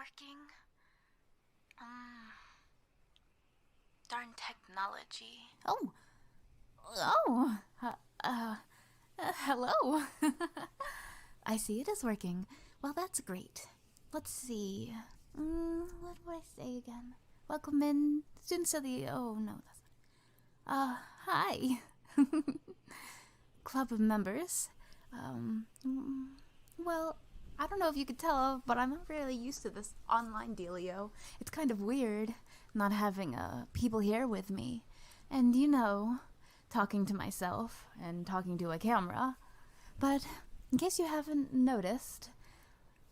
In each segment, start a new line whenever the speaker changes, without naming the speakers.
working? Darn technology.
Oh, hello. I see it is working. Well, that's great. Let's see. What would I say again? Welcome in, students of the. Oh no, that's not. Hi, club members. Well, I don't know if you could tell, but I'm not really used to this online dealio. It's kind of weird not having people here with me, and talking to myself and talking to a camera. But in case you haven't noticed,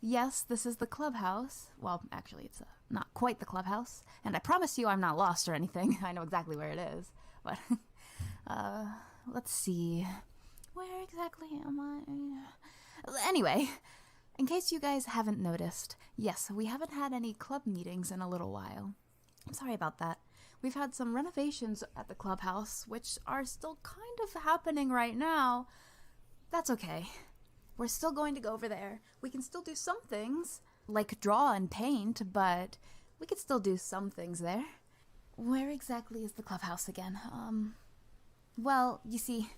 yes, this is the clubhouse. Well, actually, it's not quite the clubhouse, and I promise you I'm not lost or anything. I know exactly where it is. But, let's see. Where exactly am I? Anyway, in case you guys haven't noticed, yes, we haven't had any club meetings in a little while. I'm sorry about that. We've had some renovations at the clubhouse, which are still kind of happening right now. That's okay. We're still going to go over there. We can still do some things, like draw and paint, but we could still do some things there. Where exactly is the clubhouse again? Well, you see,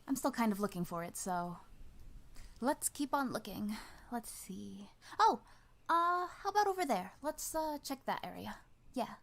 I'm still kind of looking for it, so let's keep on looking. Let's see. Oh, how about over there? Let's, check that area. Yeah.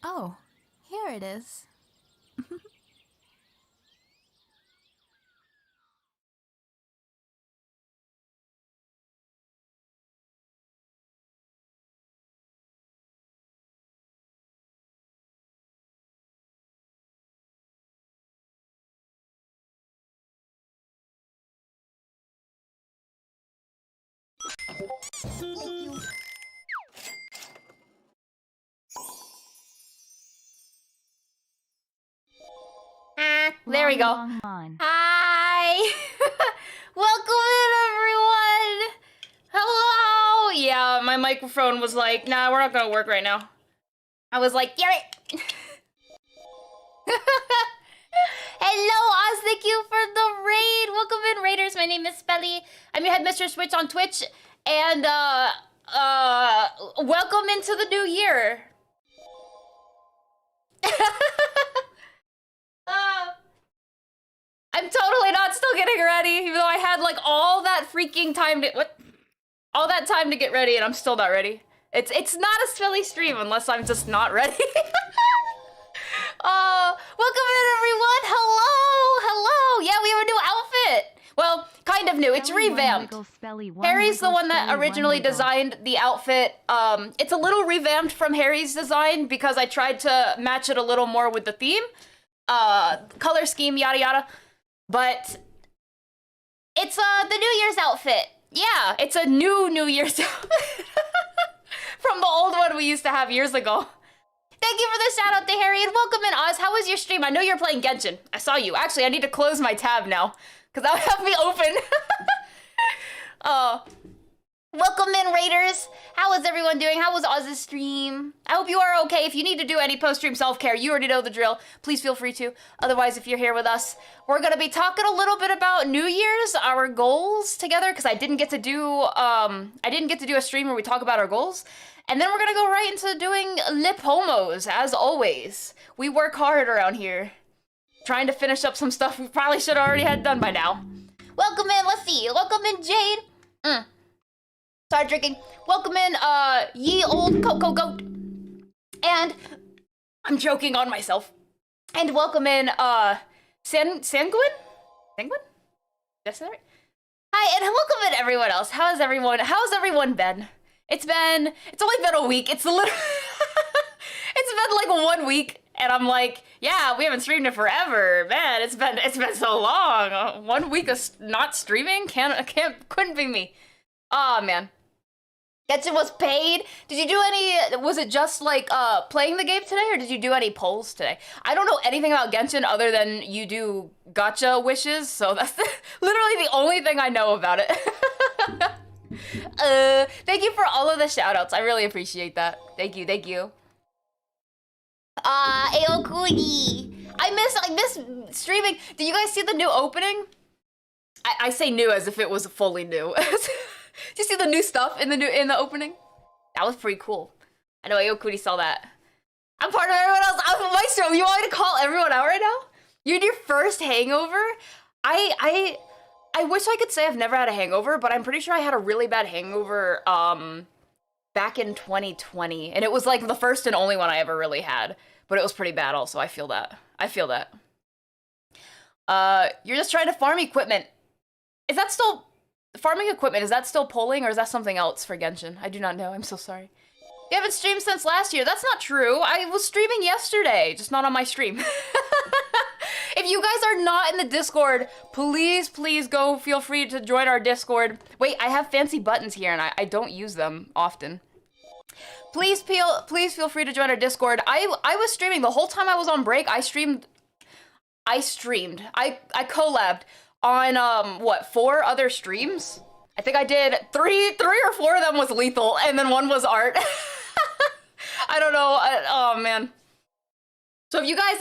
Oh, here it is. Thank you.
There we go. Hi! Welcome in, everyone! Hello! Yeah, my microphone was like, nah, we're not gonna work right now. I was like, damn it! Hello, Oz, thank you for the raid! Welcome in, Raiders. My name is Spelly. I'm your headmistress Switch on Twitch. And, welcome into the new year. I'm totally not still getting ready, even though I had like all that freaking time to all that time to get ready, and I'm still not ready. It's not a silly stream unless I'm just not ready. Welcome in everyone. Hello. Yeah, we have a new outfit. Well, kind of new. It's revamped. Harry's the one that originally designed the outfit. It's a little revamped from Harry's design because I tried to match it a little more with the theme. Color scheme, yada yada. But it's the New Year's outfit. Yeah, it's a New Year's outfit from the old one we used to have years ago. Thank you for the shout out to Harry and welcome in Oz. How was your stream? I know you're playing Genshin. I saw you. Actually, I need to close my tab now because that would have me open. Welcome in, Raiders. How is everyone doing? How was Oz's stream? I hope you are okay. If you need to do any post-stream self-care, you already know the drill. Please feel free to. Otherwise, if you're here with us, we're going to be talking a little bit about New Year's, our goals together, because I didn't get to do a stream where we talk about our goals. And then we're going to go right into doing lip homos, as always. We work hard around here, trying to finish up some stuff we probably should have already had done by now. Welcome in, let's see. Welcome in, Jade. Start drinking. Welcome in, ye old Coco Goat. And I'm joking on myself. And welcome in, Sanguine? Sanguine? That's that right? Hi, and welcome in everyone else. How's everyone been? It's only been a week. It's been like 1 week, and I'm like, yeah, we haven't streamed in forever, man. It's been so long. 1 week of not streaming couldn't be me. Oh man. Genshin was paid. Did you do any? Was it just like playing the game today, or did you do any polls today? I don't know anything about Genshin other than you do gacha wishes, so that's literally the only thing I know about it. Thank you for all of the shoutouts. I really appreciate that. Thank you. Aokuni. I miss streaming. Did you guys see the new opening? I say new as if it was fully new. Did you see the new stuff in the opening? That was pretty cool. I know Aokuni saw that. I'm part of everyone else. I'm Maestro. You want me to call everyone out right now? You're in your first hangover? I wish I could say I've never had a hangover, but I'm pretty sure I had a really bad hangover back in 2020. And it was like the first and only one I ever really had. But it was pretty bad also. I feel that. You're just trying to farm equipment. Is that still... Farming equipment, is that still polling or is that something else for Genshin? I do not know. I'm so sorry. You haven't streamed since last year. That's not true. I was streaming yesterday, just not on my stream. If you guys are not in the Discord, please go feel free to join our Discord. Wait, I have fancy buttons here and I don't use them often. Please feel free to join our Discord. I was streaming the whole time I was on break. I collabed on, 4 other streams? I think I did three or 4 of them was lethal, and then 1 was art. I don't know, oh man. So if you guys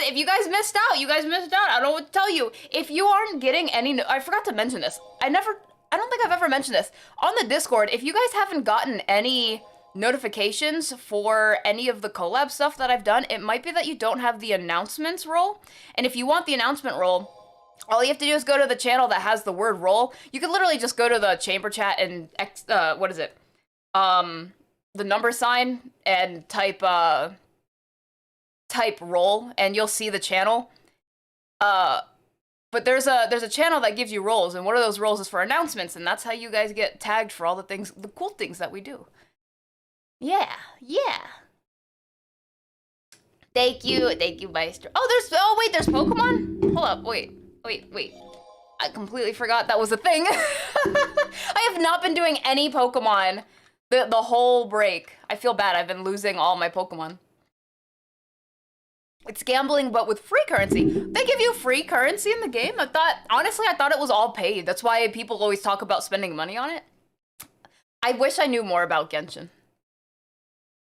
missed out, I don't know what to tell you. If you aren't getting any, I forgot to mention this. I don't think I've ever mentioned this. On the Discord, if you guys haven't gotten any notifications for any of the collab stuff that I've done, it might be that you don't have the announcements role. And if you want the announcement role, all you have to do is go to the channel that has the word roll. You can literally just go to the chamber chat and the number sign and type roll and you'll see the channel. But there's a channel that gives you roles, and one of those roles is for announcements, and that's how you guys get tagged for all the cool things that we do. Yeah. Thank you, Maestro. Oh wait, there's Pokemon? Hold up, wait. I completely forgot that was a thing. I have not been doing any Pokemon the whole break. I feel bad. I've been losing all my Pokemon. It's gambling, but with free currency. They give you free currency in the game? Honestly, I thought it was all paid. That's why people always talk about spending money on it. I wish I knew more about Genshin.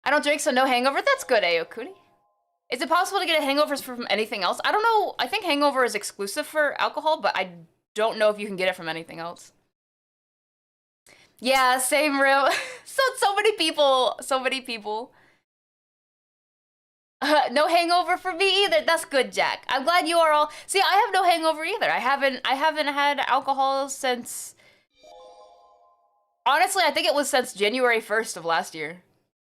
I don't drink, so no hangover. That's good, Aokuni. Is it possible to get a hangover from anything else? I don't know. I think hangover is exclusive for alcohol, but I don't know if you can get it from anything else. Yeah, same real. So many people. No hangover for me either. That's good, Jack. I'm glad you are all. See, I have no hangover either. I haven't had alcohol since. Honestly, I think it was since January 1st of last year.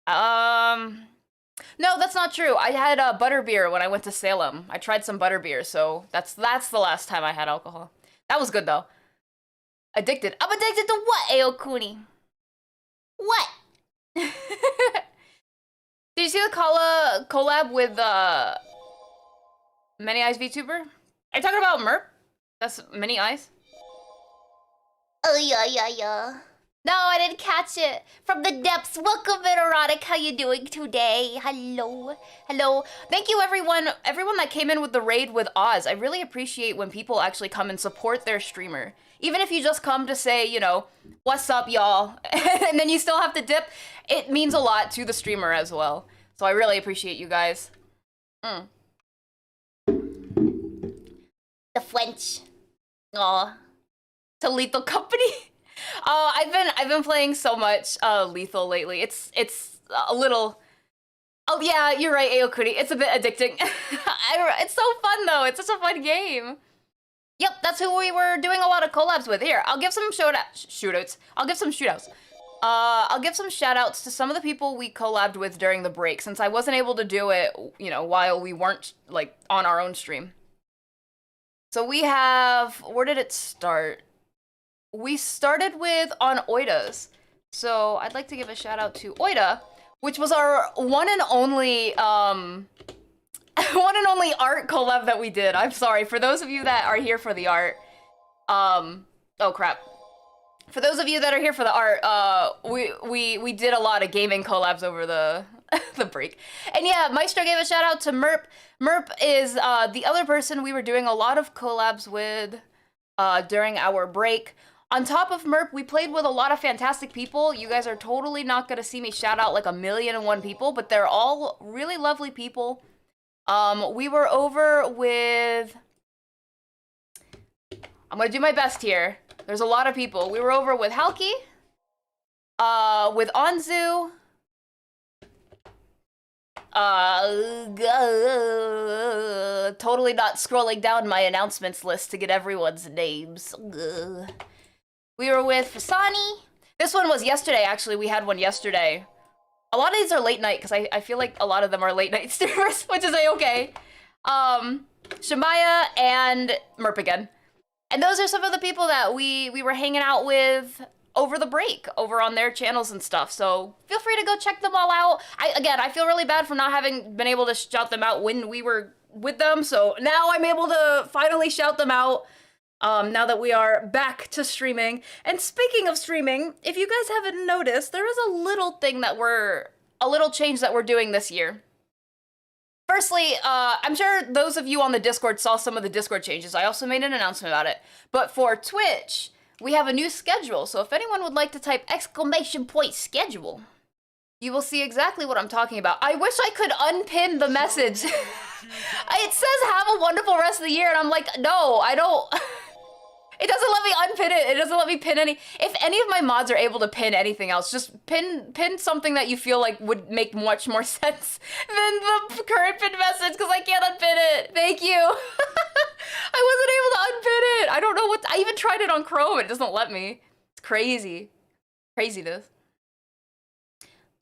No, that's not true. I had a butterbeer when I went to Salem. I tried some butterbeer, so that's the last time I had alcohol. That was good though. Addicted. I'm addicted to what, Aokuni? What? Did you see the collab with Many Eyes VTuber? Are you talking about Merp? That's Many Eyes? Oh yeah. No, I didn't catch it. From the depths, welcome in, Erotic. How you doing today? Hello. Thank you, everyone that came in with the raid with Oz. I really appreciate when people actually come and support their streamer. Even if you just come to say, you know, what's up, y'all, and then you still have to dip, it means a lot to the streamer as well. So I really appreciate you guys. The French. Aw. To Lethal Company. I've been playing so much Lethal lately. It's a little. Oh yeah, you're right, Aokuni. It's a bit addicting. It's so fun though. It's such a fun game. Yep, that's who we were doing a lot of collabs with. Here, I'll give some shootouts. I'll give some shoutouts. I'll give some shoutouts to some of the people we collabed with during the break, since I wasn't able to do it, you know, while we weren't like on our own stream. So we have. Where did it start? We started with on Oida's. So I'd like to give a shout out to Oida, which was our one and only art collab that we did. I'm sorry for those of you that are here for the art. Oh crap. For those of you that are here for the art, we did a lot of gaming collabs over the the break. And yeah, Maestro gave a shout out to Merp. Merp is the other person we were doing a lot of collabs with during our break. On top of Merp, we played with a lot of fantastic people. You guys are totally not gonna see me shout out like 1,000,001 people, but they're all really lovely people. We were over with... I'm gonna do my best here. There's a lot of people. We were over with Halki, with Anzu, totally not scrolling down my announcements list to get everyone's names. We were with Fasani. This one was yesterday, actually. We had one yesterday. A lot of these are late night, because I feel like a lot of them are late night streamers, which is a-okay. Shemaya and Merp again. And those are some of the people that we were hanging out with over the break, over on their channels and stuff. So feel free to go check them all out. I feel really bad for not having been able to shout them out when we were with them. So now I'm able to finally shout them out. Now that we are back to streaming. And speaking of streaming, if you guys haven't noticed, there is a little thing that a little change that we're doing this year. Firstly, I'm sure those of you on the Discord saw some of the Discord changes. I also made an announcement about it. But for Twitch, we have a new schedule. So if anyone would like to type !schedule, you will see exactly what I'm talking about. I wish I could unpin the message. It says have a wonderful rest of the year, and I'm like, no, I don't. It doesn't let me unpin it. It doesn't let me pin any. If any of my mods are able to pin anything else, just pin something that you feel like would make much more sense than the current pin message, because I can't unpin it. Thank you. I wasn't able to unpin it. I don't know what. I even tried it on Chrome. It doesn't let me. It's crazy. Craziness.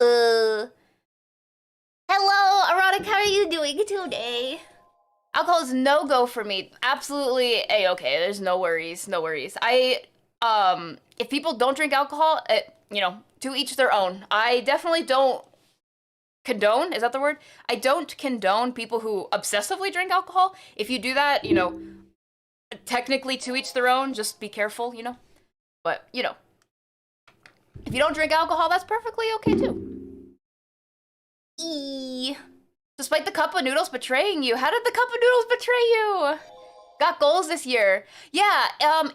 Hello, Erotic. How are you doing today? Alcohol is no-go for me. Absolutely a-okay. There's no worries. No worries. If people don't drink alcohol, you know, to each their own. I definitely don't condone, is that the word? I don't condone people who obsessively drink alcohol. If you do that, you know, technically to each their own, just be careful, you know? But, you know, if you don't drink alcohol, that's perfectly okay too. Despite the cup of noodles betraying you. How did the cup of noodles betray you? Got goals this year. Yeah,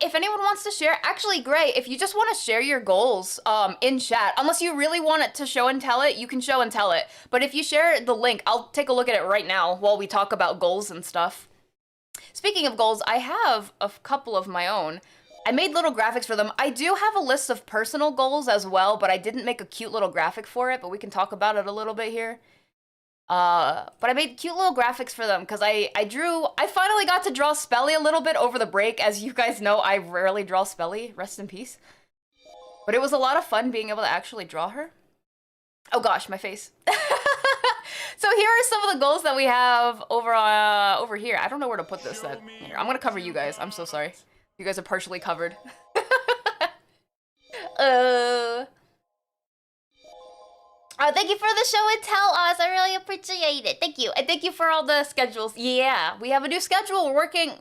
if anyone wants to share, actually, Gray, if you just want to share your goals in chat, unless you really want it to show and tell it, you can show and tell it. But if you share the link, I'll take a look at it right now while we talk about goals and stuff. Speaking of goals, I have a couple of my own. I made little graphics for them. I do have a list of personal goals as well, but I didn't make a cute little graphic for it, but we can talk about it a little bit here. But I made cute little graphics for them because I finally got to draw Spelly a little bit over the break. As you guys know, I rarely draw Spelly, rest in peace. But it was a lot of fun being able to actually draw her. Oh gosh, my face. So here are some of the goals that we have over here. I don't know where to put this. Here, I'm gonna cover you guys. I'm so sorry. You guys are partially covered. Thank you for the show and tell us. I really appreciate it. Thank you. And thank you for all the schedules. Yeah, we have a new schedule. We're working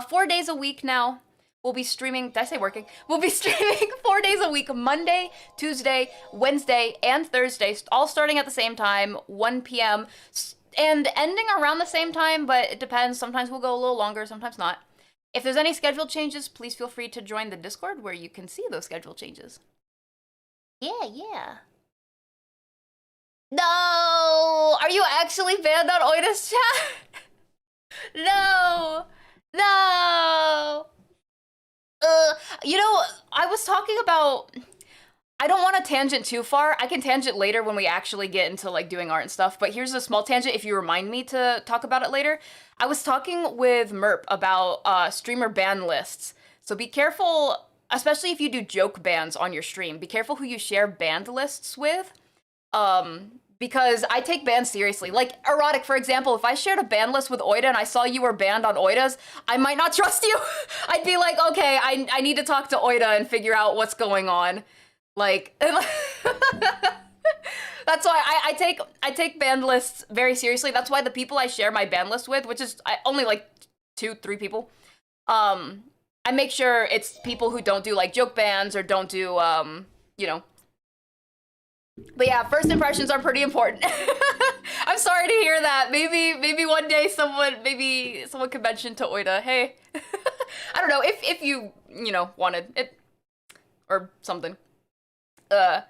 4 days a week now. We'll be streaming, did I say working? We'll be streaming 4 days a week, Monday, Tuesday, Wednesday, and Thursday, all starting at the same time, 1 p.m., and ending around the same time, but it depends. Sometimes we'll go a little longer, sometimes not. If there's any schedule changes, please feel free to join the Discord where you can see those schedule changes. Yeah. No! Are you actually banned on Oida's chat? No! You know, I was talking about... I don't want to tangent too far. I can tangent later when we actually get into like doing art and stuff, but here's a small tangent if you remind me to talk about it later. I was talking with Merp about streamer ban lists. So be careful, especially if you do joke bans on your stream, be careful who you share banned lists with. Because I take bans seriously. Like, Erotic, for example, if I shared a ban list with Oida and I saw you were banned on Oida's, I might not trust you. I'd be like, okay, I need to talk to Oida and figure out what's going on. Like, that's why I take ban lists very seriously. That's why the people I share my ban list with, which is only like 2-3 people, I make sure it's people who don't do like joke bans or don't do, you know. But yeah, first impressions are pretty important. I'm sorry to hear that. Maybe one day someone could mention to Oida, hey, I don't know, if you know, wanted it or something. I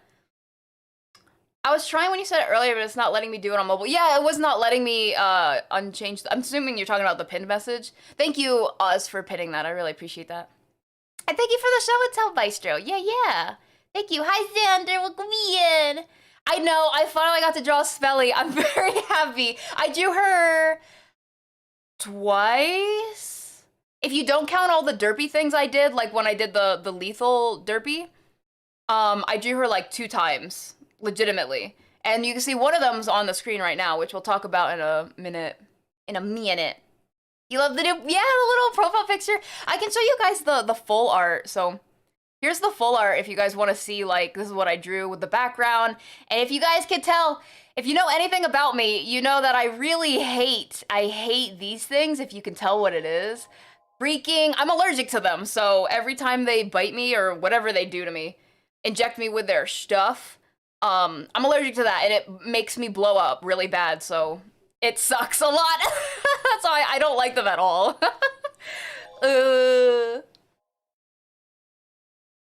was trying when you said it earlier, but it's not letting me do it on mobile. Yeah, it was not letting me unchanged. I'm assuming you're talking about the pinned message. Thank you, Oz, for pinning that. I really appreciate that. And thank you for the show and tell, Maestro. Yeah. Thank you. Hi, Xander. Welcome in. I know. I finally got to draw Spelly. I'm very happy. I drew her twice. If you don't count all the derpy things I did, like when I did the lethal derpy, I drew her like 2 times, legitimately. And you can see one of them's on the screen right now, which we'll talk about in a minute. You love the new, yeah, the little profile picture. I can show you guys the full art. So here's the full art if you guys want to see, like, this is what I drew with the background. And if you guys can tell, if you know anything about me, you know that I really hate these things, if you can tell what it is. I'm allergic to them, so every time they bite me or whatever they do to me, inject me with their stuff, I'm allergic to that, and it makes me blow up really bad, so it sucks a lot. That's why I don't like them at all.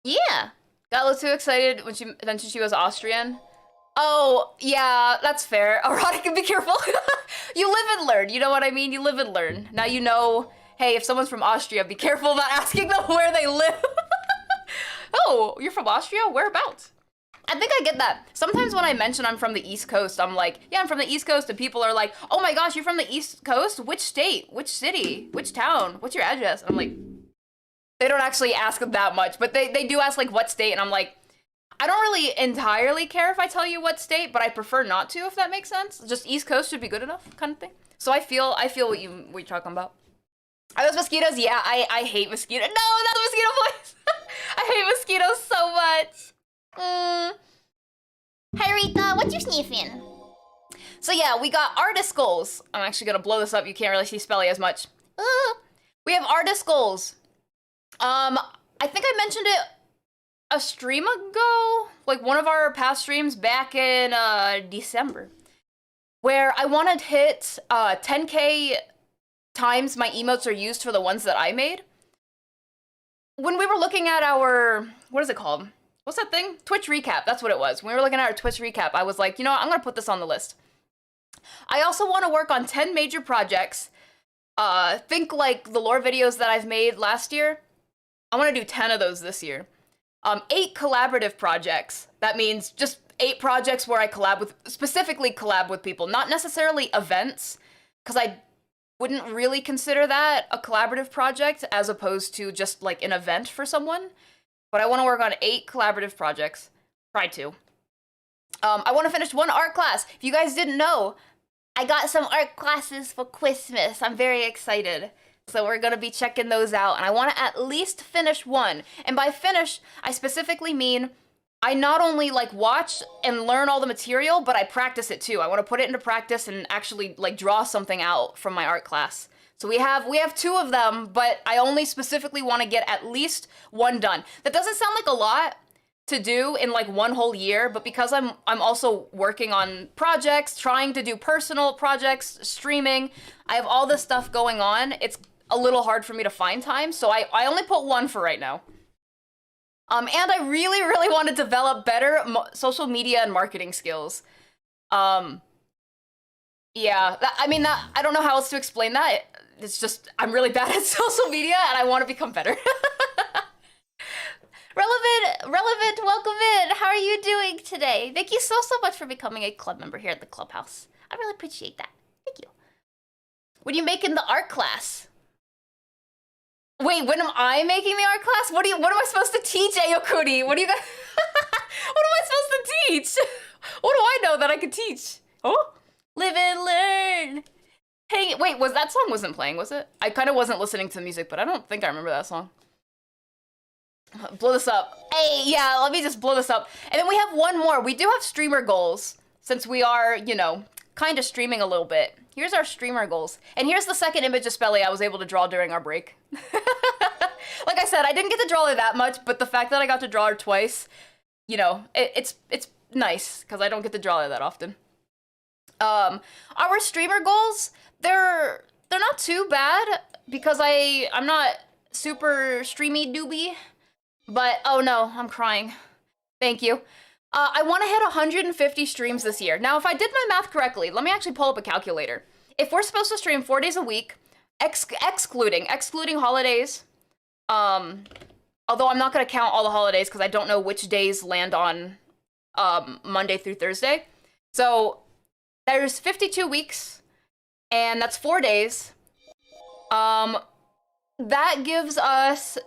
Yeah. Got a little too excited when she mentioned she was Austrian. Oh, yeah, that's fair. Erotic, be careful. You live and learn, you know what I mean? You live and learn. Now you know, hey, if someone's from Austria, be careful about asking them where they live. Oh, you're from Austria? Whereabouts? I think I get that. Sometimes when I mention I'm from the East Coast, I'm like, yeah, I'm from the East Coast, and people are like, oh my gosh, you're from the East Coast? Which state? Which city? Which town? What's your address? And I'm like, they don't actually ask that much, but they do ask like what state, and I'm like, I don't really entirely care if I tell you what state, but I prefer not to, if that makes sense. Just East Coast should be good enough, kind of thing. So I feel what you're talking about. Are those mosquitoes? Yeah, I hate mosquitoes. No, not the mosquito voice. I hate mosquitoes so much. Hi, Rita. What you sniffing? So yeah, we got artist goals. I'm actually gonna blow this up. You can't really see Spelly as much. We have artist goals. I think I mentioned it a stream ago, like one of our past streams back in December, where I wanted to hit 10K times my emotes are used for the ones that I made. When we were looking at our, what is it called? What's that thing? Twitch recap, that's what it was. When we were looking at our Twitch recap, I was like, you know what, I'm gonna put this on the list. I also want to work on 10 major projects. Think like the lore videos that I've made last year. I want to do 10 of those this year. 8 collaborative projects. That means just 8 projects where I specifically collab with people, not necessarily events, because I wouldn't really consider that a collaborative project as opposed to just like an event for someone. But I want to work on 8 collaborative projects. Try to. I want to finish 1 art class. If you guys didn't know, I got some art classes for Christmas. I'm very excited. So we're gonna be checking those out, and I want to at least finish 1. And by finish, I specifically mean I not only like watch and learn all the material, but I practice it too. I want to put it into practice and actually like draw something out from my art class. So we have 2 of them, but I only specifically want to get at least 1 done. That doesn't sound like a lot to do in like 1 whole year, but because I'm also working on projects, trying to do personal projects, streaming, I have all this stuff going on. It's a little hard for me to find time, so I only put 1 for right now. And I really, really want to develop better social media and marketing skills. Yeah, I don't know how else to explain that. It's just, I'm really bad at social media and I want to become better. Relevant, welcome in. How are you doing today? Thank you so much for becoming a club member here at the clubhouse. I really appreciate that. Thank you. When you making the art class? Wait, when am I making the art class? What am I supposed to teach, Ayokuni? What do you guys... What am I supposed to teach? What do I know that I could teach? Oh? Live and learn. Hey, wait, that song wasn't playing, was it? I kind of wasn't listening to the music, but I don't think I remember that song. Blow this up. Hey, yeah, let me just blow this up. And then we have 1 more. We do have streamer goals, since we are, you know, kind of streaming a little bit. Here's our streamer goals. And here's the second image of Spelly I was able to draw during our break. Like I said, I didn't get to draw her that much, but the fact that I got to draw her twice, you know, it's nice, because I don't get to draw her that often. Our streamer goals, they're not too bad, because I'm not super streamy doobie, but oh no, I'm crying. Thank you. I want to hit 150 streams this year. Now, if I did my math correctly, let me actually pull up a calculator. If we're supposed to stream 4 days a week, excluding holidays, although I'm not going to count all the holidays because I don't know which days land on Monday through Thursday. So there's 52 weeks, and that's 4 days. That gives us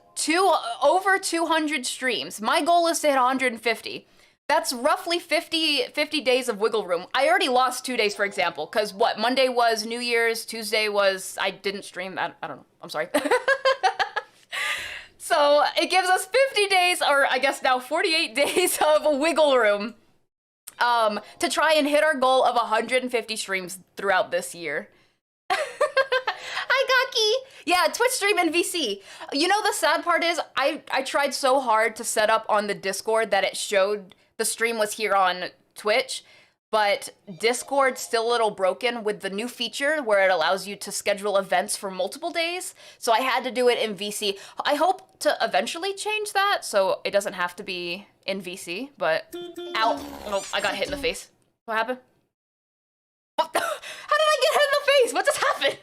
over 200 streams. My goal is to hit 150. That's roughly 50 days of wiggle room. I already lost 2 days, for example, because Monday was New Year's, Tuesday was, I didn't stream, I don't know, I'm sorry. So it gives us 50 days, or I guess now 48 days of wiggle room to try and hit our goal of 150 streams throughout this year. Hi, Gaki! Yeah, Twitch stream and VC. You know, the sad part is I tried so hard to set up on the Discord that it showed the stream was here on Twitch, but Discord's still a little broken with the new feature where it allows you to schedule events for multiple days. So I had to do it in VC. I hope to eventually change that so it doesn't have to be in VC, but ow. Oh, I got hit in the face. What happened? How did I get hit in the face? What just happened?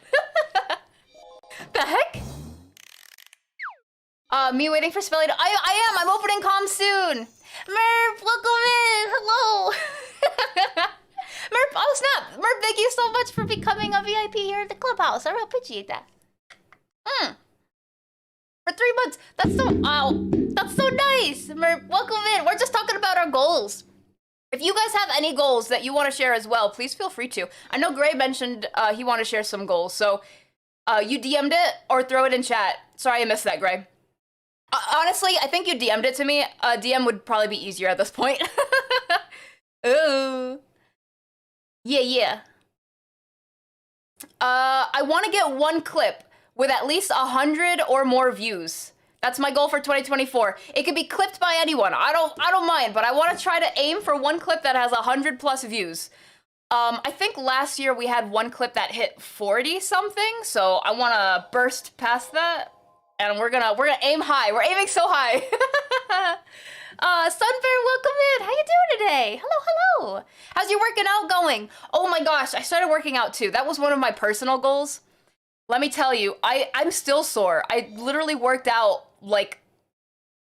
The heck? Me waiting for Spelly to... I am! I'm opening comms soon! Merp, welcome in! Hello! Merp, oh snap! Merp, thank you so much for becoming a VIP here at the clubhouse. I really appreciate that. For 3 months. That's so... Ow. That's so nice! Merp, welcome in. We're just talking about our goals. If you guys have any goals that you want to share as well, please feel free to. I know Gray mentioned he wanted to share some goals, so you DM'd it or throw it in chat. Sorry I missed that, Gray. Honestly, I think you DM'd it to me. DM would probably be easier at this point. Ooh. Yeah. I want to get 1 clip with at least 100 or more views. That's my goal for 2024. It could be clipped by anyone. I don't mind, but I want to try to aim for 1 clip that has 100+ views. I think last year we had 1 clip that hit 40 something, so I want to burst past that. And we're gonna aim high. We're aiming so high. Sunbear, welcome in. How you doing today? Hello. How's your working out going? Oh my gosh, I started working out too. That was one of my personal goals. Let me tell you, I'm still sore. I literally worked out like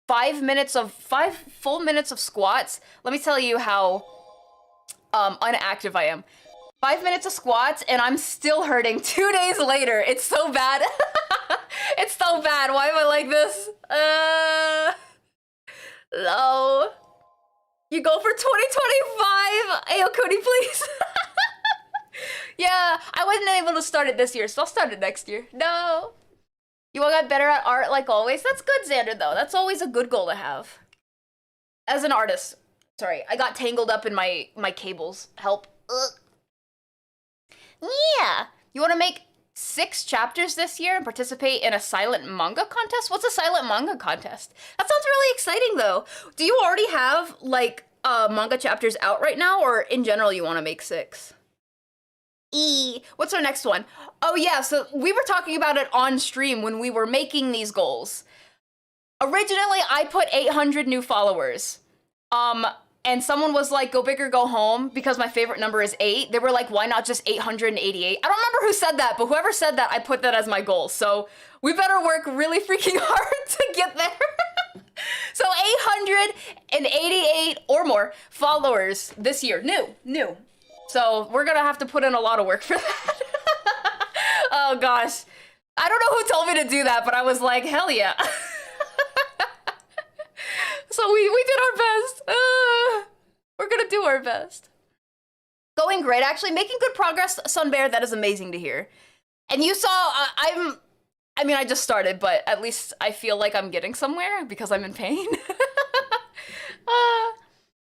5 full minutes of squats. Let me tell you how unactive I am. 5 minutes of squats and I'm still hurting 2 days later. It's so bad. It's so bad. Why am I like this? No. You go for 2025. Ayo, Cody, please. Yeah, I wasn't able to start it this year, so I'll start it next year. No. You all got better at art like always. That's good, Xander, though. That's always a good goal to have. As an artist. Sorry, I got tangled up in my cables. Help. Ugh. Yeah. You want to make 6 chapters this year and participate in a silent manga contest? What's a silent manga contest? That sounds really exciting, though. Do you already have, like, manga chapters out right now, or in general you want to make 6? What's our next one? Oh yeah, so we were talking about it on stream when we were making these goals. Originally, I put 800 new followers. And someone was like, go big or go home, because my favorite number is 8. They were like, why not just 888? I don't remember who said that, but whoever said that, I put that as my goal. So we better work really freaking hard to get there. So 888 or more followers this year. New. So we're gonna have to put in a lot of work for that. Oh gosh. I don't know who told me to do that, but I was like, hell yeah. So we did our best. We're gonna do our best. Going great, actually. Making good progress, Sunbear. That is amazing to hear. And you saw, I mean, I just started, but at least I feel like I'm getting somewhere because I'm in pain.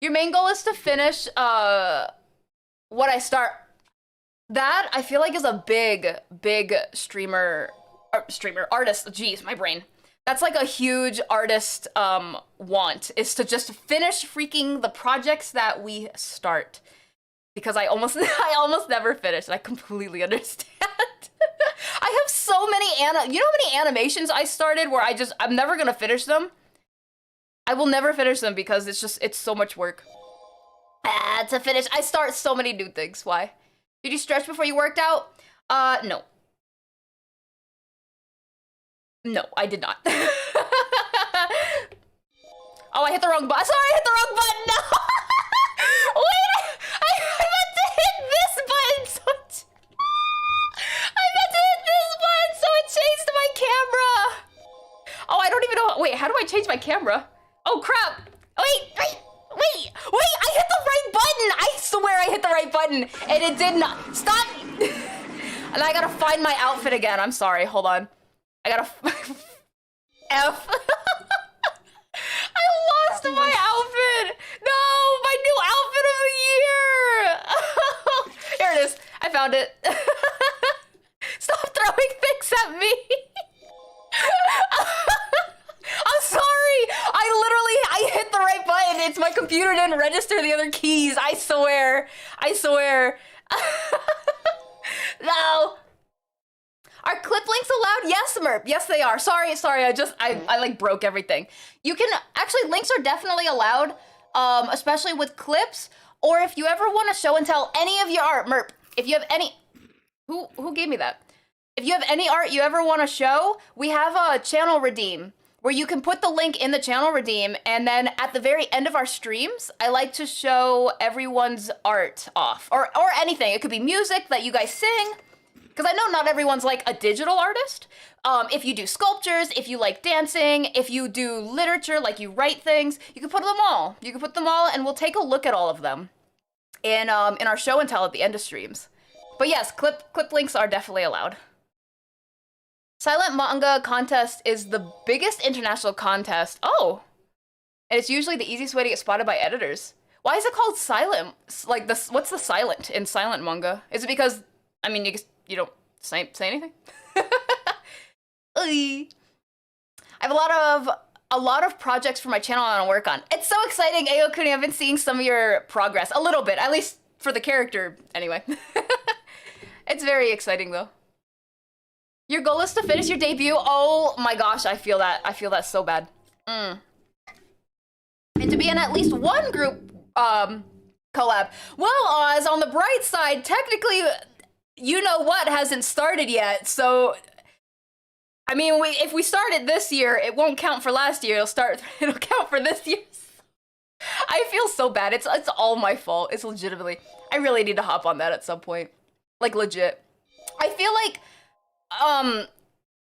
Your main goal is to finish, what I start. That I feel like is a big artist. Jeez, my brain. That's like a huge artist want, is to just finish freaking the projects that we start. Because I almost never finish. I completely understand. I have so many you know how many animations I started where I'm never gonna finish them? I will never finish them because it's so much work. To finish. I start so many new things. Why? Did you stretch before you worked out? No. No, I did not. Oh, I hit the wrong button. Sorry, I hit the wrong button. No. Wait, I meant to hit this button. I meant to hit this button, so it changed my camera. Oh, I don't even know. Wait, how do I change my camera? Oh, crap. Wait. I hit the right button. I swear I hit the right button, and it did not. Stop. And I gotta find my outfit again. I'm sorry. Hold on. I gotta F. I lost my outfit. No, my new outfit of the year. Here it is. I found it. Stop throwing things at me. I'm sorry. I hit the right button. It's my computer didn't register the other keys. I swear. No. Are clip links allowed? Yes, Merp. Yes, they are. Sorry. I like broke everything. You can, actually, links are definitely allowed, especially with clips, or if you ever want to show and tell any of your art, Merp, if you have any, who gave me that? If you have any art you ever want to show, we have a channel redeem, where you can put the link in the channel redeem, and then at the very end of our streams, I like to show everyone's art off, or anything. It could be music that you guys sing, because I know not everyone's like a digital artist. If you do sculptures, if you like dancing, if you do literature, like you write things, you can put them all. You can put them all, and we'll take a look at all of them in our show and tell at the end of streams. But yes, clip links are definitely allowed. Silent Manga Contest is the biggest international contest. Oh, and it's usually the easiest way to get spotted by editors. Why is it called silent? Like this, what's the silent in silent manga? Is it because, I mean, you don't say anything? I have a lot of projects for my channel I want to work on. It's so exciting, Aokuni. I've been seeing some of your progress a little bit, at least for the character, anyway. It's very exciting though. Your goal is to finish your debut. Oh my gosh, I feel that. I feel that so bad. And to be in at least one group collab. Well, Oz, on the bright side, technically, you know what hasn't started yet. So, I mean, if we start it this year, it won't count for last year. It'll count for this year. I feel so bad. It's all my fault. It's legitimately. I really need to hop on that at some point. Like, legit. I feel like,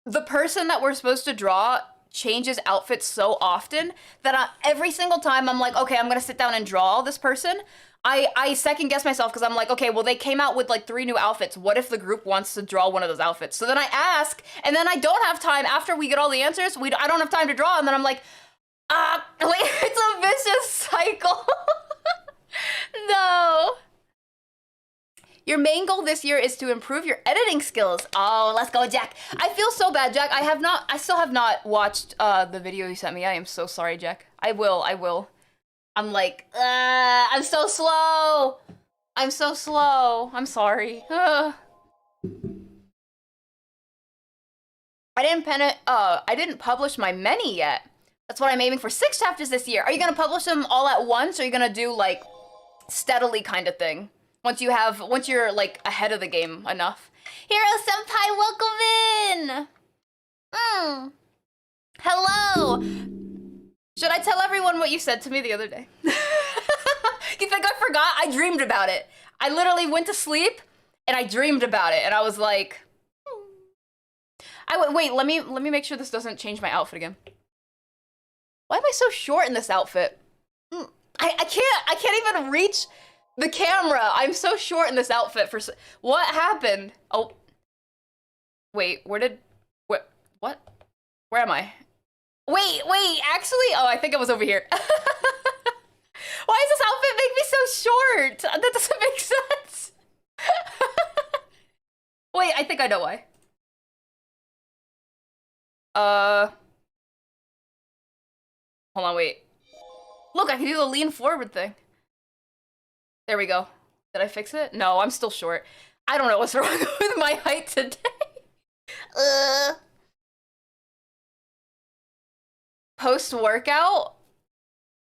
the person that we're supposed to draw changes outfits so often that every single time I'm like, okay, I'm gonna sit down and draw this person. I second guess myself because I'm like, okay, well, they came out with like 3 new outfits. What if the group wants to draw one of those outfits? So then I ask, and then I don't have time after we get all the answers. I don't have time to draw, and then I'm like, wait, it's a vicious cycle. No. Your main goal this year is to improve your editing skills. Oh, let's go, Jack. I feel so bad, Jack. I still have not watched the video you sent me. I am so sorry, Jack. I will. I'm like, I'm so slow. I'm so slow. I'm sorry. I didn't publish my many yet. That's what I'm aiming for. 6 chapters this year. Are you gonna publish them all at once, or are you gonna do like steadily kind of thing? Once you're like ahead of the game enough. Hero Senpai, welcome in! Hello! Should I tell everyone what you said to me the other day? You think I forgot? I dreamed about it. I literally went to sleep and I dreamed about it, and I was like, wait, let me make sure this doesn't change my outfit again. Why am I so short in this outfit? I can't even reach the camera. I'm so short in this outfit what happened? Oh, wait, what? Where am I? Wait, actually, oh, I think I was over here. Why does this outfit make me so short? That doesn't make sense. Wait, I think I know why. Hold on, wait. Look, I can do the lean forward thing. There we go. Did I fix it? No, I'm still short. I don't know what's wrong with my height today. Post-workout?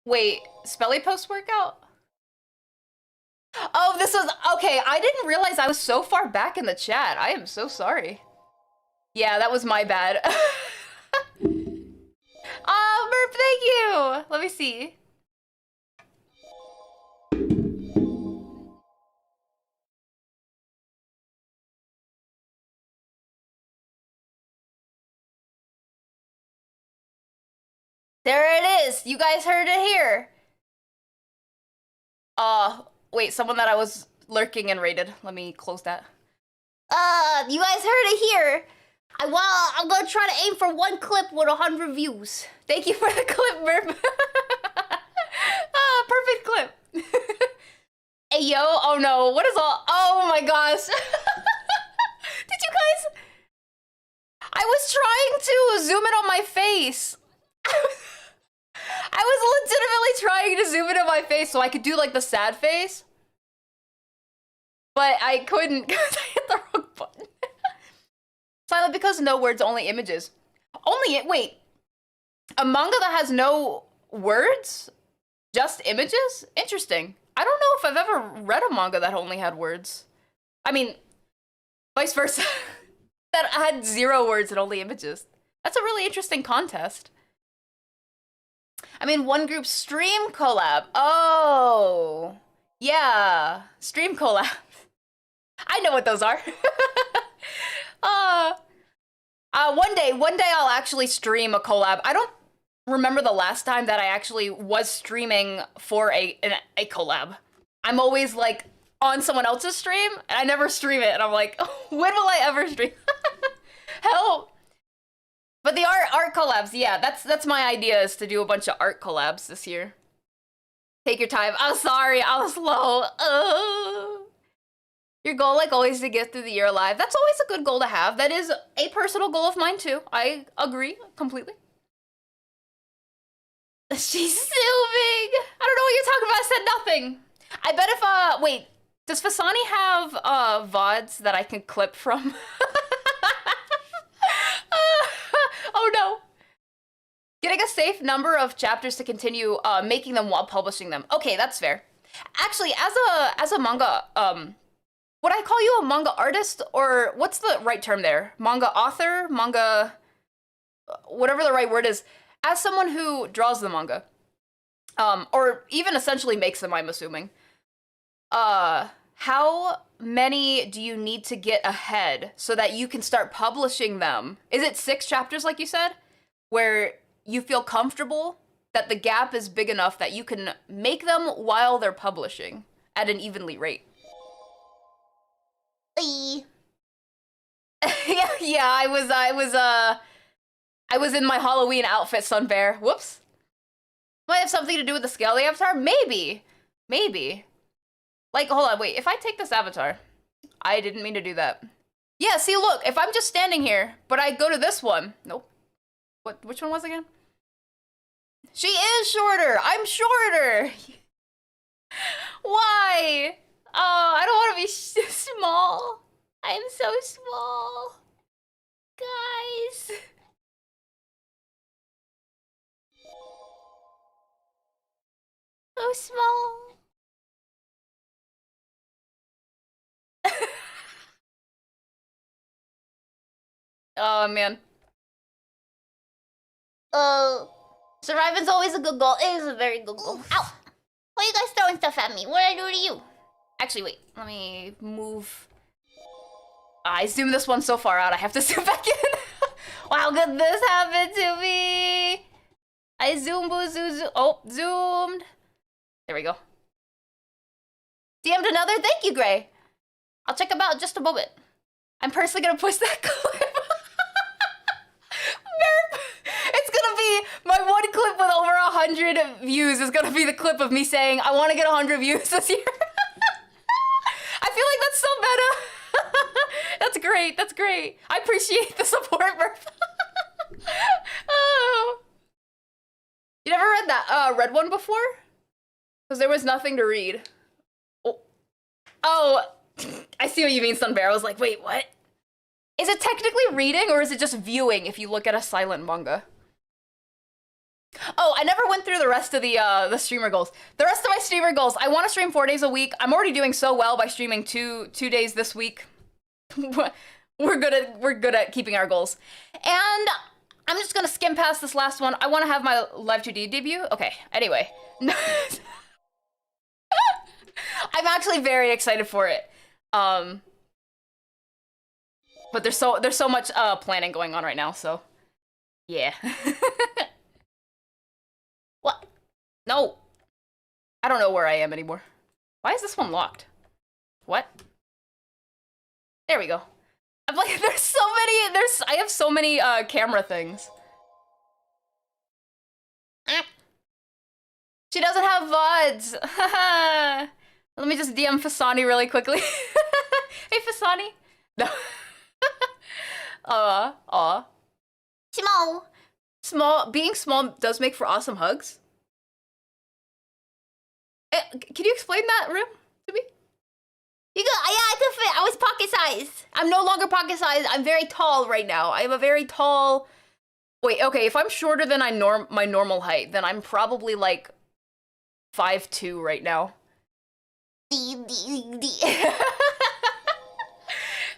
Wait, Spelly post-workout? Oh, this was... Okay, I didn't realize I was so far back in the chat. I am so sorry. Yeah, that was my bad. Oh, Merp, thank you! Let me see. There it is! You guys heard it here! Wait, someone that I was lurking and raided. Let me close that. You guys heard it here! I'm gonna try to aim for 1 clip with 100 views. Thank you for the clip, Merp. Perfect clip. Hey, yo, oh no, what is all... Oh my gosh. Did you guys... I was trying to zoom in on my face. I was legitimately trying to zoom in on my face so I could do like the sad face. But I couldn't because I hit the wrong button. Silent because no words, only images. Wait. A manga that has no words? Just images? Interesting. I don't know if I've ever read a manga that only had words. I mean, vice versa. That had 0 words and only images. That's a really interesting contest. I mean, one group stream collab. Oh, yeah, stream collab. I know what those are. One day I'll actually stream a collab. I don't remember the last time that I actually was streaming for a collab. I'm always like on someone else's stream and I never stream it. And I'm like, when will I ever stream? Help. But the art collabs, yeah, that's my idea, is to do a bunch of art collabs this year. Take your time. I'm sorry, I was slow. Your goal, like always, to get through the year alive. That's always a good goal to have. That is a personal goal of mine too. I agree completely. She's zooming. I don't know what you're talking about. I said nothing. I bet if wait, does Fasani have VODs that I can clip from? Oh no. Getting a safe number of chapters to continue making them while publishing them. Okay, that's fair. Actually, as a manga, would I call you a manga artist, or what's the right term there? Manga author? Manga... whatever the right word is, as someone who draws the manga, or even essentially makes them, I'm assuming, how many do you need to get ahead so that you can start publishing them? Is it 6 chapters, like you said, where you feel comfortable that the gap is big enough that you can make them while they're publishing at an evenly rate? Yeah, I was in my Halloween outfit, Sun Bear. Whoops. Might have something to do with the scale of the avatar? Maybe. Maybe. Like, hold on, wait. If I take this avatar, I didn't mean to do that. Yeah, see, look, if I'm just standing here, but I go to this one. Nope. Which one was it again? She is shorter. I'm shorter. Why? Oh, I don't want to be small. I'm so small. Guys. So small. Oh, man.
Surviving's always a good goal. It is a very good goal. Ow! Why are you guys throwing stuff at me? What did I do to you?
Actually, wait. Let me move. I zoomed this one so far out, I have to zoom back in. Wow, could this happen to me? I zoom, boo, zoom. Oh, zoomed. There we go. DM'd another? Thank you, Gray. I'll check them out in just a moment. I'm personally gonna push that clip. It's gonna be my one clip with over 100 views is gonna be the clip of me saying, I wanna get 100 views this year. I feel like that's so meta. That's great, that's great. I appreciate the support, Murph. Oh. You never read that, read one before? Because there was nothing to read. Oh, I see what you mean, Sunbear. I was like, wait, what? Is it technically reading or is it just viewing if you look at a silent manga? Oh, I never went through the rest of the streamer goals. The rest of my streamer goals, I want to stream 4 days a week. I'm already doing so well by streaming two days this week. We're good at keeping our goals. And I'm just gonna skim past this last one. I want to have my Live 2D debut. Okay, anyway. I'm actually very excited for it. But there's so much planning going on right now, so yeah. What? No. I don't know where I am anymore. Why is this one locked? What? There we go. I'm like, I have so many camera things. She doesn't have VODs. Let me just DM Fasani really quickly. Hey, Fasani. No. Small. Being small does make for awesome hugs. Can you explain that, Rim, to me?
Yeah, I could fit. I was pocket size.
I'm no longer pocket size. I'm very tall right now. I am a very tall. Wait, okay. If I'm shorter than my normal height, then I'm probably like 5'2" right now.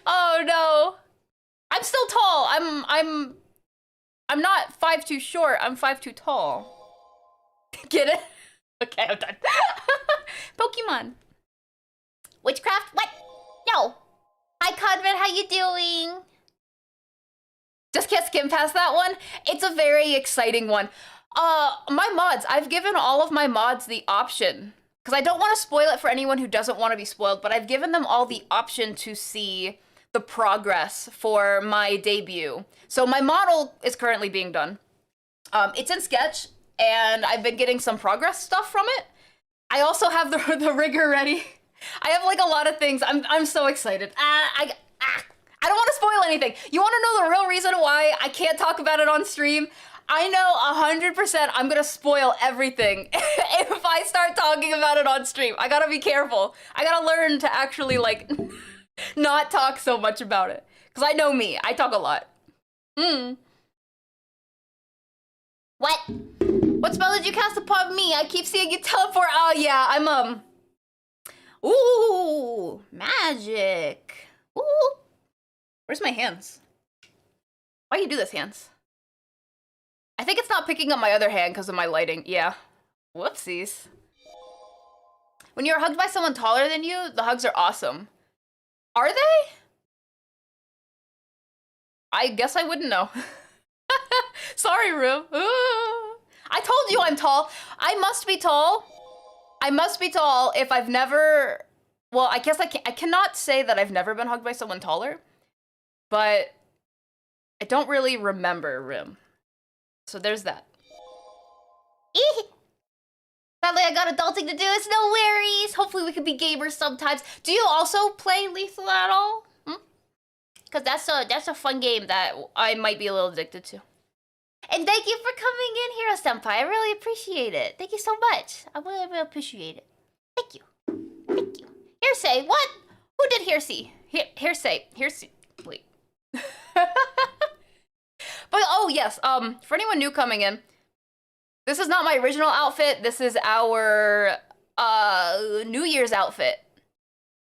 Oh no. I'm still tall. I'm not 5'2" short. I'm 5'2" tall. Get it? Okay, I'm done. Pokemon.
Witchcraft? What? No. Hi, Conrad. How you doing?
Just can't skim past that one. It's a very exciting one. My mods. I've given all of my mods the option. Because I don't want to spoil it for anyone who doesn't want to be spoiled, but I've given them all the option to see the progress for my debut. So my model is currently being done. It's in Sketch, and I've been getting some progress stuff from it. I also have the rigger ready. I have like a lot of things. I'm so excited. I don't want to spoil anything. You want to know the real reason why I can't talk about it on stream? I know 100% I'm gonna spoil everything if I start talking about it on stream. I gotta be careful. I gotta learn to actually like not talk so much about it. Cause I know me, I talk a lot.
What?
What spell did you cast upon me? I keep seeing you teleport. Oh yeah, I'm ooh, magic. Ooh. Where's my hands? Why do you do this, hands? I think it's not picking up my other hand because of my lighting. Yeah. Whoopsies. When you're hugged by someone taller than you, the hugs are awesome. Are they? I guess I wouldn't know. Sorry, Rue. I told you I'm tall. I must be tall. I must be tall if I've never... Well, I guess I cannot say that I've never been hugged by someone taller. But I don't really remember Rim. So there's that.
Sadly, I got adulting to do. It's no worries. Hopefully we could be gamers sometimes. Do you also play Lethal at all? Because that's a fun game that I might be a little addicted to. And thank you for coming in, Hero Senpai. I really appreciate it. Thank you so much. I really, really appreciate it. Thank you. Thank you. Hearsay, what? Who did Hearsay? Hearsay. Wait.
But, oh, yes. For anyone new coming in, this is not my original outfit. This is our New Year's outfit.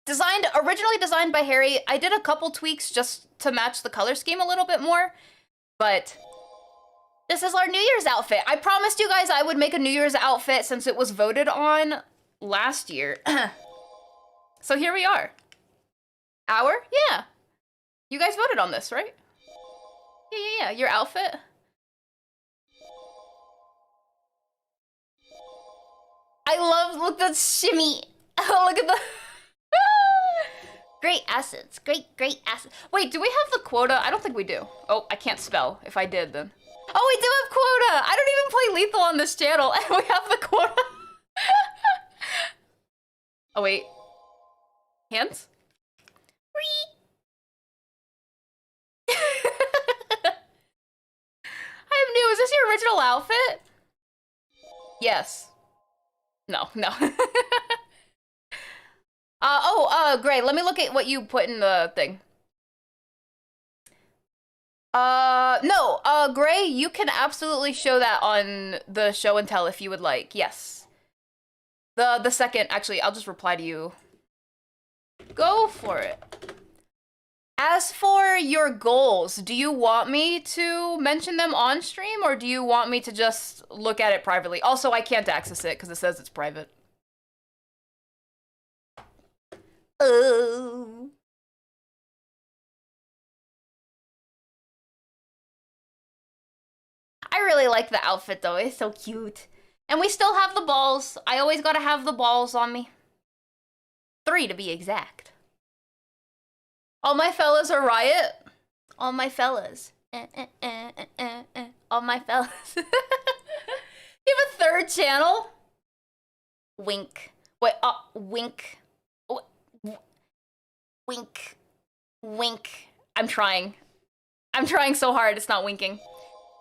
Originally designed by Harry. I did a couple tweaks just to match the color scheme a little bit more, but this is our New Year's outfit. I promised you guys I would make a New Year's outfit since it was voted on last year. So here we are. Yeah. You guys voted on this, right? Yeah. Your outfit. Look at the shimmy. Oh, look at the...
Great assets. Great assets.
Wait, do we have the quota? I don't think we do. Oh, I can't spell. If I did, then... Oh, we do have quota! I don't even play Lethal on this channel, and we have the quota. Oh, wait. Hands? I'm new. Is this your original outfit? Yes. No. Great. Let me look at what you put in the thing. No, Gray, you can absolutely show that on the show and tell if you would like. Yes. The second, actually, I'll just reply to you. Go for it. As for your goals, do you want me to mention them on stream or do you want me to just look at it privately? Also, I can't access it because it says it's private.
Oh. I really like the outfit though. It's so cute. And we still have the balls. I always gotta have the balls on me. 3 to be exact.
All my fellas are riot.
All my fellas. All my fellas.
You have a third channel?
Wink.
Wait,
wink. Wink.
Wink. I'm trying so hard, it's not winking.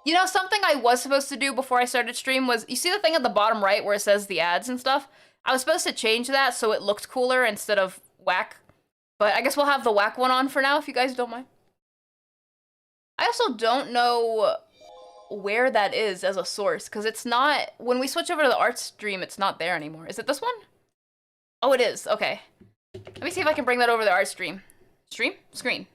You know, something I was supposed to do before I started stream was, you see the thing at the bottom right where it says the ads and stuff? I was supposed to change that so it looked cooler instead of whack. But I guess we'll have the whack one on for now, if you guys don't mind. I also don't know where that is as a source, because it's not, when we switch over to the art stream, it's not there anymore. Is it this one? Oh, it is. Okay. Let me see if I can bring that over to the art stream. Screen.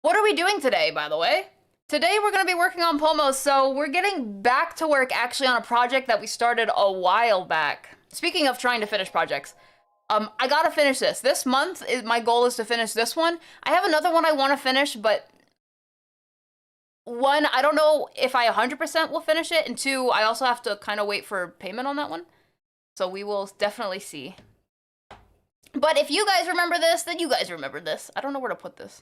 What are we doing today, by the way? Today we're going to be working on POMO, so we're getting back to work actually on a project that we started a while back. Speaking of trying to finish projects, I gotta finish this. This month, my goal is to finish this one. I have another one I want to finish, but one, I don't know if I 100% will finish it, and 2, I also have to kind of wait for payment on that one. So we will definitely see. But if you guys remember this, then you guys remember this. I don't know where to put this.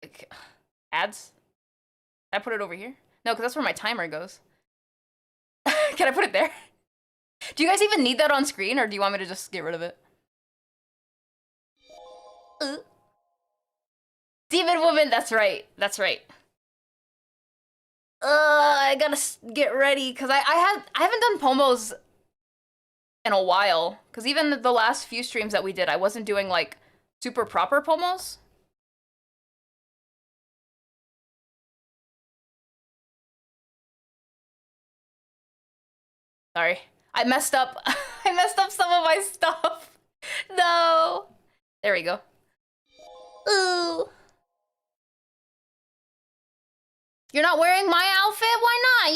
Like, ads? Can I put it over here? No, because that's where my timer goes. Can I put it there? Do you guys even need that on screen, or do you want me to just get rid of it? Demon Woman, that's right. I gotta get ready, because I haven't done POMOs in a while, because even the last few streams that we did, I wasn't doing, like, super proper POMOs. Sorry. I messed up. I messed up some of my stuff. No. There we go.
Ooh. You're not wearing my outfit? Why not?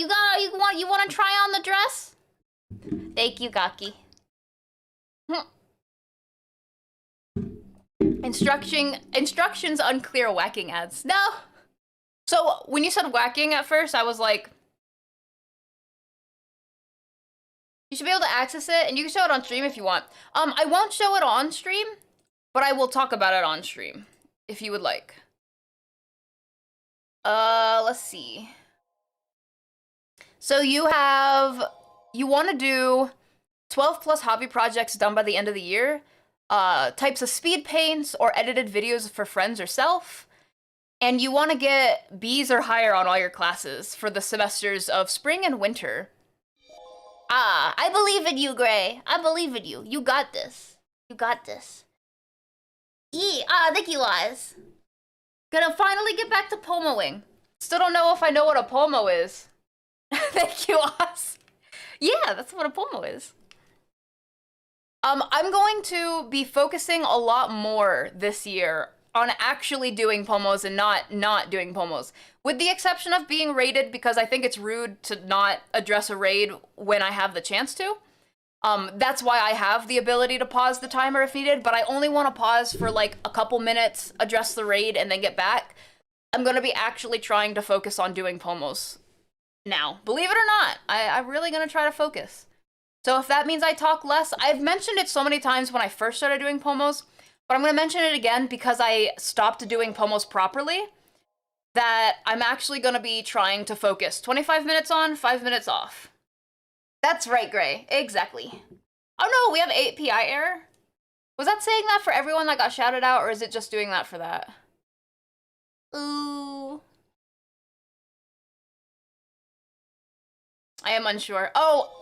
You want to try on the dress? Thank you, Gaki. Instructions unclear, whacking ads. No. So when you said whacking at first, I was like, you should be able to access it, and you can show it on stream if you want. I won't show it on stream, but I will talk about it on stream if you would like. Let's see. So you want to do 12 plus hobby projects done by the end of the year, types of speed paints or edited videos for friends or self, and you want to get B's or higher on all your classes for the semesters of spring and winter. Ah, I believe in you, Gray. I believe in you. You got this. You got this. Thank you, Oz. Gonna finally get back to pomoing. Still don't know if I know what a pomo is. Thank you, Oz. Yeah, that's what a pomo is. I'm going to be focusing a lot more this year on actually doing pomos and not doing pomos. With the exception of being raided, because I think it's rude to not address a raid when I have the chance to. That's why I have the ability to pause the timer if needed, but I only want to pause for like a couple minutes, address the raid, and then get back. I'm going to be actually trying to focus on doing pomos now. Believe it or not, I'm really going to try to focus. So if that means I talk less, I've mentioned it so many times when I first started doing pomos, but I'm going to mention it again because I stopped doing pomos properly, that I'm actually going to be trying to focus. 25 minutes on, 5 minutes off. That's right, Gray. Exactly. Oh no, we have API error. Was that saying that for everyone that got shouted out, or is it just doing that for that? Ooh. I am unsure. Oh.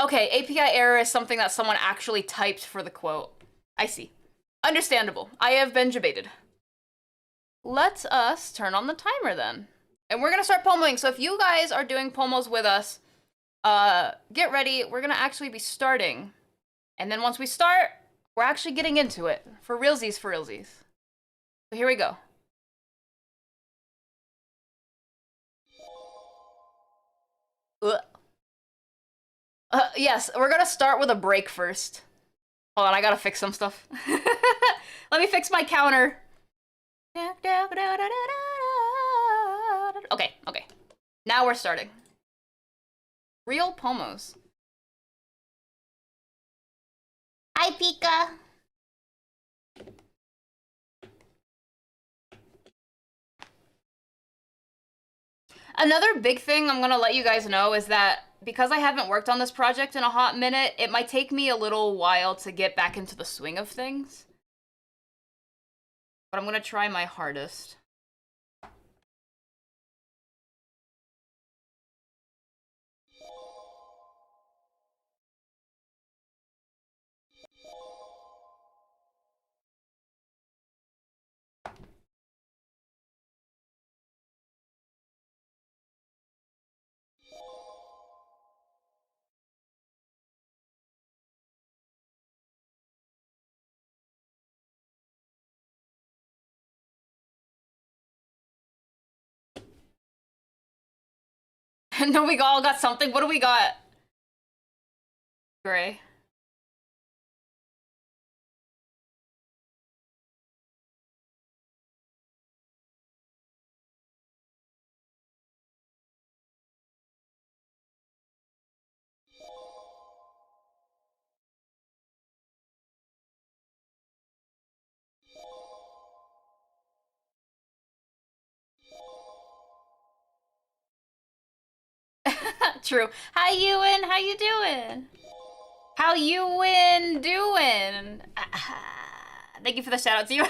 Okay, API error is something that someone actually typed for the quote. I see. Understandable. I have been debated. Let us turn on the timer then. And we're gonna start pomoing. So if you guys are doing pomos with us, get ready. We're gonna actually be starting. And then once we start, we're actually getting into it. For realsies, for realsies. So here we go. Yes, we're gonna start with a break first. Hold on, I gotta fix some stuff. Let me fix my counter. Okay, okay. Now we're starting. Real pomos. Hi, Pika. Another big thing I'm gonna let you guys know is that because I haven't worked on this project in a hot minute, it might take me a little while to get back into the swing of things. But I'm gonna try my hardest. No, we all got something. What do we got? Gray. True. Hi, Ewan. How you doing? How Ewan doing? Thank you for the shout out to you.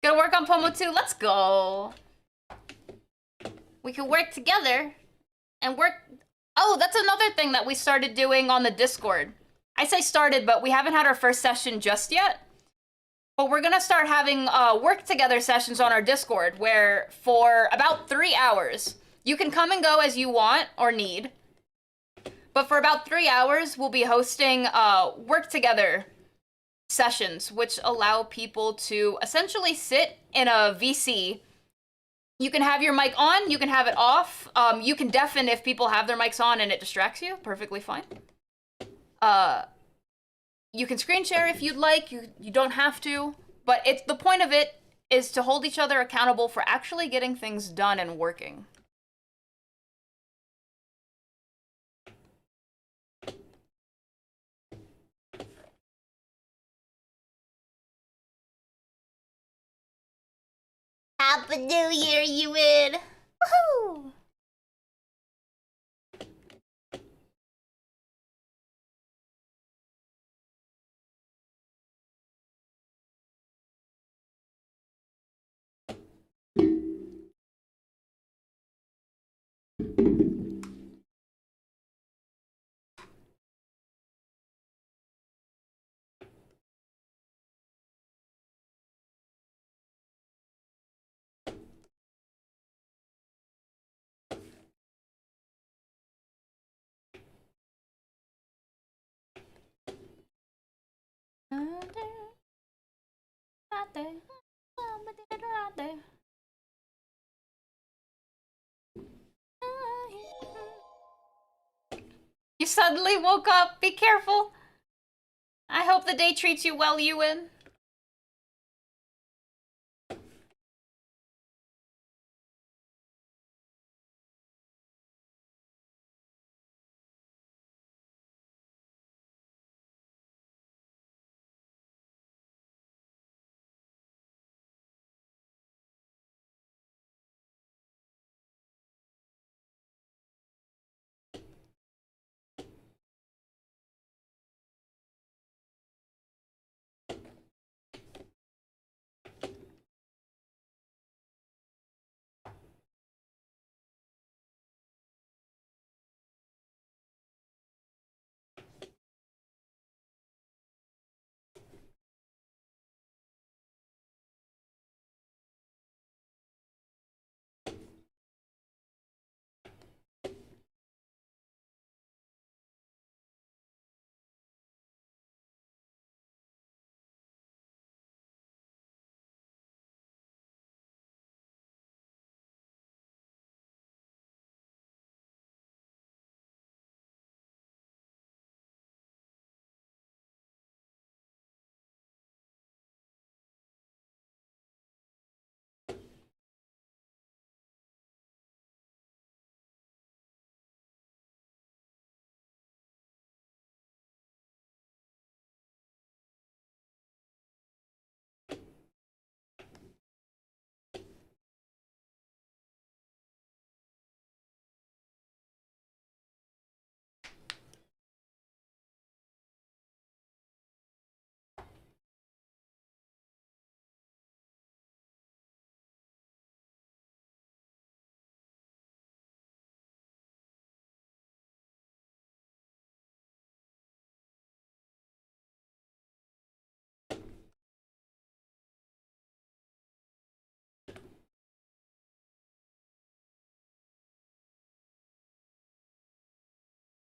Gonna work on Pomo too. Let's go. We can work together and work. Oh, that's another thing that we started doing on the Discord. I say started, but we haven't had our first session just yet. But we're gonna start having work together sessions on our Discord where for about 3 hours, you can come and go as you want or need.
But for about 3 hours, we'll be hosting work together sessions, which allow people to essentially sit in a VC. You can have your mic on, you can have it off. You can deafen if people have their mics on and it distracts you. Perfectly fine. You can screen share if you'd like. You don't have to. But the point of it is to hold each other accountable for actually getting things done and working.
Happy New Year, you win! Woohoo!
You suddenly woke up. Be careful. I hope the day treats you well, Ewan.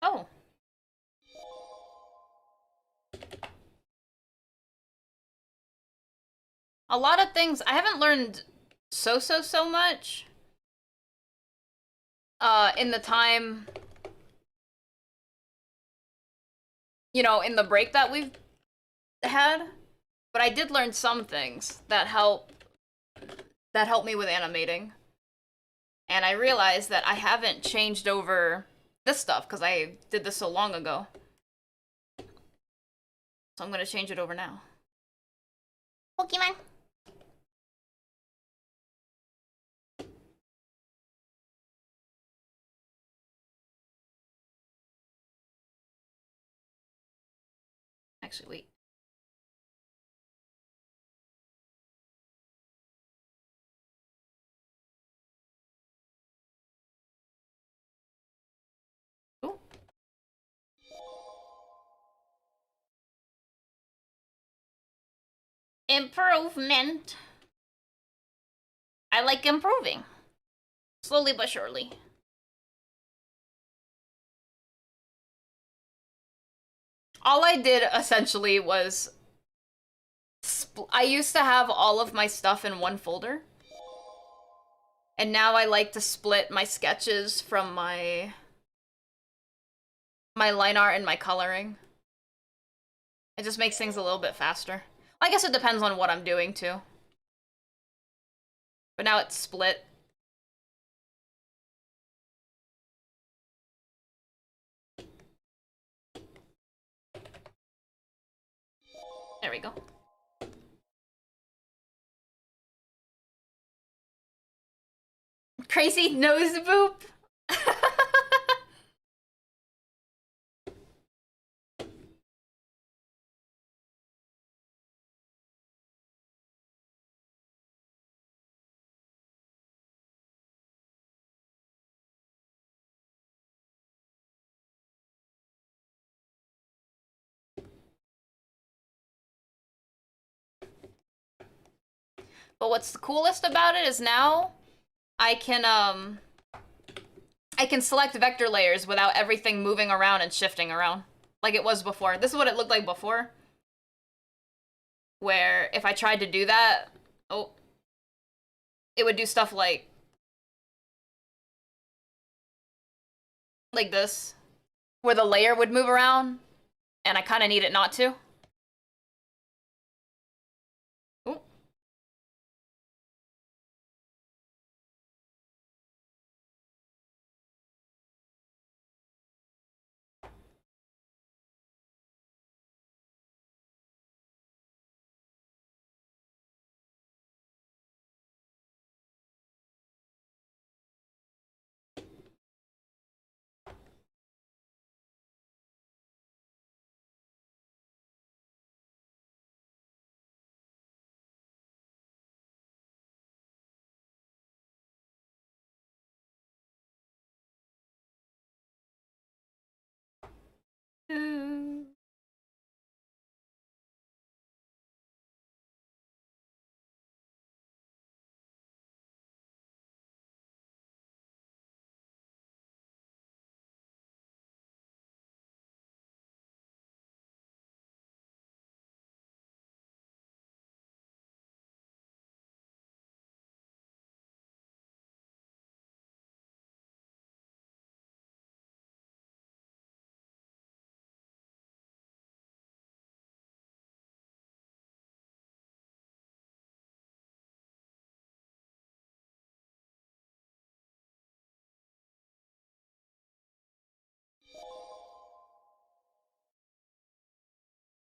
Oh. A lot of things. I haven't learned so much. In the time, in the break that we've had. But I did learn some things that help me with animating. And I realized that I haven't changed over this stuff because I did this so long ago. So I'm gonna change it over now.
Pokemon.
Actually, wait. Ooh.
Improvement. I like improving. Slowly but surely.
All I did essentially was I used to have all of my stuff in one folder. And now I like to split my sketches from my line art and my coloring. It just makes things a little bit faster. I guess it depends on what I'm doing too. But now it's split. There we go. Crazy nose boop. But what's the coolest about it is now I can select vector layers without everything moving around and shifting around like it was before. This is what it looked like before. Where if I tried to do that, oh, it would do stuff like this, where the layer would move around, and I kind of need it not to. Ooh.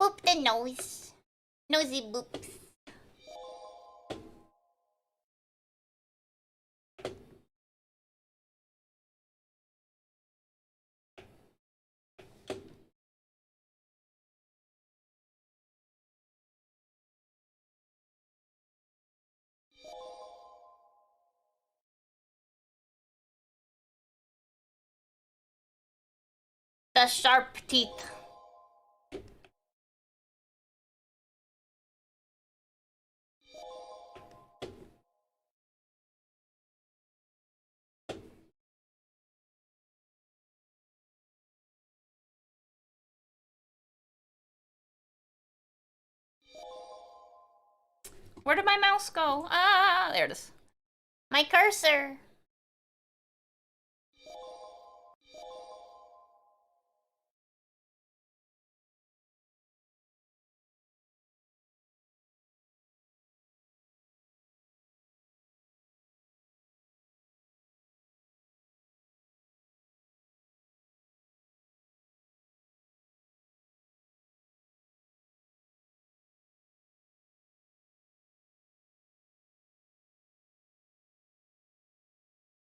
Boop the nose. Nosy boops. The sharp teeth.
Where did my mouse go? Ah, there it is.
My cursor.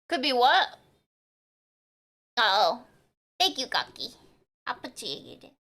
Could be what? Oh. Thank you, Kaki. Appreciate it.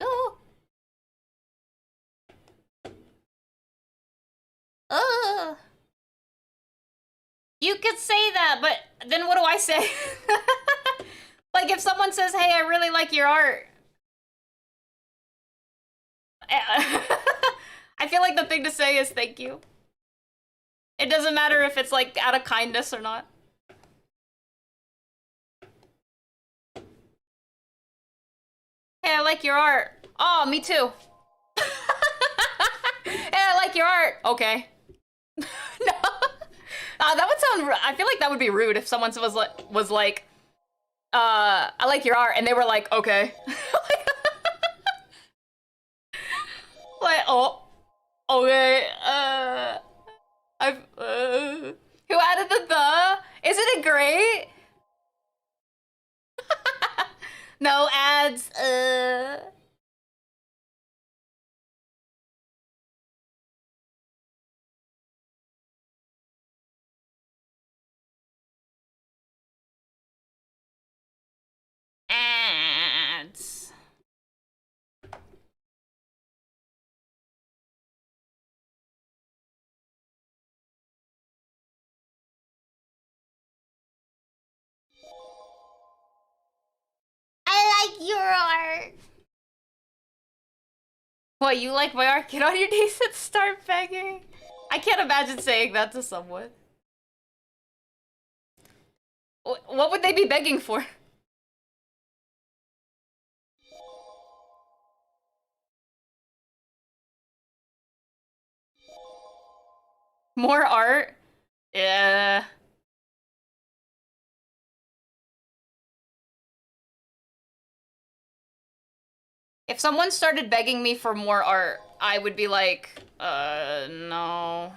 Oh. Oh. You could say that, but then what do I say? Like if someone says, "Hey, I really like your art." I feel like the thing to say is thank you. It doesn't matter if it's like out of kindness or not. Hey, I like your art. Oh, me too. Hey, I like your art. Okay. No. That would sound. I feel like that would be rude if someone was like, I like your art, and they were like, okay. Like, oh, okay. Who added the? Isn't it great? No ads. Ads. I like your art.
What, you like my art? Get on your knees and start begging. I can't imagine saying that to someone. What would they be begging for? More art? Yeah. If someone started begging me for more art, I would be like, no.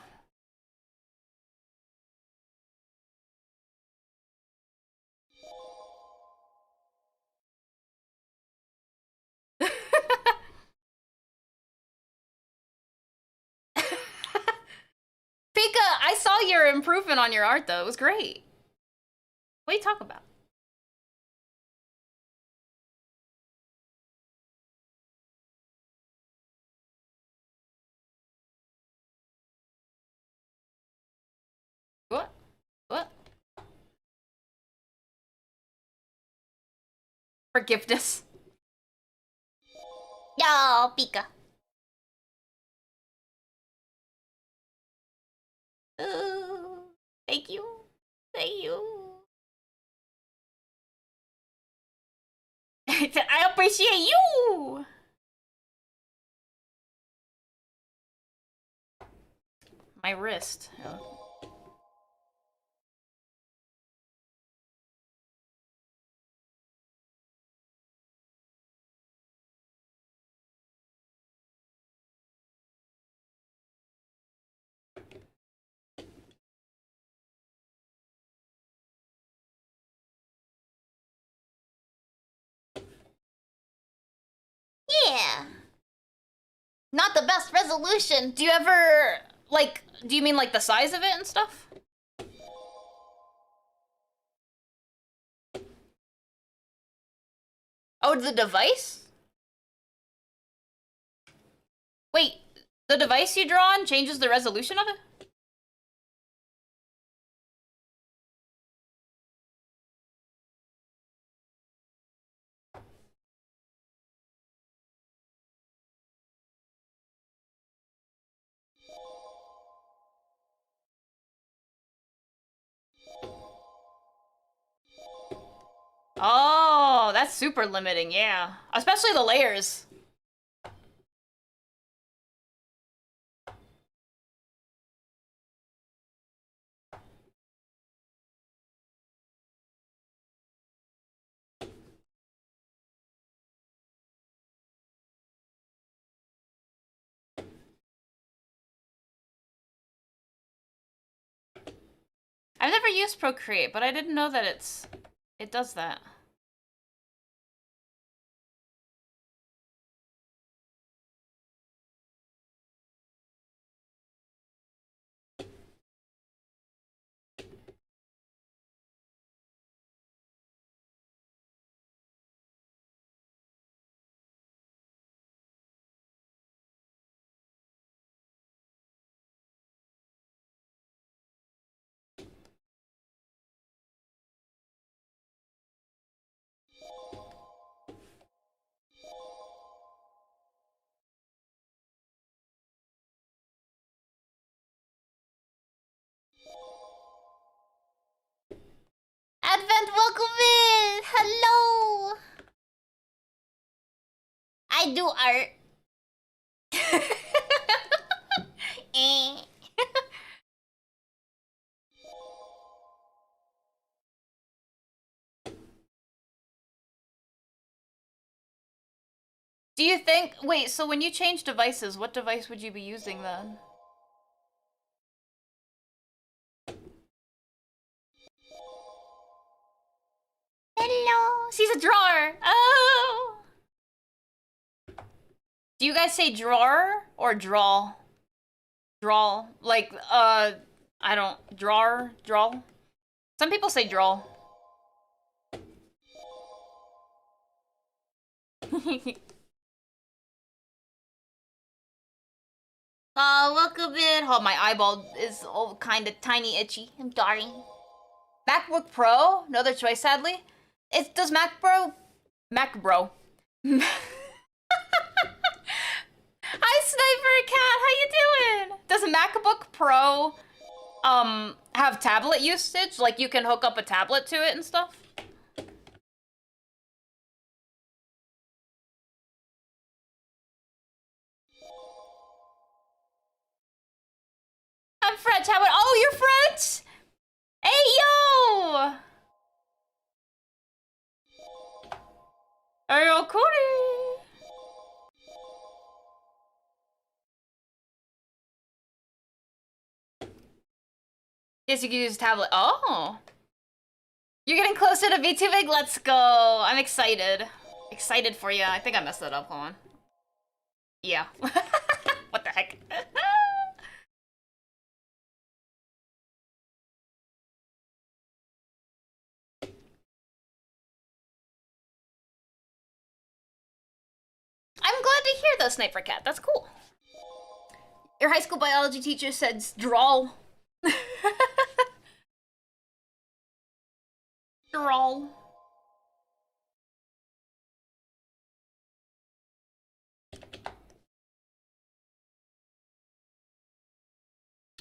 Pika, I saw your improvement on your art, though. It was great. What are you talking about? What? What? Forgiveness.
No, Pika. Thank you. Thank you. I appreciate you. My wrist. Oh. Yeah. Not the best resolution.
Do you ever, like, do you mean like the size of it and stuff? Oh, the device? Wait, the device you draw on changes the resolution of it? Oh, that's super limiting, yeah. Especially the layers. I've never used Procreate, but I didn't know that it does that.
Advent, welcome in! Hello! I do art. Eh. Do you think... Wait, so when you change devices, what device would you be using then? Hello! She's a drawer! Oh! Do you guys say drawer or draw? Draw. Like, I don't... Drawer? Draw? Some people say draw. Welcome in. Oh, my eyeball is all kind of tiny itchy. I'm sorry. MacBook Pro? No other choice, sadly. Does Mac Bro... Hi, Sniper Cat. How you doing? Does MacBook Pro, have tablet usage? Like, you can hook up a tablet to it and stuff? I'm French. How about... Oh, you're French? Hey, yo! Hey, yo, Cody! Guess you could use a tablet. Oh! You're getting closer to VTubing? Let's go! I'm excited. Excited for you. I think I messed that up. Hold on. Yeah. What the heck? I'm glad to hear though, Sniper Cat. That's cool. Your high school biology teacher said draw. Draw.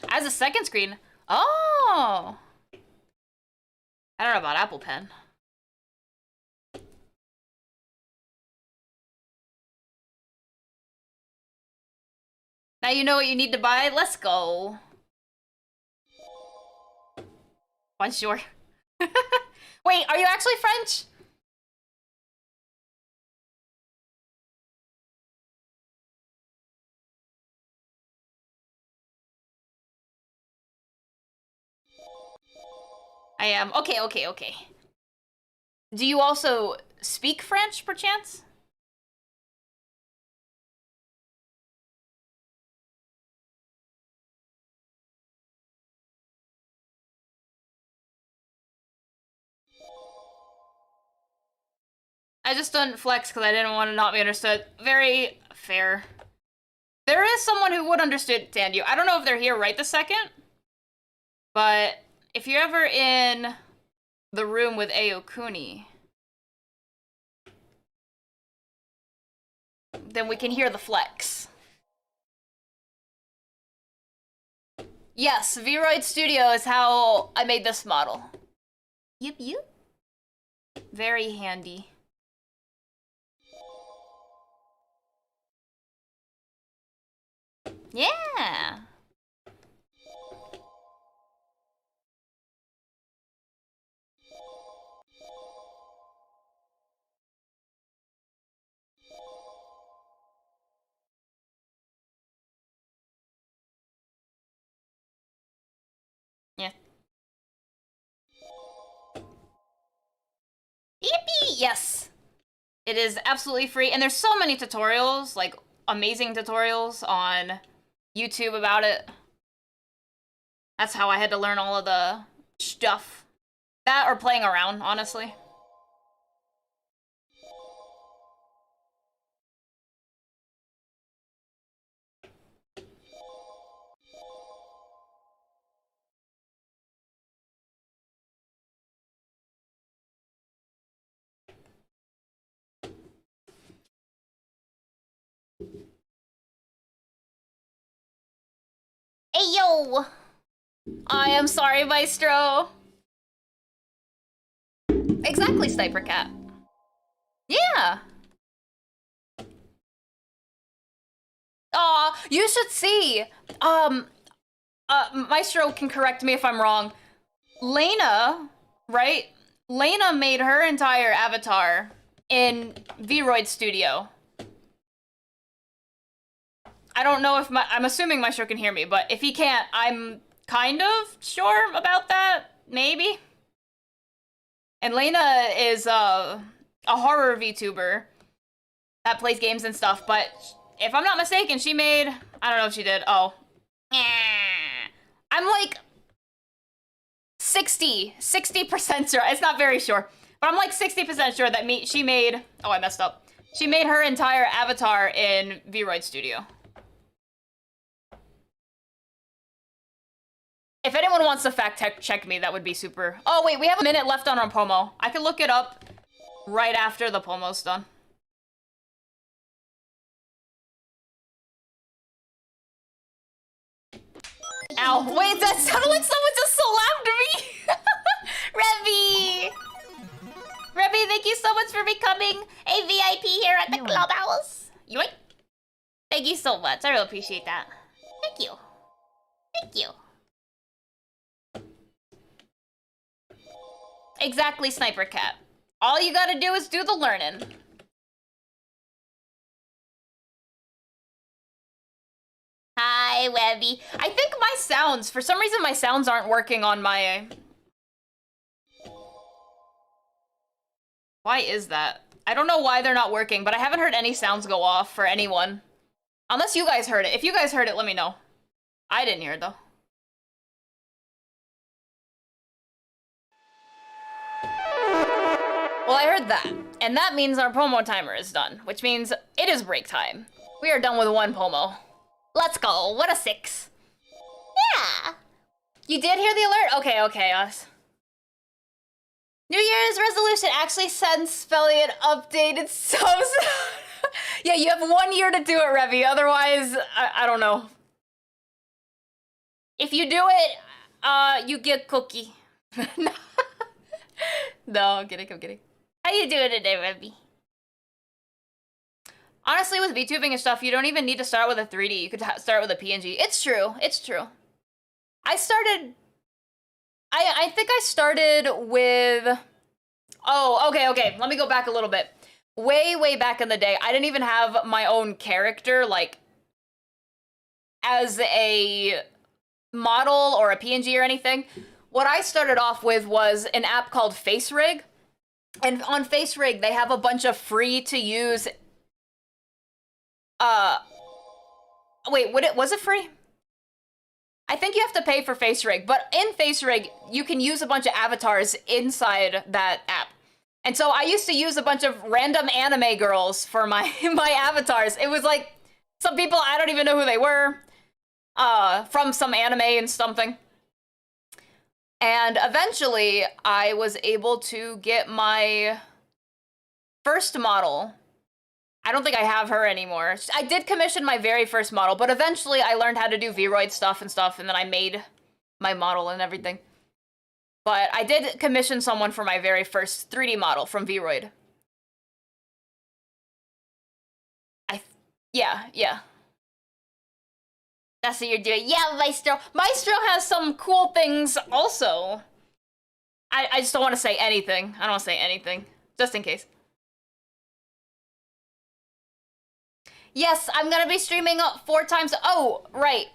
As a second screen? Oh! I don't know about Apple Pen. Now you know what you need to buy? Let's go. Bonjour. Wait, are you actually French? I am. Okay. Do you also speak French, perchance? I just didn't flex because I didn't want to not be understood. Very fair. There is someone who would understand you. I don't know if they're here right this second, but if you're ever in the room with Aokuni, then we can hear the flex. Yes, Vroid Studio is how I made this model. Yep. Very handy. Yeah. Yeah. Yippee! Yes. It is absolutely free, and there's so many tutorials, like amazing tutorials on YouTube about it. That's how I had to learn all of the stuff. That or playing around, honestly. Hey, yo! I am sorry, Maestro. Exactly, Sniper Cat. Yeah. Aw, you should see. Maestro can correct me if I'm wrong. Lena, right? Lena made her entire avatar in Vroid Studio. I don't know if I'm assuming Maestro can hear me, but if he can't, I'm kind of sure about that. Maybe. And Lena is a horror VTuber that plays games and stuff, but if I'm not mistaken, she made, I don't know if she did. Oh. I'm like 60% sure. It's not very sure, but I'm like 60% sure that she made, oh, I messed up. She made her entire avatar in Vroid Studio. If anyone wants to fact check me, that would be super. Oh, wait, we have a minute left on our POMO. I can look it up right after the POMO's done. Ow, wait, that sounded like someone just slapped me! Revy, thank you so much for becoming a VIP here at the clubhouse. Yoink. Thank you so much, I really appreciate that. Thank you. Thank you. Exactly, Sniper Cat. All you gotta do is do the learning. Hi, Webby. I think my sounds, for some reason my sounds aren't working on my... Why is that? I don't know why they're not working, but I haven't heard any sounds go off for anyone. Unless you guys heard it. If you guys heard it, let me know. I didn't hear it, though. Well, I heard that. And that means our POMO timer is done, which means it is break time. We are done with one POMO. Let's go. What a 6. Yeah. You did hear the alert? Okay, us. New Year's resolution actually sends Spellion updated so yeah, you have 1 year to do it, Revy. Otherwise, I don't know. If you do it, you get cookie. No, I'm kidding. How you doing today, Revy? Honestly, with VTubing and stuff, you don't even need to start with a 3D. You could start with a PNG. It's true. I think I started with... Oh, okay. Let me go back a little bit. Way back in the day, I didn't even have my own character, like, as a model or a PNG or anything. What I started off with was an app called FaceRig. And on FaceRig, they have a bunch of free-to-use... Wait, was it free? I think you have to pay for FaceRig, but in FaceRig, you can use a bunch of avatars inside that app. And so I used to use a bunch of random anime girls for my avatars. It was like some people, I don't even know who they were, from some anime and something. And eventually, I was able to get my first model. I don't think I have her anymore. I did commission my very first model, but eventually I learned how to do Vroid stuff, and then I made my model and everything. But I did commission someone for my very first 3D model from Vroid. Yeah. That's what you're doing. Yeah, Maestro. Maestro has some cool things also. I just don't want to say anything. I don't want to say anything. Just in case. Yes, I'm gonna be streaming 4 times. Oh, right.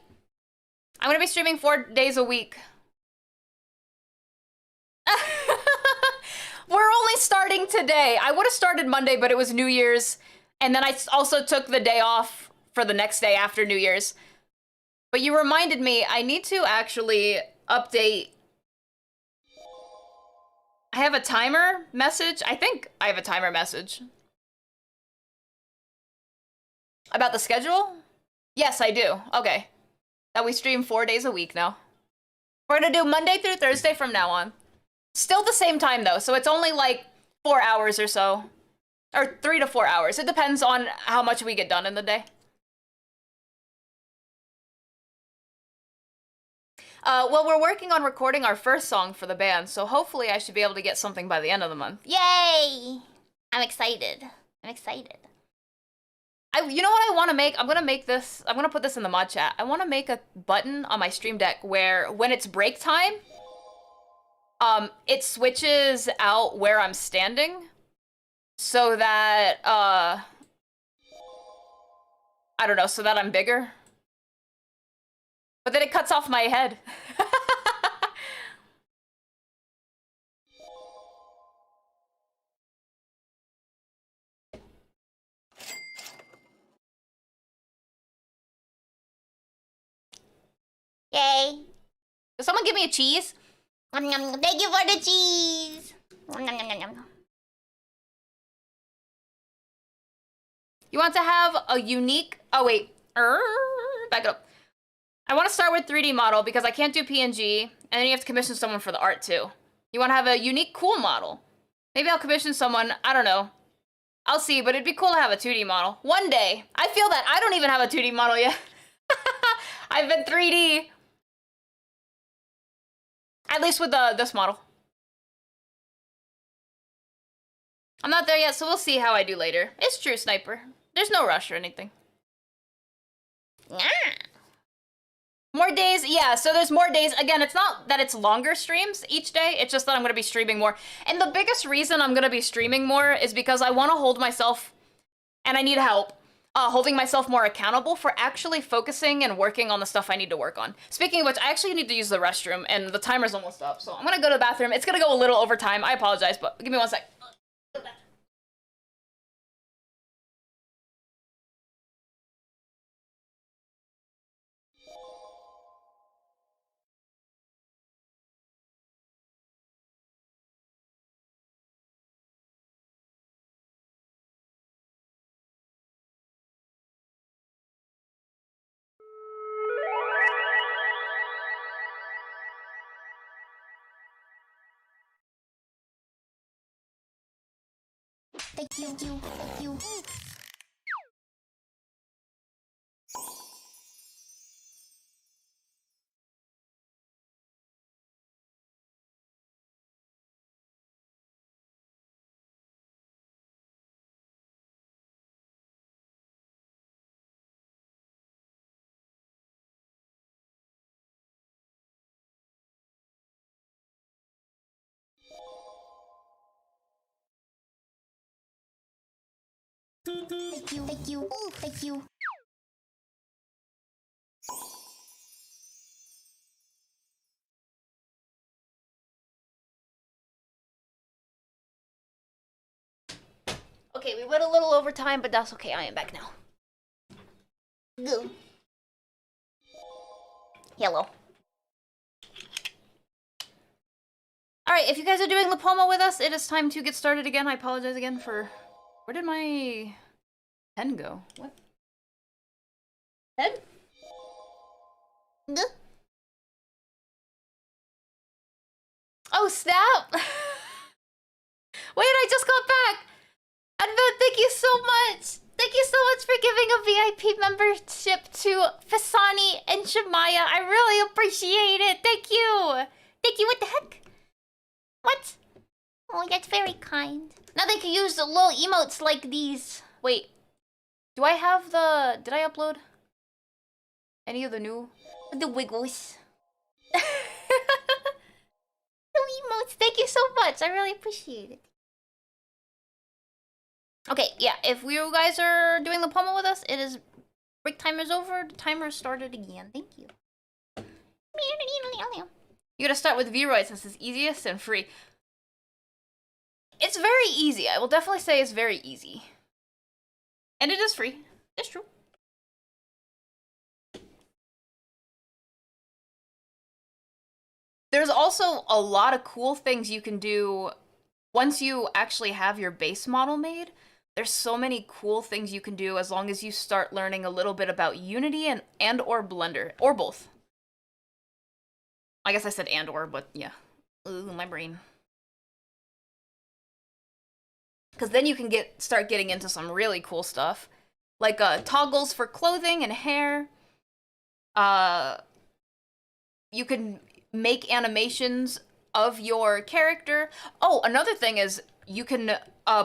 I'm gonna be streaming 4 days a week. We're only starting today. I would have started Monday, but it was New Year's. And then I also took the day off for the next day after New Year's. But you reminded me, I need to actually update. I have a timer message. I think I have a timer message. About the schedule? Yes, I do. Okay. That we stream 4 days a week now. We're gonna do Monday through Thursday from now on. Still the same time though, so it's only like 4 hours or so. Or 3 to 4 hours. It depends on how much we get done in the day.
Well, we're working on recording our first song for the band, so hopefully I should be able to get something by the end of the month.
Yay! I'm excited. I'm excited.
You know what I want to make? I'm gonna put this in the mod chat. I want to make a button on my Stream Deck where when it's break time, it switches out where I'm standing so that, I don't know, so that I'm bigger. But then it cuts off my head.
Yay.
Does someone give me a cheese?
Thank you for the cheese.
You want to have a unique... Oh, wait. Back it up. I want to start with 3D model because I can't do PNG, and then you have to commission someone for the art, too. You want to have a unique, cool model. Maybe I'll commission someone, I don't know. I'll see, but it'd be cool to have a 2D model. One day. I feel that I don't even have a 2D model yet. I've been 3D. At least with this model. I'm not there yet, so we'll see how I do later. It's true, Sniper. There's no rush or anything. More days, yeah, so there's more days. Again, it's not that it's longer streams each day, it's just that I'm gonna be streaming more. And the biggest reason I'm gonna be streaming more is because I wanna hold myself, and I need help, holding myself more accountable for actually focusing and working on the stuff I need to work on. Speaking of which, I actually need to use the restroom, and the timer's almost up, so I'm gonna go to the bathroom. It's gonna go a little over time, I apologize, but give me 1 sec.
Thank you. Thank you. Thank you. Thank you. Thank you. Okay, we went a little over time, but that's okay. I am back now. Go. Hello.
Alright, if you guys are doing the POMO with us, it is time to get started again. I apologize again for... Where did my pen go? What? Pen?
Go.
Oh, snap! Wait, I just got back! Advent, thank you so much! Thank you so much for giving a VIP membership to Fasani and Shemaya. I really appreciate it. Thank you!
Thank you. What the heck? What? Oh, that's very kind. Now they can use the little emotes like these.
Wait. Do I have the... Did I upload any of the new...
The wiggles. The emotes. Thank you so much. I really appreciate it.
Okay, yeah, if you guys are doing the POMO with us, it is... Break time is over. The timer started again. Thank you. You gotta start with V-Roids. This is easiest and free. It's very easy. I will definitely say it's very easy. And it is free. It's true. There's also a lot of cool things you can do once you actually have your base model made. There's so many cool things you can do as long as you start learning a little bit about Unity and or Blender, or both. I guess I said and or, but yeah. Ooh, my brain. Because then you can start getting into some really cool stuff. Like toggles for clothing and hair. you can make animations of your character. Oh, another thing is you can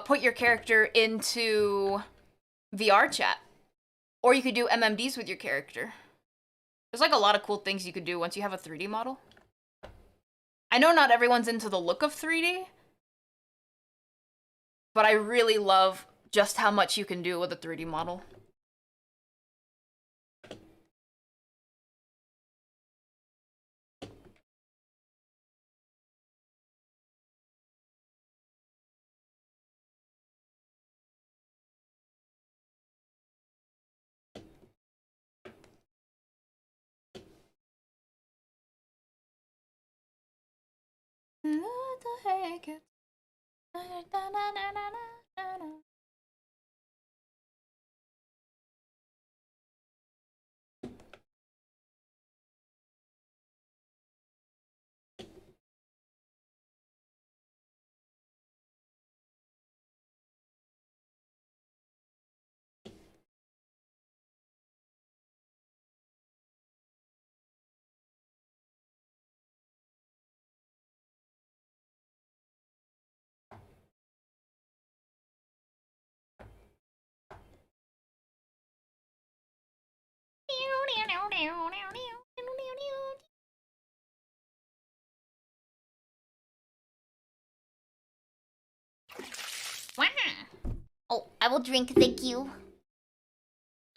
put your character into VR chat, or you could do MMDs with your character. There's like a lot of cool things you could do once you have a 3D model. I know not everyone's into the look of 3D, but I really love just how much you can do with a 3D model.
Oh, I will drink, thank you.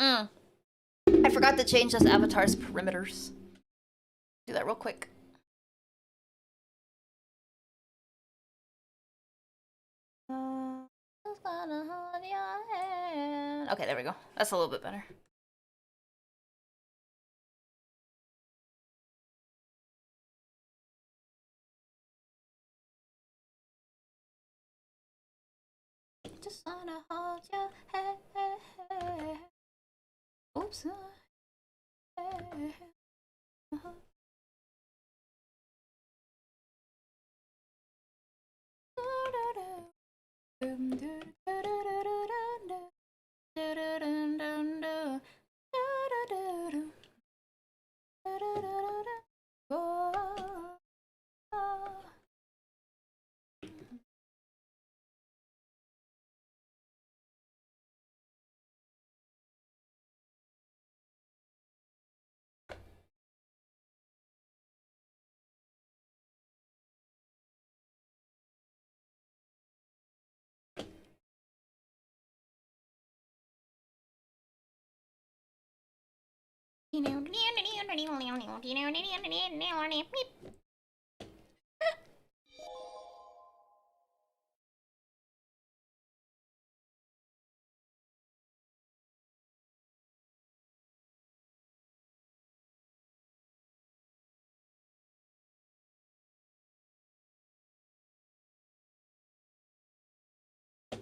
I forgot to change this avatar's perimeters. Do that real quick. Okay, there we go. That's a little bit better. Just wanna hold your hand. Oops.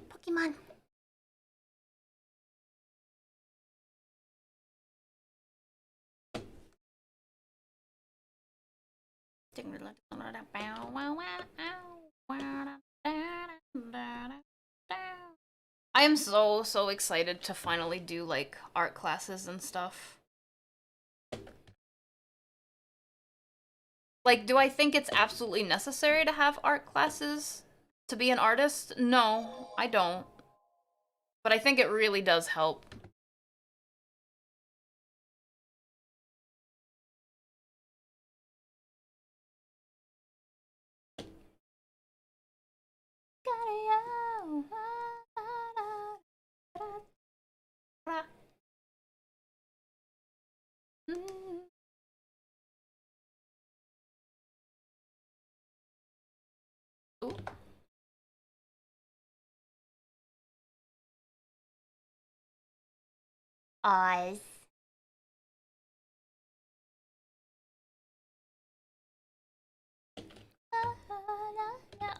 Pokemon.
I am so excited to finally do like art classes and stuff. Like, do I think it's absolutely necessary to have art classes to be an artist? No, I don't. But I think it really does help. Ooh.
Oz.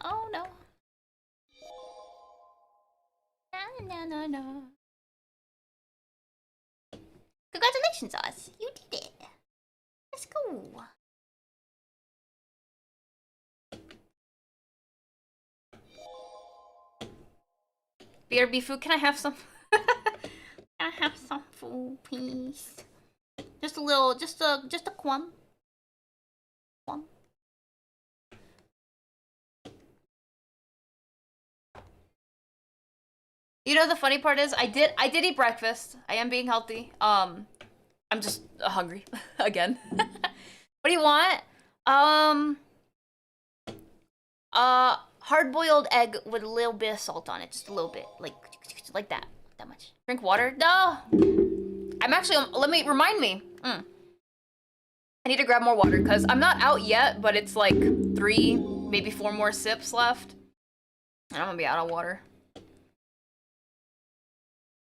Oh no. No. Congratulations, Oz. You did it. Let's go.
BRB food, can I have some? Can I have some food, please?
Just a little, just a crumb.
You know, the funny part is I did eat breakfast. I am being healthy. I'm just hungry again. What do you want? Hard-boiled egg with a little bit of salt on it, just a little bit, like that much. Drink water? No. I'm actually. Let me remind me. I need to grab more water because I'm not out yet, but it's like 3, maybe 4 more sips left, and I'm gonna be out of water.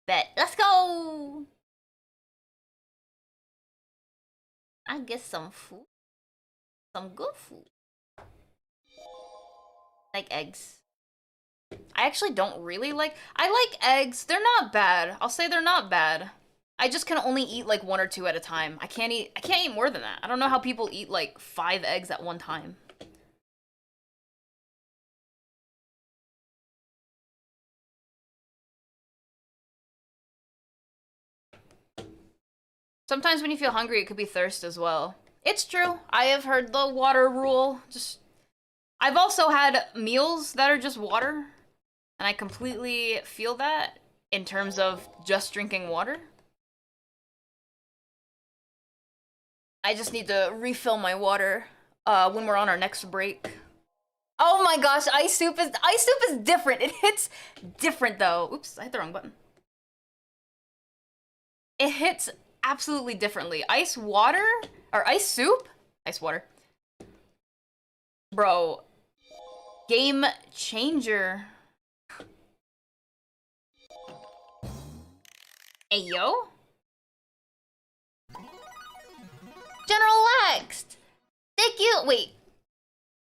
Bet. Let's go. I get some food, some good food, like eggs. I actually don't really like. I like eggs. They're not bad. I'll say they're not bad. I just can only eat like 1 or 2 at a time. I can't eat more than that. I don't know how people eat like 5 eggs at one time. Sometimes when you feel hungry, it could be thirst as well. It's true. I have heard the water rule. I've also had meals that are just water, and I completely feel that in terms of just drinking water. I just need to refill my water when we're on our next break. Oh my gosh, ice soup is different. It hits different though. Oops, I hit the wrong button. It hits absolutely differently. Ice water or ice soup? Ice water. Bro, game changer. Hey yo. General Laxed. Thank you. Wait.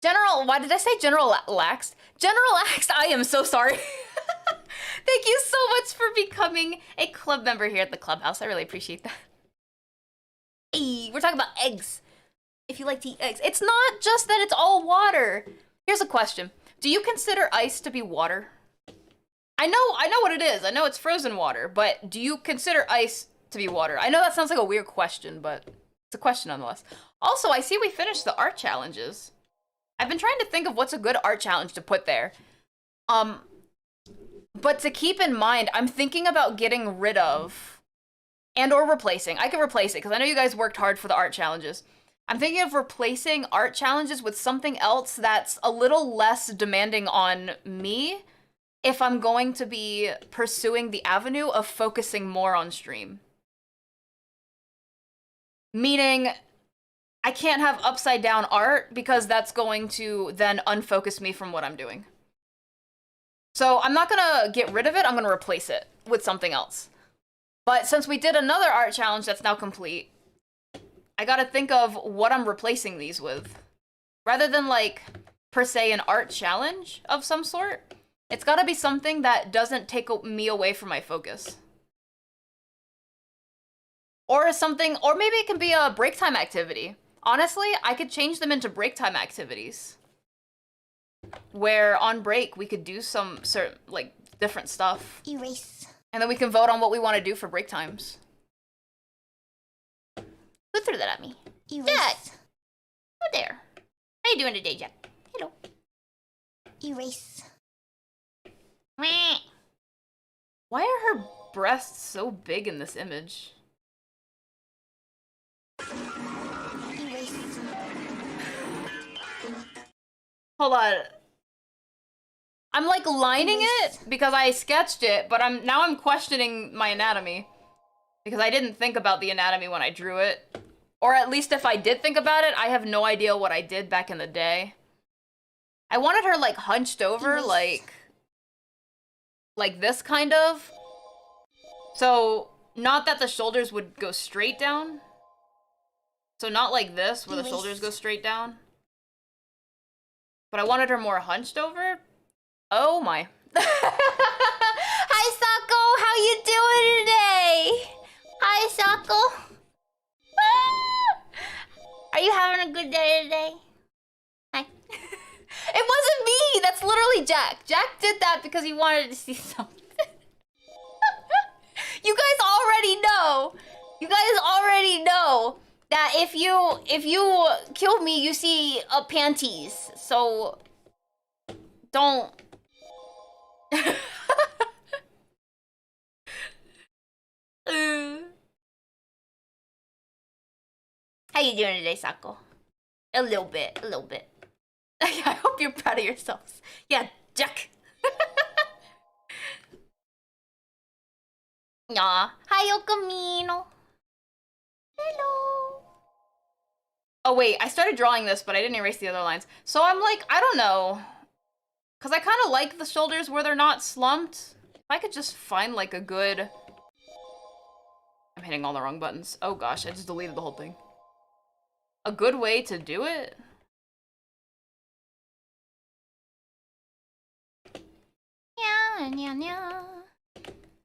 General, why did I say General Laxed? General Laxed, I am so sorry. Thank you so much for becoming a club member here at the clubhouse. I really appreciate that. Hey, we're talking about eggs. If you like to eat eggs. It's not just that it's all water. Here's a question. Do you consider ice to be water? I know what it is. I know it's frozen water, but do you consider ice to be water? I know that sounds like a weird question, but it's a question nonetheless. Also, I see we finished the art challenges. I've been trying to think of what's a good art challenge to put there. But to keep in mind, I'm thinking about getting rid of and or replacing. I can replace it because I know you guys worked hard for the art challenges. I'm thinking of replacing art challenges with something else that's a little less demanding on me if I'm going to be pursuing the avenue of focusing more on stream. Meaning, I can't have upside down art because that's going to then unfocus me from what I'm doing. So I'm not gonna get rid of it, I'm gonna replace it with something else. But since we did another art challenge that's now complete, I gotta think of what I'm replacing these with. Rather than like, per se, an art challenge of some sort, it's gotta be something that doesn't take me away from my focus. Or something, or maybe it can be a break time activity. Honestly, I could change them into break time activities. Where on break, we could do some certain, like, different stuff.
Erase.
And then we can vote on what we want to do for break times. Who threw that at me?
Erase.
Jack! Oh, there. How you doing today, Jack? Hello.
Erase.
Meh. Why are her breasts so big in this image?
Erase.
Hold on. I'm like lining it because I sketched it, but now I'm questioning my anatomy. Because I didn't think about the anatomy when I drew it. Or at least if I did think about it, I have no idea what I did back in the day. I wanted her like hunched over, like this kind of. So, not that the shoulders would go straight down. So not like this, where the shoulders go straight down. But I wanted her more hunched over. Oh my. Hi, Sako! How you doing today? Hi, Sako. Are you having a good day today? Hi. It wasn't me! That's literally Jack. Jack did that because he wanted to see something. You guys already know. You guys already know
that if you kill me, you see panties. So don't. How you doing today, Sako? A little bit, a little bit. I hope you're proud of yourselves. Yeah, Jack. Aw. Hi, Okamino. Hello. Oh wait, I started drawing this, but I didn't erase the other lines. So I'm like, I don't know. Cause I kind of like the shoulders where they're not slumped. If I could just find like a good... I'm hitting all the wrong buttons. Oh gosh, I just deleted the whole thing. A good way to do it? Yeah.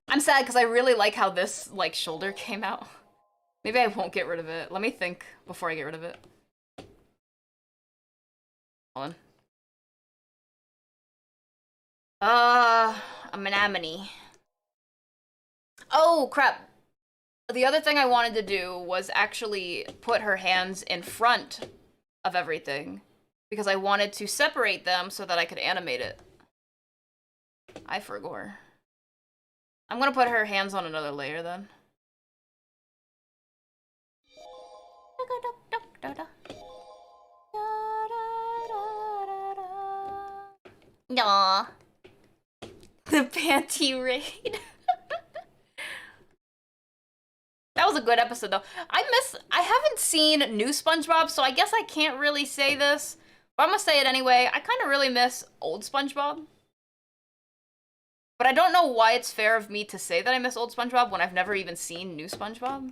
I'm sad because I really like how this like shoulder came out. Maybe I won't get rid of it. Let me think before I get rid of it. Hold on. A Menominee. Oh, crap. The other thing I wanted to do was actually put her hands in front of everything because I wanted to separate them so that I could animate it. I forgot. I'm gonna put her hands on another layer then. Aww. The panty raid. That was a good episode though. I haven't seen new SpongeBob, so I guess I can't really say this. But I'm gonna say it anyway. I kind of really miss old SpongeBob. But I don't know why it's fair of me to say that I miss old SpongeBob when I've never even seen new SpongeBob.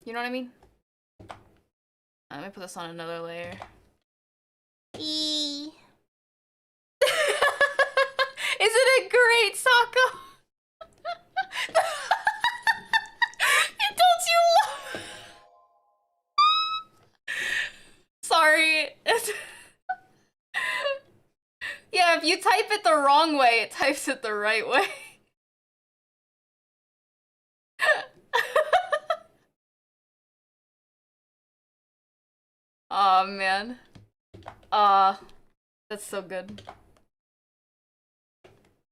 You know what I mean? Let me put this on another layer. Isn't it great, Sako? Don't you love... Sorry. Yeah, if you type it the wrong way, it types it the right way. Oh man. That's so good.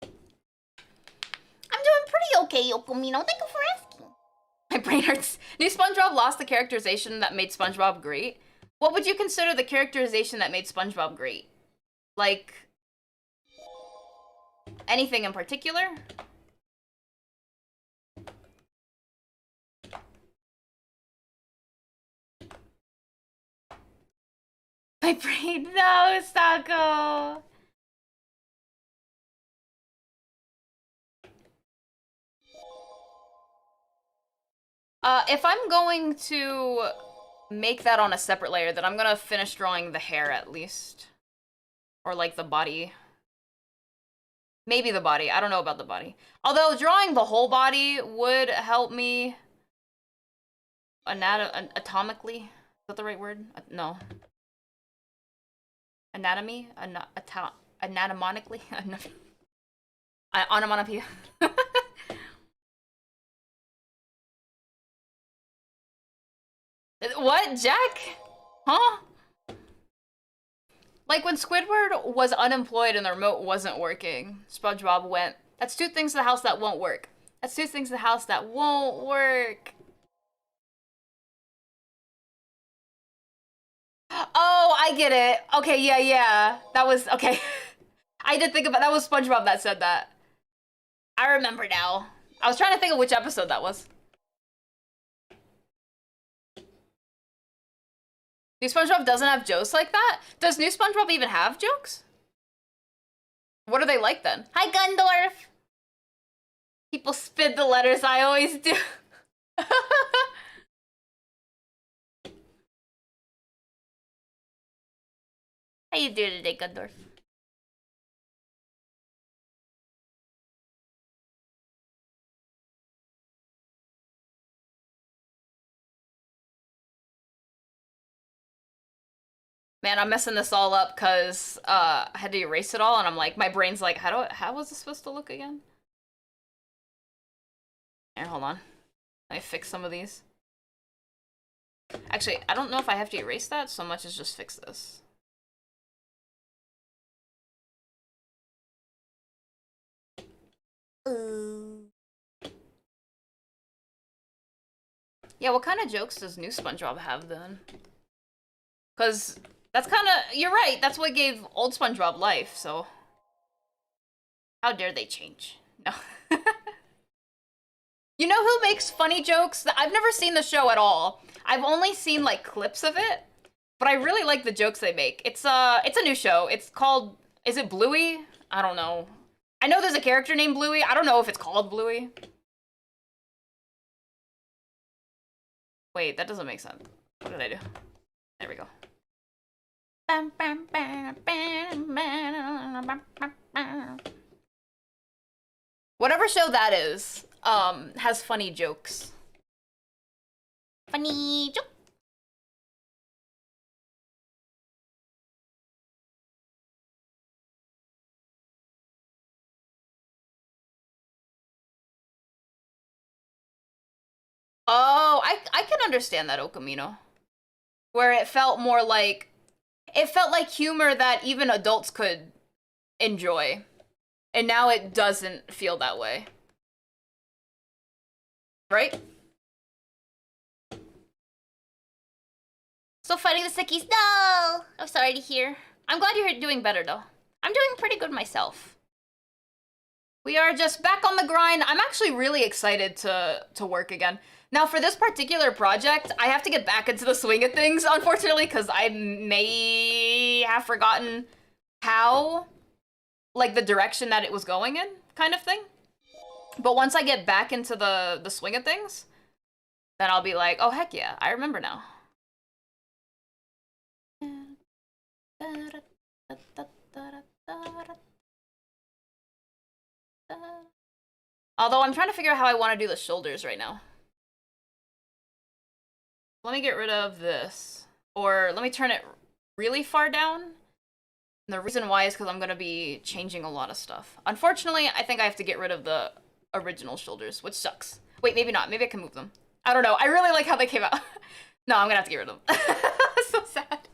I'm doing pretty okay, Yokomino. Thank you for asking. My brain hurts. New SpongeBob lost the characterization that made SpongeBob great. What would you consider the characterization that made SpongeBob great? Like... anything in particular? My brain, no, Sako! If I'm going to make that on a separate layer, then I'm gonna finish drawing the hair at least. Or like the body. Maybe the body. I don't know about the body. Although drawing the whole body would help me atomically. Is that the right word? No. Anatomy? Anatomonically? Onomatopoeia. What, Jack? Huh? Like when Squidward was unemployed and the remote wasn't working, SpongeBob went, "That's two things in the house that won't work. That's two things in the house that won't work." Oh, I get it. Okay, yeah. That was, okay. I did think about, that was SpongeBob that said that. I remember now. I was trying to think of which episode that was. New SpongeBob doesn't have jokes like that? Does New SpongeBob even have jokes? What are they like then? Hi, Gundorf! People spit the letters, I always do. How you doing today, Gundorf? Man, I'm messing this all up because I had to erase it all, and I'm like, my brain's like, how was this supposed to look again? Here, hold on.
I fix some of these. Actually, I don't know if I have to erase that so much as just fix this. Yeah, what kind of jokes does new SpongeBob have then? Because that's kind of, you're right, that's what gave old SpongeBob life, so. How dare they change? No. You know who makes funny jokes? I've never seen the show at all. I've only seen like clips of it, but I really like the jokes they make. It's a new show. It's called, is it Bluey? I don't know. I know there's a character named Bluey. I don't know if it's called Bluey. Wait, that doesn't make sense. What did I do? There we go. Whatever show that is, has funny jokes. Funny joke. Oh, I can understand that, Okamino. Where it felt more like, it felt like humor that even adults could enjoy. And now it doesn't feel that way. Right? Still fighting the sickies? No! I'm sorry to hear. I'm glad you're doing better, though. I'm doing pretty good myself. We are just back on the grind. I'm actually really excited to work again. Now, for this particular project, I have to get back into the swing of things, unfortunately, because I may have forgotten how, like, the direction that it was going in, kind of thing. But once I get back into the swing of things, then I'll be like, oh, heck yeah, I remember now. Although I'm trying to figure out how I want to do the shoulders right now. Let me get rid of this. Or let me turn it really far down. And the reason why is because I'm going to be changing a lot of stuff. Unfortunately, I think I have to get rid of the original shoulders, which sucks. Wait, maybe not. Maybe I can move them. I don't know. I really like how they came out. No, I'm going to have to get rid of them. So sad.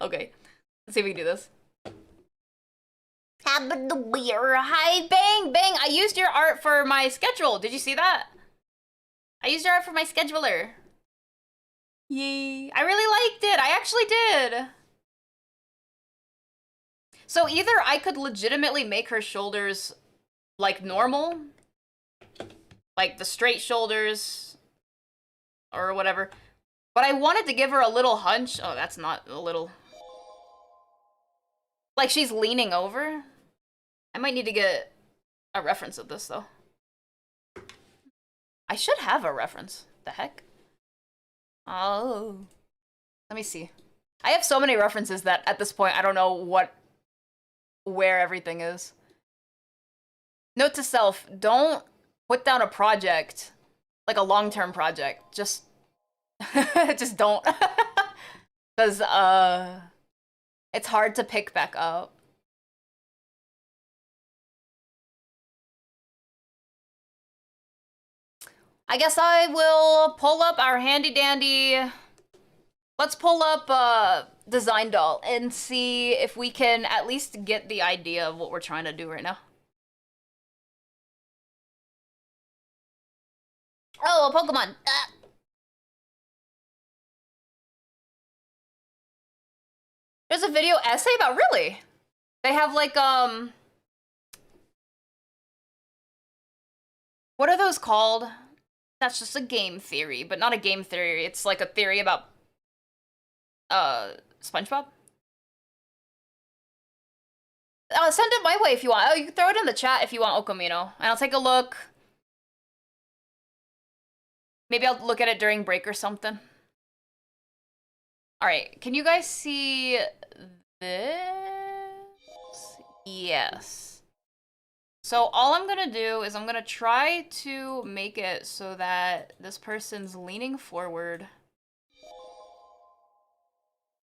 Okay. Let's see if we can do this. Hi, Bang! Bang! I used your art for my schedule. Did you see that? I used your art for my scheduler. Yay. I really liked it. I actually did. So either I could legitimately make her shoulders like normal, like the straight shoulders or whatever, but I wanted to give her a little hunch. Oh, that's not a little. Like she's leaning over. I might need to get a reference of this though. I should have a reference. The heck? Oh. Let me see. I have so many references that at this point I don't know where everything is. Note to self, don't put down a project, like a long-term project. Just just don't. Cuz it's hard to pick back up. I guess I will pull up our handy dandy. Let's pull up Design Doll and see if we can at least get the idea of what we're trying to do right now. Oh, a Pokemon. There's a video essay about, really? They have like, what are those called? That's just a game theory, but not a game theory. It's like a theory about, SpongeBob? Send it my way if you want. Oh, you can throw it in the chat if you want, Okamino. And I'll take a look. Maybe I'll look at it during break or something. Alright, can you guys see this? Yes. So all I'm gonna do is I'm gonna try to make it so that this person's leaning forward.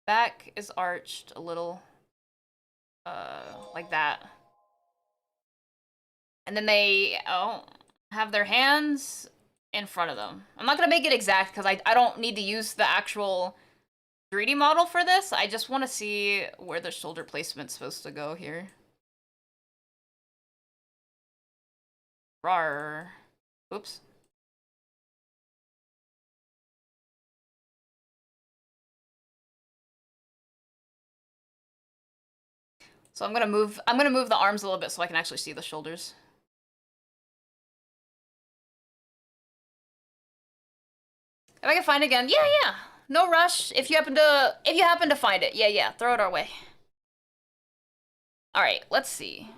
Back is arched a little, like that. And then they, have their hands in front of them. I'm not gonna make it exact because I don't need to use the actual 3D model for this. I just want to see where the shoulder placement's supposed to go here. Rawr. Oops. So I'm gonna move the arms a little bit so I can actually see the shoulders. If I can find it again, yeah. No rush. If you happen to find it, yeah, throw it our way. All right, let's see.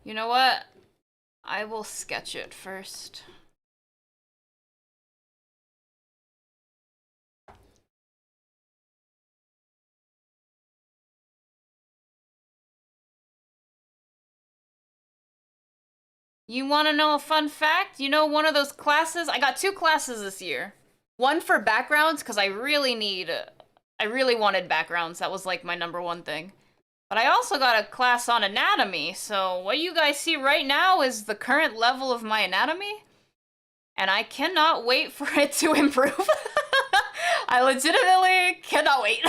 You know what? I will sketch it first. You want to know a fun fact? You know one of those classes? I got 2 classes this year. One for backgrounds, because I really wanted backgrounds. That was like my #1 thing. But I also got a class on anatomy, so what you guys see right now is the current level of my anatomy. And I cannot wait for it to improve. I legitimately cannot wait.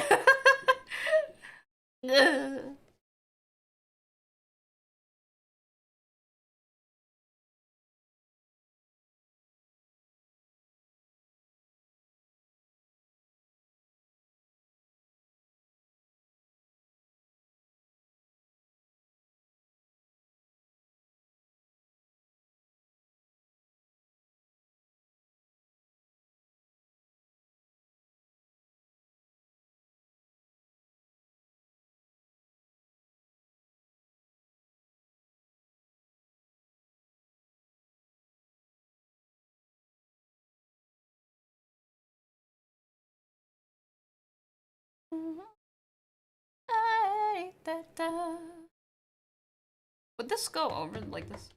Would this go over like this?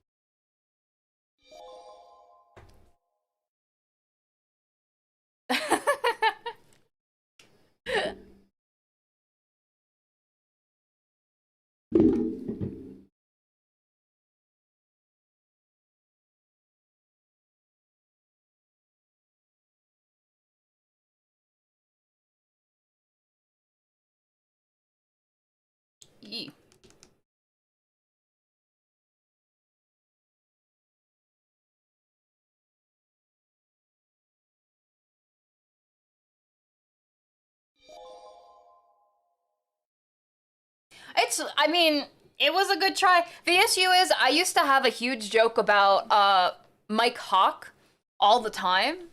Yee. I mean, it was a good try. The issue is I used to have a huge joke about Mike Hawk all the time.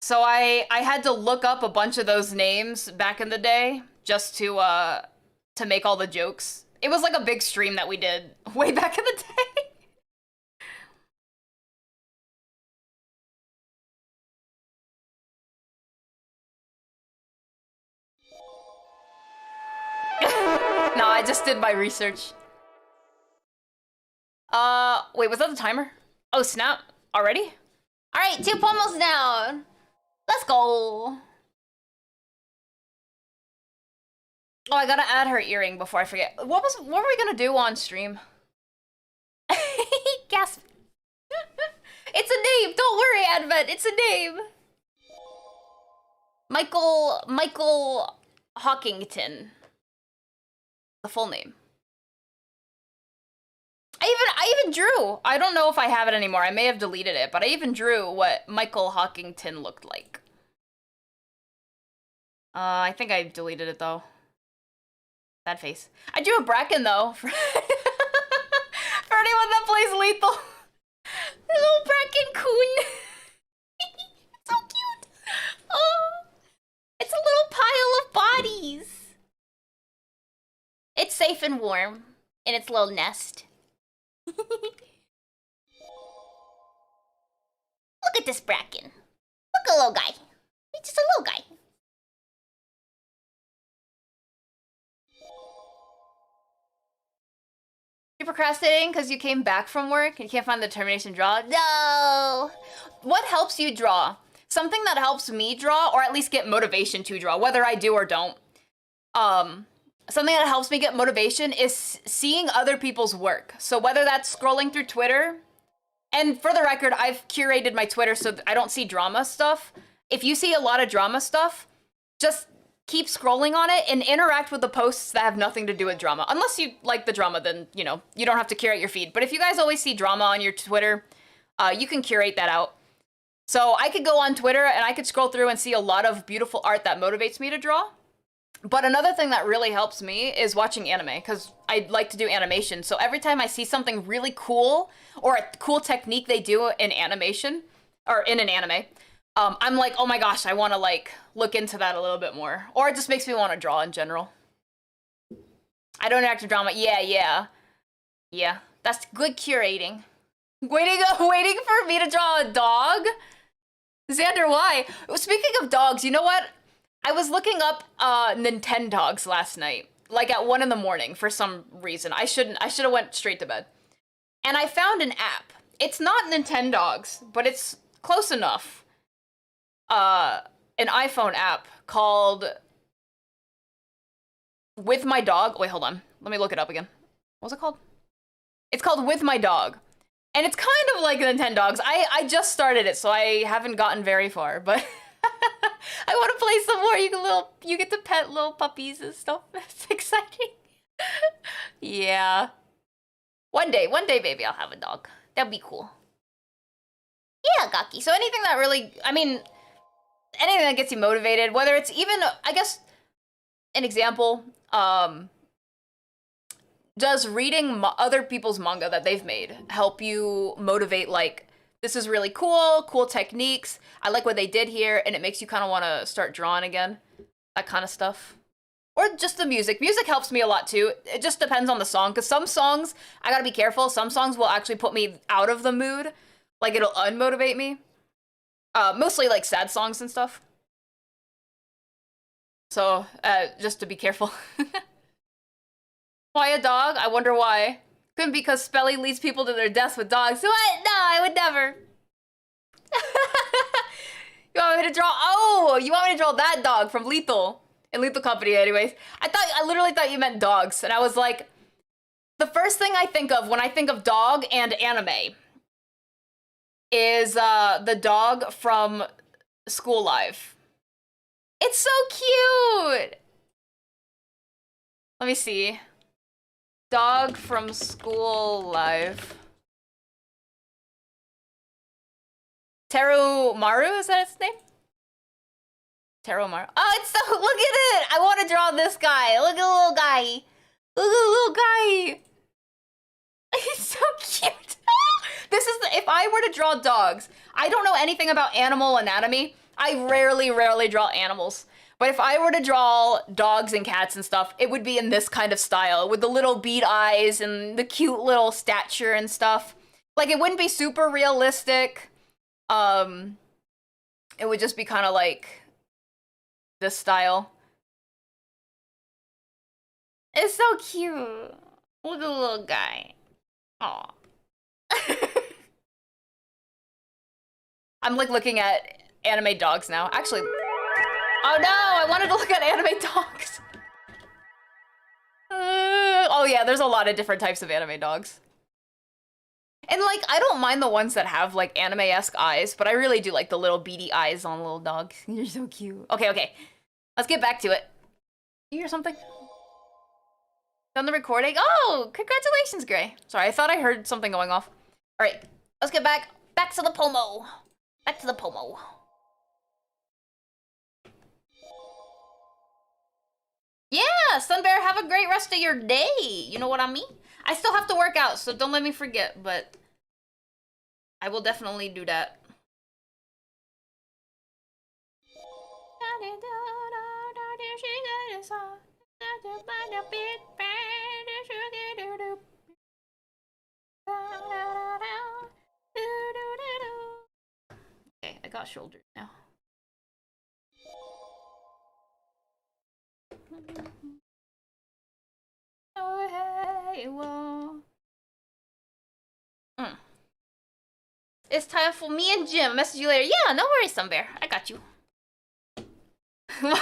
So I had to look up a bunch of those names back in the day just to make all the jokes. It was like a big stream that we did way back in the day. No, I just did my research. Wait, was that the timer? Oh, snap. Already?
All right, 2 POMOs down. Let's go.
Oh, I gotta add her earring before I forget. What were we gonna do on stream?
Gasp. It's a name. Don't worry, Advent. It's a name. Michael Hawkington.
The full name. I even drew. I don't know if I have it anymore. I may have deleted it, but I even drew what Michael Hawkington looked like. I think I deleted it though. Sad face. I drew a Bracken though. For anyone that plays Lethal. The little Bracken coon. It's so cute. Oh, it's a little pile of bodies. It's safe and warm in its little nest. Look at this Bracken. Look at a little guy. He's just a little guy. You're procrastinating because you came back from work and you can't find the determination to draw? No! What helps you draw? Something that helps me draw, or at least get motivation to draw, whether I do or don't. Something that helps me get motivation is seeing other people's work. So whether that's scrolling through Twitter, and for the record, I've curated my Twitter so I don't see drama stuff. If you see a lot of drama stuff, just keep scrolling on it and interact with the posts that have nothing to do with drama. Unless you like the drama, then, you know, you don't have to curate your feed. But if you guys always see drama on your Twitter, you can curate that out. So I could go on Twitter and I could scroll through and see a lot of beautiful art that motivates me to draw. But another thing that really helps me is watching anime, because I like to do animation. So every time I see something really cool, or a cool technique they do in animation, or in an anime, I'm like, oh my gosh, I want to like look into that a little bit more. Or it just makes me want to draw in general. I don't act to drama. Yeah. That's good curating. Waiting for me to draw a dog? Xander, why? Speaking of dogs, you know what? I was looking up Nintendogs last night, like at 1 in the morning for some reason. I should have went straight to bed. And I found an app. It's not Nintendogs, but it's close enough. An iPhone app called With My Dog. Wait, hold on. Let me look it up again. What's it called? It's called With My Dog. And it's kind of like Nintendogs. I just started it, so I haven't gotten very far, but I want to play some more. You get to pet little puppies and stuff. That's exciting. Yeah. One day, maybe I'll have a dog. That'd be cool. Yeah, Gaki. So anything that really, anything that gets you motivated, whether it's even, I guess, an example, does reading other people's manga that they've made help you motivate, like, this is really cool techniques, I like what they did here, and it makes you kind of want to start drawing again, that kind of stuff. Or just the music. Music helps me a lot too. It just depends on the song, because some songs, I gotta be careful, some songs will actually put me out of the mood, like it'll unmotivate me. Mostly like sad songs and stuff. So, just to be careful. Why a dog? I wonder why. Couldn't be because Spelly leads people to their deaths with dogs. What? No, I would never. You want me to draw? Oh, you want me to draw that dog from Lethal. In Lethal Company, anyways. I literally thought you meant dogs. And I was like, the first thing I think of when I think of dog and anime is the dog from School Live. It's so cute. Let me see. Dog from School Live. Terumaru, is that its name? Terumaru. Oh, it's so, look at it! I want to draw this guy. Look at the little guy. Look at the little guy. He's so cute. This is if I were to draw dogs, I don't know anything about animal anatomy. I rarely draw animals. But if I were to draw dogs and cats and stuff, it would be in this kind of style, with the little bead eyes and the cute little stature and stuff. Like, it wouldn't be super realistic. It would just be kind of like this style. It's so cute. Look at the little guy. Aw. I'm like looking at anime dogs now. Actually, oh no, I wanted to look at anime dogs. Oh yeah, there's a lot of different types of anime dogs. And like, I don't mind the ones that have like anime-esque eyes, but I really do like the little beady eyes on little dogs. You're so cute. Okay. Let's get back to it. You hear something? Done the recording? Oh, congratulations, Gray. Sorry, I thought I heard something going off. All right, let's get back to the POMO. Back to the POMO. Yeah, Yeah, Sunbear, have a great rest of your day. You know what I mean? I still have to work out, so don't let me forget, but I will definitely do that. Okay, I got shoulders now. Oh, hey, whoa. It's time for me and Jim. I'll message you later. Yeah, no worries, Sunbear. I got you. Not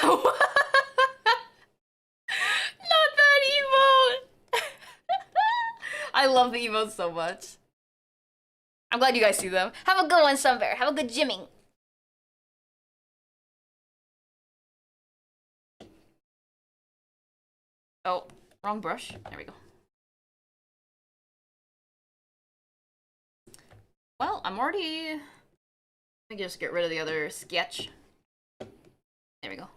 that emote. I love the emotes so much. I'm glad you guys see them. Have a good one, Sunbear. Have a good gymming. Oh, wrong brush. There we go. Well, I'm already... Let me just get rid of the other sketch. There we go.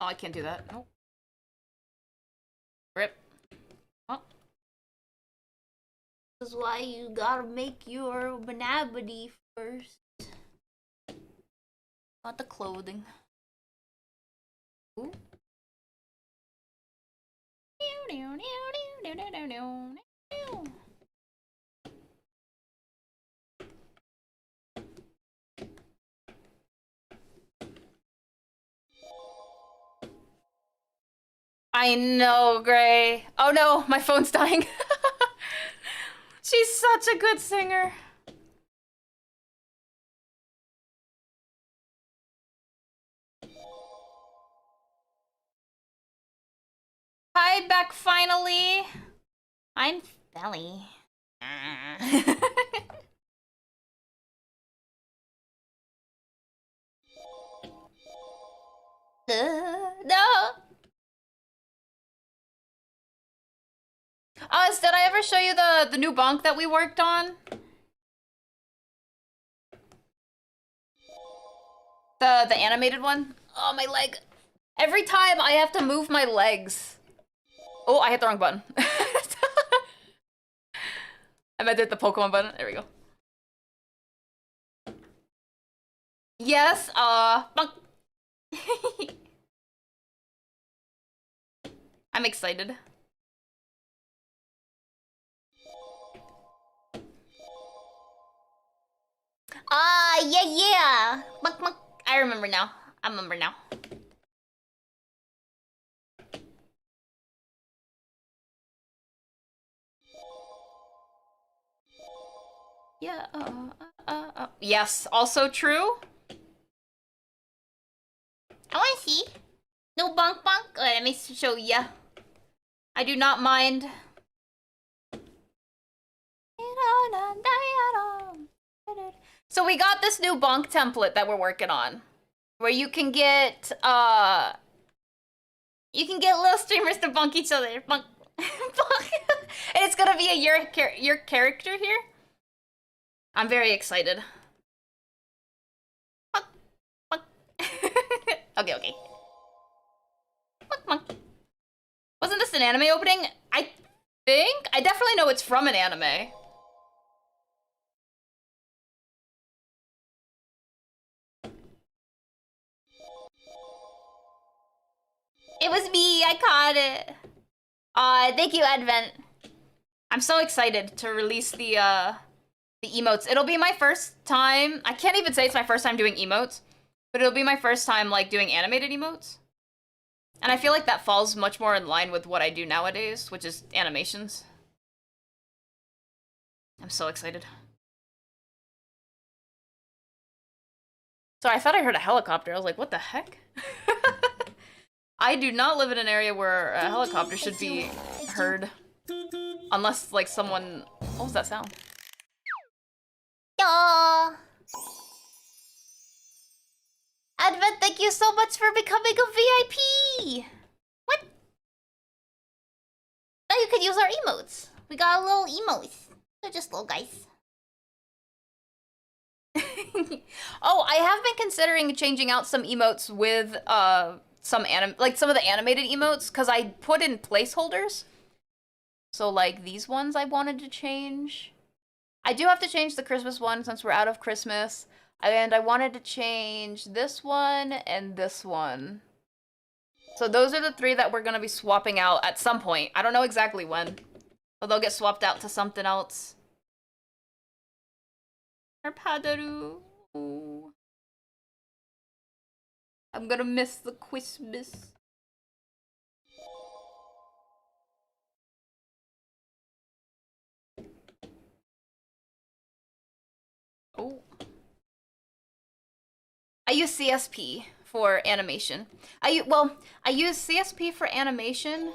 Oh, I can't do that. Nope. Rip. Oh.
This is why you gotta make your banabity first.
Not the clothing. Ooh. I know, Gray. Oh no, my phone's dying. She's such a good singer. Hi, back finally. I'm Belly. No. Did I ever show you the new bunk that we worked on? The animated one? Oh, my leg. Every time I have to move my legs. Oh, I hit the wrong button. I meant to hit the Pokemon button. There we go. Yes, bunk. I'm excited.
Yeah.
Bunk, bunk. I remember now. I remember now. Yeah, yes, also true.
I wanna see. No bunk. Let me show ya.
I do not mind. So we got this new bunk template that we're working on, where you can get little streamers to bunk each other. Bunk, bunk. And it's gonna be your character here. I'm very excited. Bunk, bunk. Okay. Bunk, bunk. Wasn't this an anime opening? I think I definitely know it's from an anime.
It was me. I caught it. Thank you, Advent.
I'm so excited to release the emotes. It'll be my first time. I can't even say it's my first time doing emotes, but it'll be my first time like doing animated emotes. And I feel like that falls much more in line with what I do nowadays, which is animations. I'm so excited. Sorry, I thought I heard a helicopter. I was like, what the heck? I do not live in an area where a helicopter should be heard. Unless, like, someone... What was that sound?
Yeah. Advent, thank you so much for becoming a VIP! What? Now you could use our emotes. We got little emotes. They're just little guys.
Oh, I have been considering changing out some emotes with some of the animated emotes, because I put in placeholders. So like these ones I wanted to change. I do have to change the Christmas one since we're out of Christmas. And I wanted to change this one and this one. So those are the three that we're gonna be swapping out at some point. I don't know exactly when. But they'll get swapped out to something else. Padaru. I'm gonna miss the Christmas. Oh. I use CSP for animation. I use CSP for animation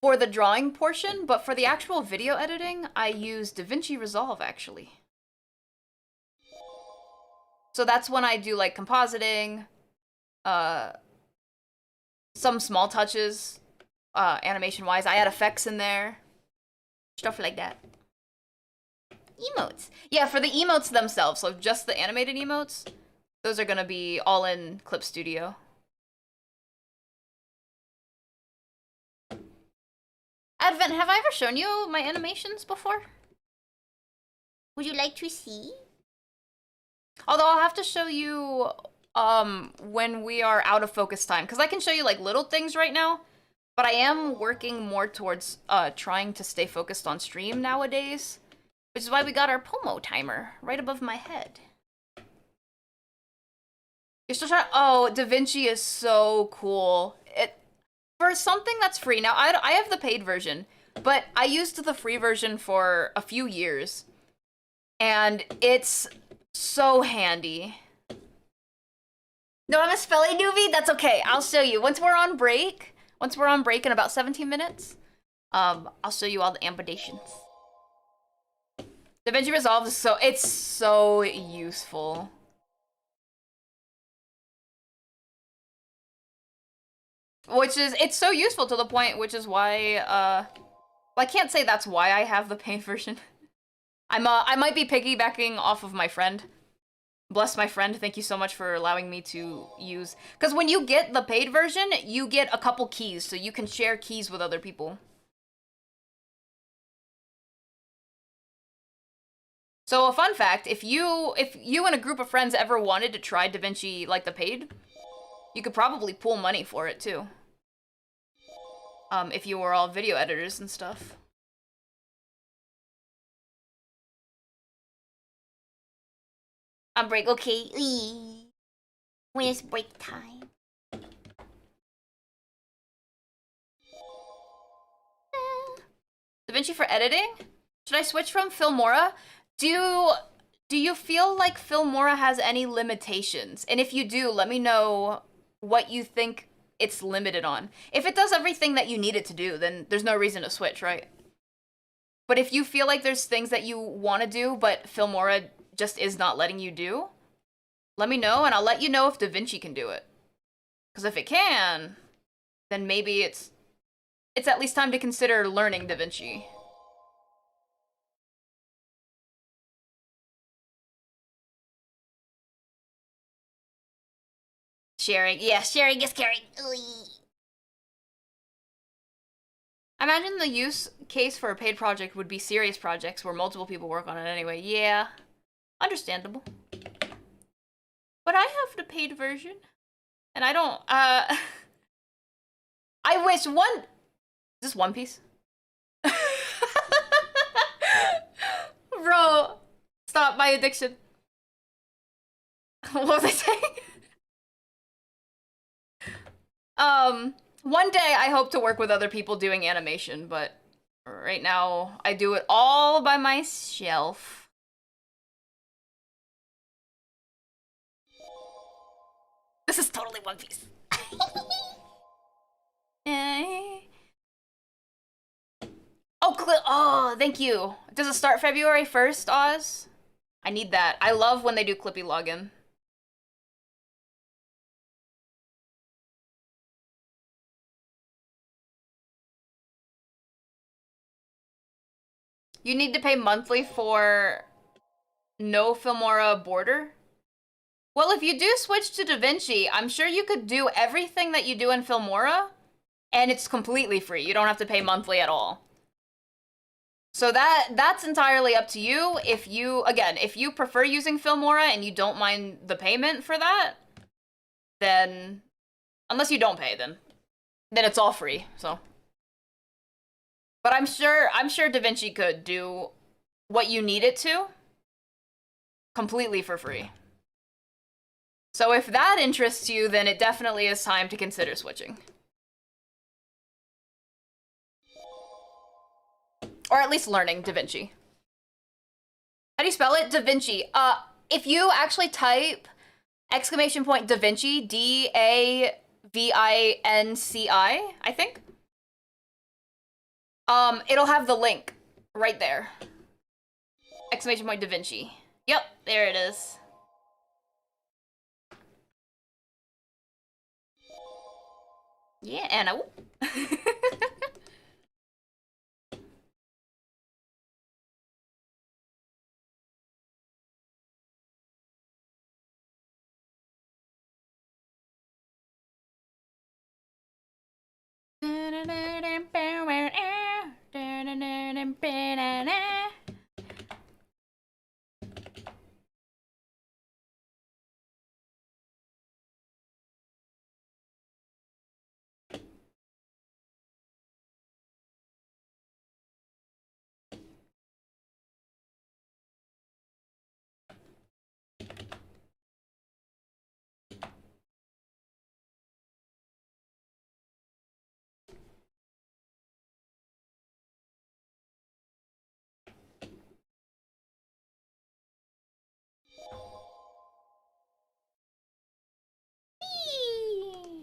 for the drawing portion, but for the actual video editing, I use DaVinci Resolve actually. So that's when I do like compositing, some small touches, animation-wise. I add effects in there, stuff like that. Emotes. Yeah, for the emotes themselves, so just the animated emotes, those are gonna be all in Clip Studio. Advent, have I ever shown you my animations before?
Would you like to see?
Although I'll have to show you when we are out of focus time, because I can show you like little things right now, but I am working more towards trying to stay focused on stream nowadays, which is why we got our POMO timer right above my head. You're still trying. Oh, DaVinci is so cool. For something that's free now. I have the paid version, but I used the free version for a few years, and it's so handy. No, I'm a spelling newbie? That's okay. I'll show you. Once we're on break in about 17 minutes, I'll show you all the ambitations. DaVinci Resolve is it's so useful. It's so useful to the point, which is why, well, I can't say that's why I have the paid version. I might be piggybacking off of my friend. Bless my friend, thank you so much for allowing me to use... Because when you get the paid version, you get a couple keys, so you can share keys with other people. So a fun fact, if you and a group of friends ever wanted to try DaVinci, like the paid, you could probably pool money for it too. If you were all video editors and stuff. On break, okay.
When it's break time.
DaVinci for editing? Should I switch from Filmora? Do you feel like Filmora has any limitations? And if you do, let me know what you think it's limited on. If it does everything that you need it to do, then there's no reason to switch, right? But if you feel like there's things that you want to do, but Filmora just is not letting you do, let me know, and I'll let you know if DaVinci can do it. Because if it can, then maybe it's at least time to consider learning DaVinci. Sharing. Yeah, sharing is caring. I imagine the use case for a paid project would be serious projects where multiple people work on it anyway. Yeah, understandable. But I have the paid version, and I don't, I wish one... Is this One Piece? Bro, stop my addiction. What was I saying? One day I hope to work with other people doing animation, but right now I do it all by myself. This is totally One Piece. Oh, thank you. Does it start February 1st, Oz? I need that. I love when they do Clippy login. You need to pay monthly for no Filmora border? Well, if you do switch to DaVinci, I'm sure you could do everything that you do in Filmora, and it's completely free. You don't have to pay monthly at all. So that's entirely up to you. If you, again, if you prefer using Filmora and you don't mind the payment for that, then, unless you don't pay, then it's all free, so. But I'm sure DaVinci could do what you need it to completely for free. So if that interests you, then it definitely is time to consider switching. Or at least learning DaVinci. How do you spell it? DaVinci. If you actually type !DaVinci, D-A-V-I-N-C-I, I think. It'll have the link right there. !DaVinci. Yep, there it is. Yeah, Anna.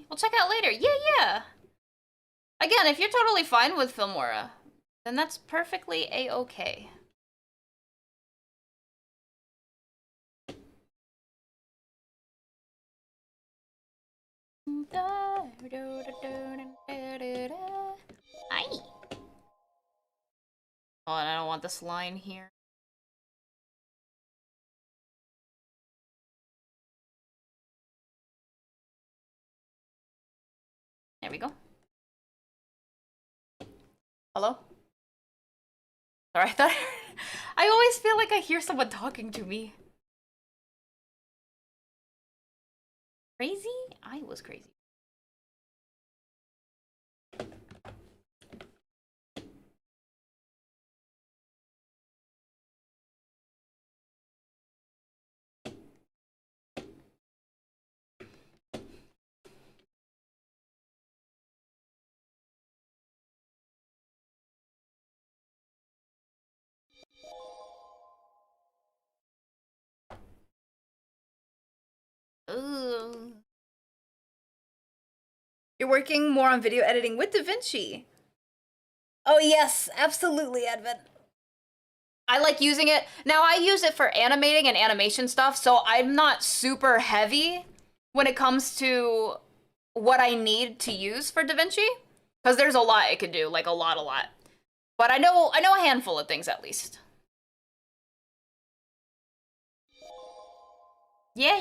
We'll check out later. Yeah. Again, if you're totally fine with Filmora, then that's perfectly a-okay. Hi. Oh, and I don't want this line here. There we go. Hello? Sorry, I thought I always feel like I hear someone talking to me. Crazy? I was crazy. Ooh. You're working more on video editing with DaVinci. Oh yes, absolutely, Edvin. I like using it. Now I use it for animating and animation stuff, so I'm not super heavy when it comes to what I need to use for DaVinci. Because there's a lot it could do, like a lot. But I know a handful of things at least. Yeah.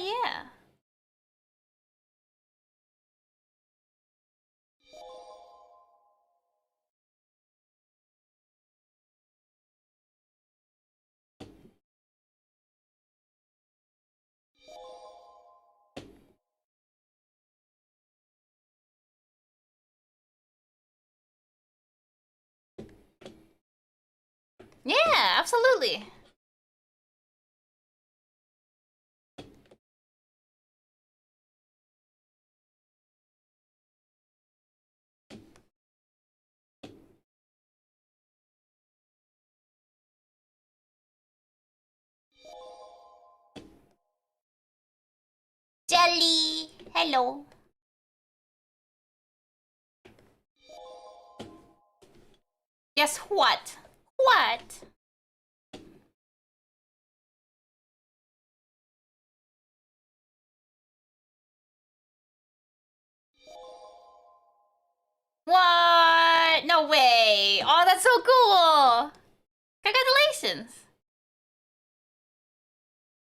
Yeah, absolutely.
Lolly. Hello. Guess what? What? What? No way. Oh, that's so cool. Congratulations.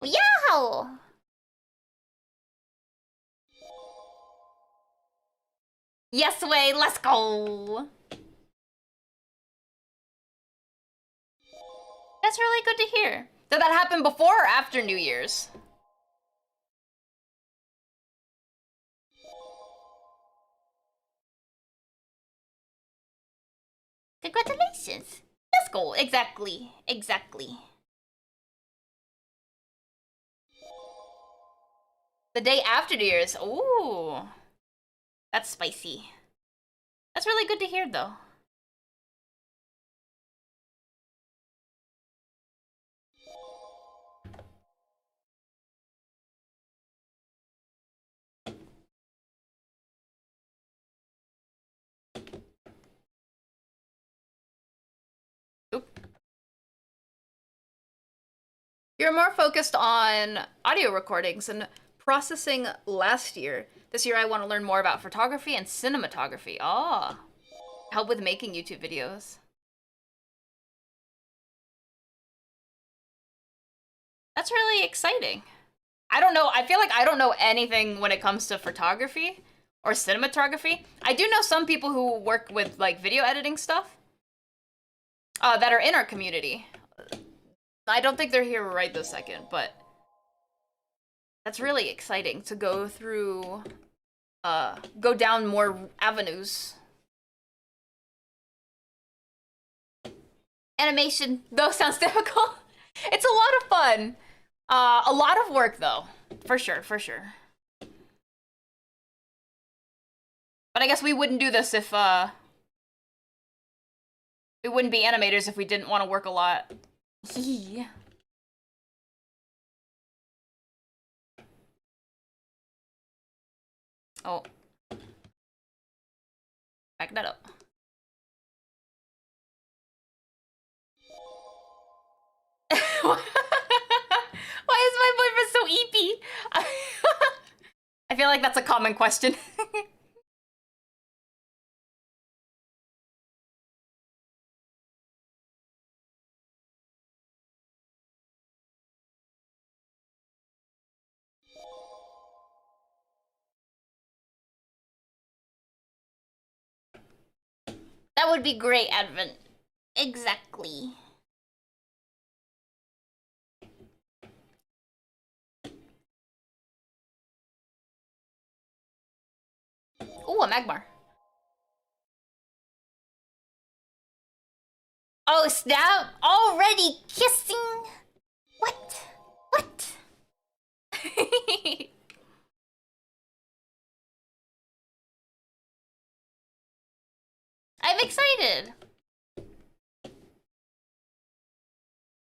Yow. Yes way, let's go. That's really good to hear. Did that happen before or after New Year's? Congratulations. Let's go. Exactly. Exactly. The day after New Year's. Ooh. That's spicy. That's really good to hear, though. Oop. You're more focused on audio recordings and processing last year. This year I want to learn more about photography and cinematography. Oh. Help with making YouTube videos. That's really exciting. I don't know. I feel like I don't know anything when it comes to photography or cinematography. I do know some people who work with like video editing stuff that are in our community. I don't think they're here right this second, but that's really exciting to go through, go down more avenues. Animation, though, sounds difficult. It's a lot of fun. A lot of work, though. For sure, for sure. But I guess we wouldn't do this if, we wouldn't be animators if we didn't want to work a lot. Yeah. Oh. Back that up. Why is my boyfriend so eepy? I feel like that's a common question. That would be great, Advent. Exactly. Ooh, a Magmar. Oh, snap! Already kissing? What? What? I'm excited.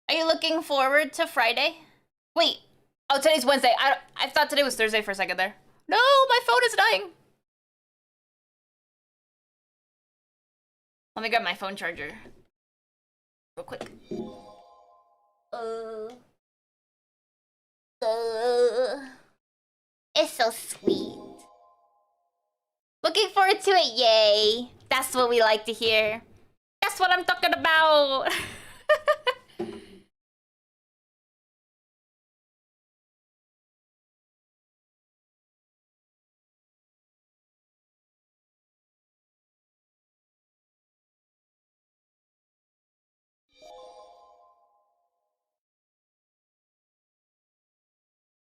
Are you looking forward to Friday? Wait. Oh, today's Wednesday. I thought today was Thursday for a second there. No, my phone is dying. Let me grab my phone charger. Real quick. It's so sweet. Looking forward to it, yay. That's what we like to hear. That's what I'm talking about.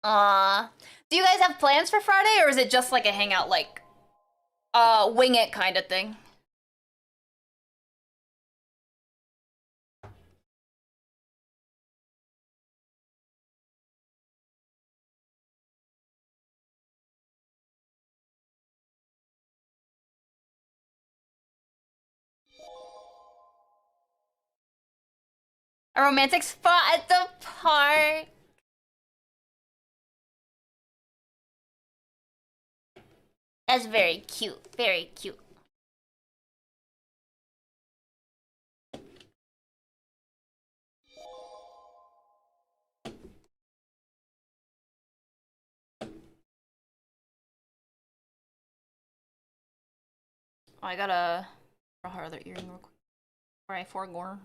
Aw. Do you guys have plans for Friday, or is it just like a hangout, like, wing it kind of thing? A romantic spot at the park? That's very cute. Very cute. Oh, I gotta draw her other earring real quick. Alright, Forgore.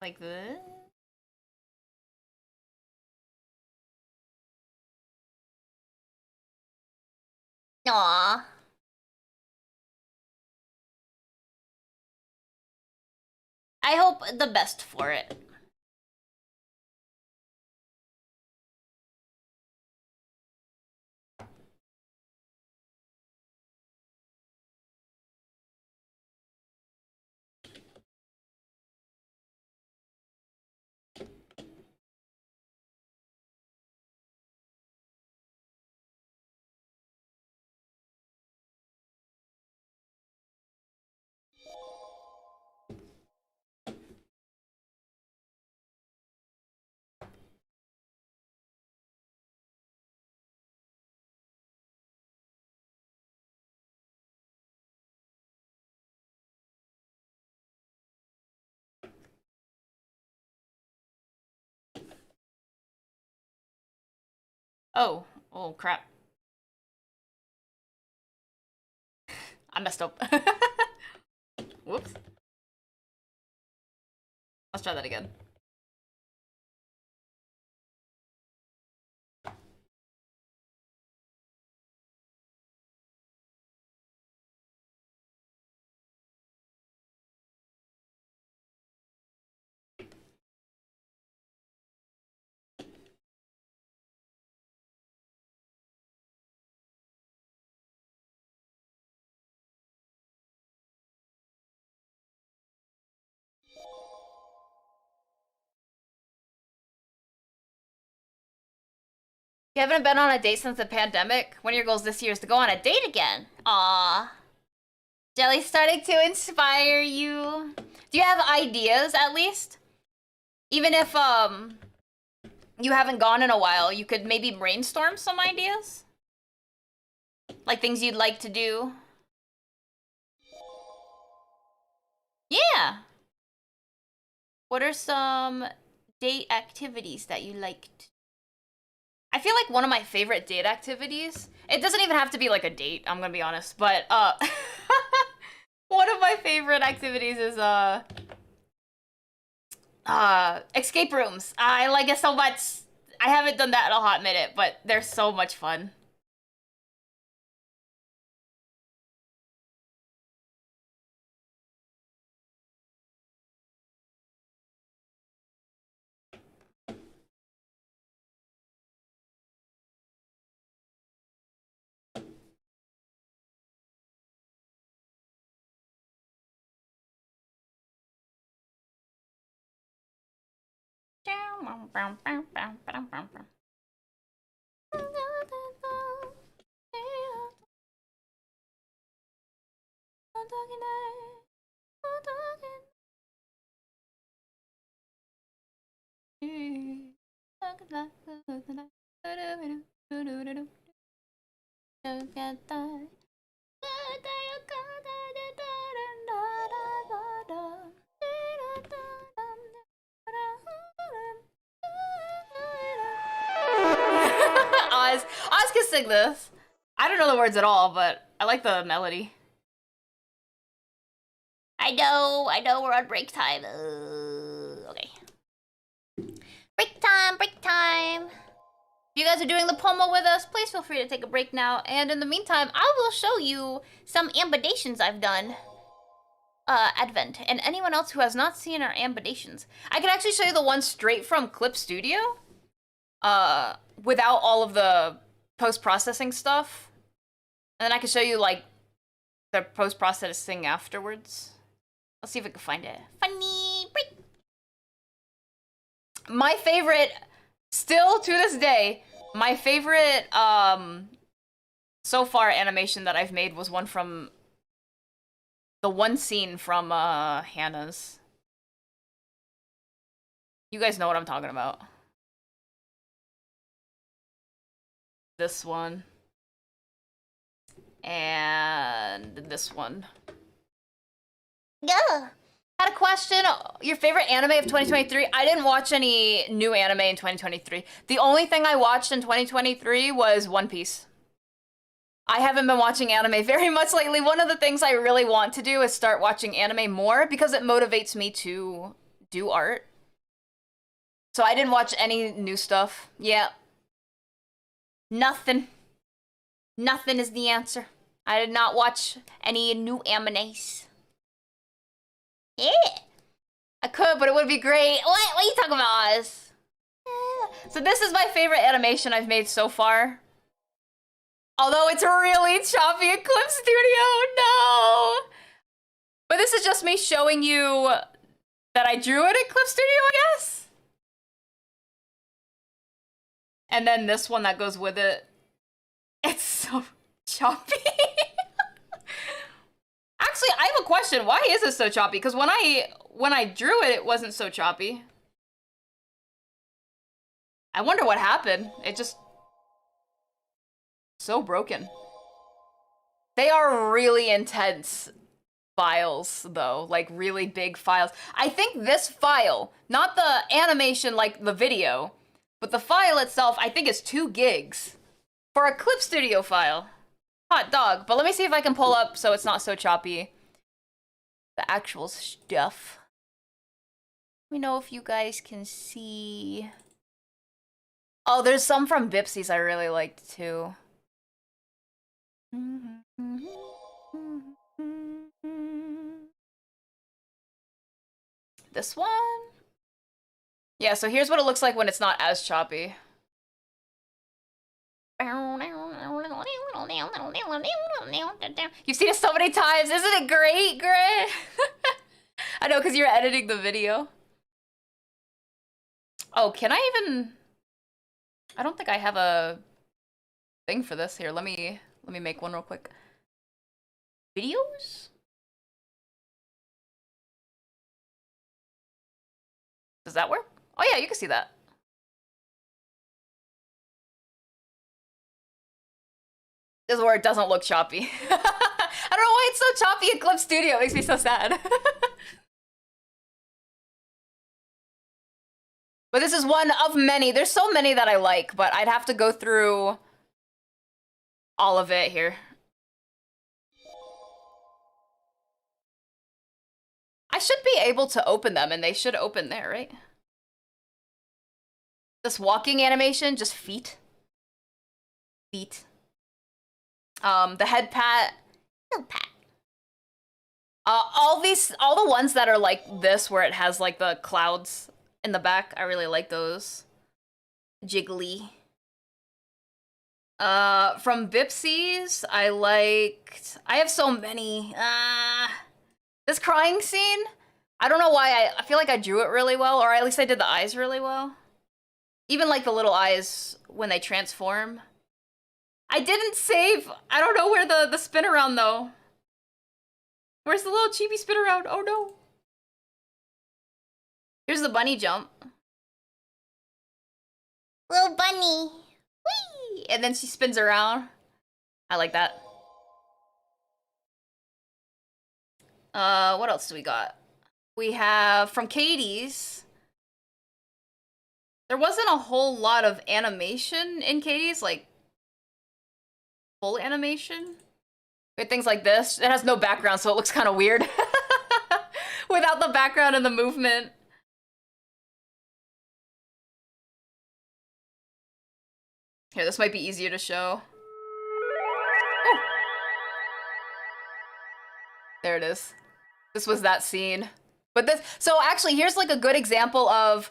Like this? Aww. I hope the best for it. Oh. Oh, crap. I messed up. Whoops. Let's try that again. You haven't been on a date since the pandemic? One of your goals this year is to go on a date again. Aww. Jelly's starting to inspire you. Do you have ideas, at least? Even if, you haven't gone in a while, you could maybe brainstorm some ideas? Like things you'd like to do? Yeah! What are some date activities that you liked? I feel like one of my favorite date activities, it doesn't even have to be like a date, I'm gonna be honest, but one of my favorite activities is escape rooms. I like it so much. I haven't done that in a hot minute, but they're so much fun. Oz can sing this. I don't know the words at all, but I like the melody. I know, we're on break time. Okay. Break time, break time. If you guys are doing the POMO with us, please feel free to take a break now. And in the meantime, I will show you some ambidations I've done. Advent. And anyone else who has not seen our ambidations. I can actually show you the one straight from Clip Studio. Without all of the post-processing stuff. And then I can show you, like, the post-processing afterwards. Let's see if we can find it. Funny break. My favorite, still to this day, my favorite, so far animation that I've made was one from the one scene from, Hannah's. You guys know what I'm talking about. This one. And this one. Yeah. Had a question. Your favorite anime of 2023? I didn't watch any new anime in 2023. The only thing I watched in 2023 was One Piece. I haven't been watching anime very much lately. One of the things I really want to do is start watching anime more because it motivates me to do art. So I didn't watch any new stuff. Yeah. Nothing. Nothing is the answer. I did not watch any new animes. Yeah. I could, but it would be great. What are you talking about, Oz? So this is my favorite animation I've made so far. Although it's really choppy at Clip Studio, no! But this is just me showing you that I drew it at Clip Studio, I guess? And then this one that goes with it. It's so choppy. Actually, I have a question. Why is it so choppy? Because when I drew it, it wasn't so choppy. I wonder what happened. It just... so broken. They are really intense files, though. Like, really big files. I think this file, not the animation like the video, but the file itself, I think is 2 gigs. For a Clip Studio file. Hot dog. But let me see if I can pull up so it's not so choppy. The actual stuff. Let me know if you guys can see. Oh, there's some from Bipsies I really liked too. This one? Yeah, so here's what it looks like when it's not as choppy. You've seen it so many times. Isn't it great, Gray? I know, because you're editing the video. Oh, can I even... I don't think I have a thing for this. Here, let me make one real quick. Videos? Does that work? Oh yeah, you can see that. This is where it doesn't look choppy. I don't know why it's so choppy in Clip Studio. It makes me so sad. But this is one of many. There's so many that I like, but I'd have to go through all of it here. I should be able to open them, and they should open there, right? This walking animation, just feet. Feet. The head pat. No pat. All the ones that are like this, where it has like the clouds in the back, I really like those. Jiggly. From Bipsies, I have so many. This crying scene, I don't know why, I feel like I drew it really well, or at least I did the eyes really well. Even like the little eyes when they transform. I didn't save. I don't know where the spin around though. Where's the little chibi spin around? Oh no. Here's the bunny jump. Little bunny. Whee! And then she spins around. I like that. What else do we got? We have from Katie's. There wasn't a whole lot of animation in Katie's, like full animation. We had things like this. It has no background, so it looks kind of weird. Without the background and the movement.
Here, this might be easier to show. Oh. There it is. This was that scene. But this, so actually, here's like a good example of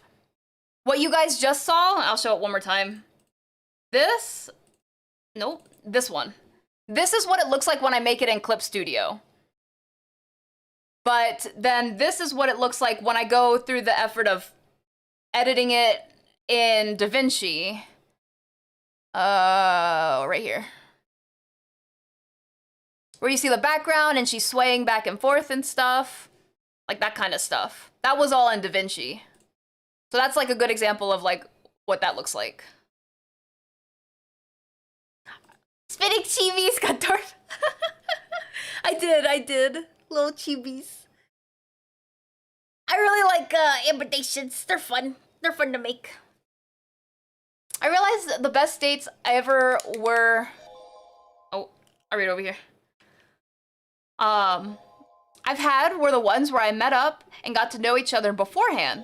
what you guys just saw. I'll show it one more time. This, nope, this one. This is what it looks like when I make it in Clip Studio. But then this is what it looks like when I go through the effort of editing it in DaVinci. Right here. Where you see the background and she's swaying back and forth and stuff. Like that kind of stuff. That was all in DaVinci. So that's like a good example of like what that looks like.
Spinning chibis got dark. I did. Little chibis. I really like invitations. They're fun. They're fun to make.
I realized the best dates I ever were... Oh, I'll read over here. I've had were the ones where I met up and got to know each other beforehand.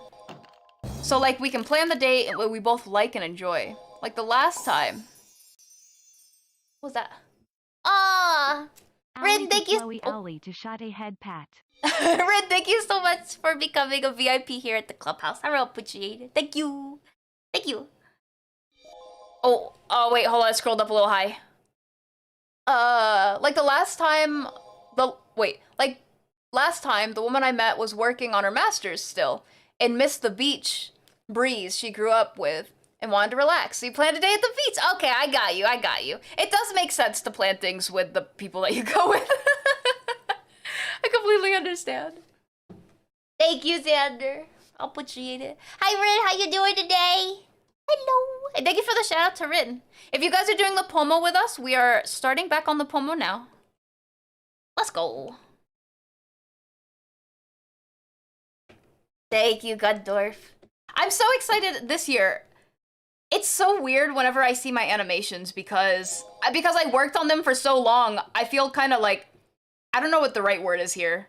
So like we can plan the date and what we both like and enjoy. Like the last time. What was that?
Rin, thank you.
To Sade head pat.
Rin, thank you so much for becoming a VIP here at the clubhouse. I really appreciate it. Thank you. Thank you.
Oh, wait, hold on, I scrolled up a little high. Like the last time, last time the woman I met was working on her master's still and missed the beach breeze she grew up with and wanted to relax. So you planned a day at the beach. Okay, I got you. It does make sense to plan things with the people that you go with. I completely understand.
Thank you, Xander. I'll appreciate it. Hi, Rin. How you doing today? Hello.
And thank you for the shout out to Rin. If you guys are doing the POMO with us, we are starting back on the POMO now.
Let's go. Thank you, Gundorf.
I'm so excited this year. It's so weird whenever I see my animations because I worked on them for so long. I feel kind of like, I don't know what the right word is here.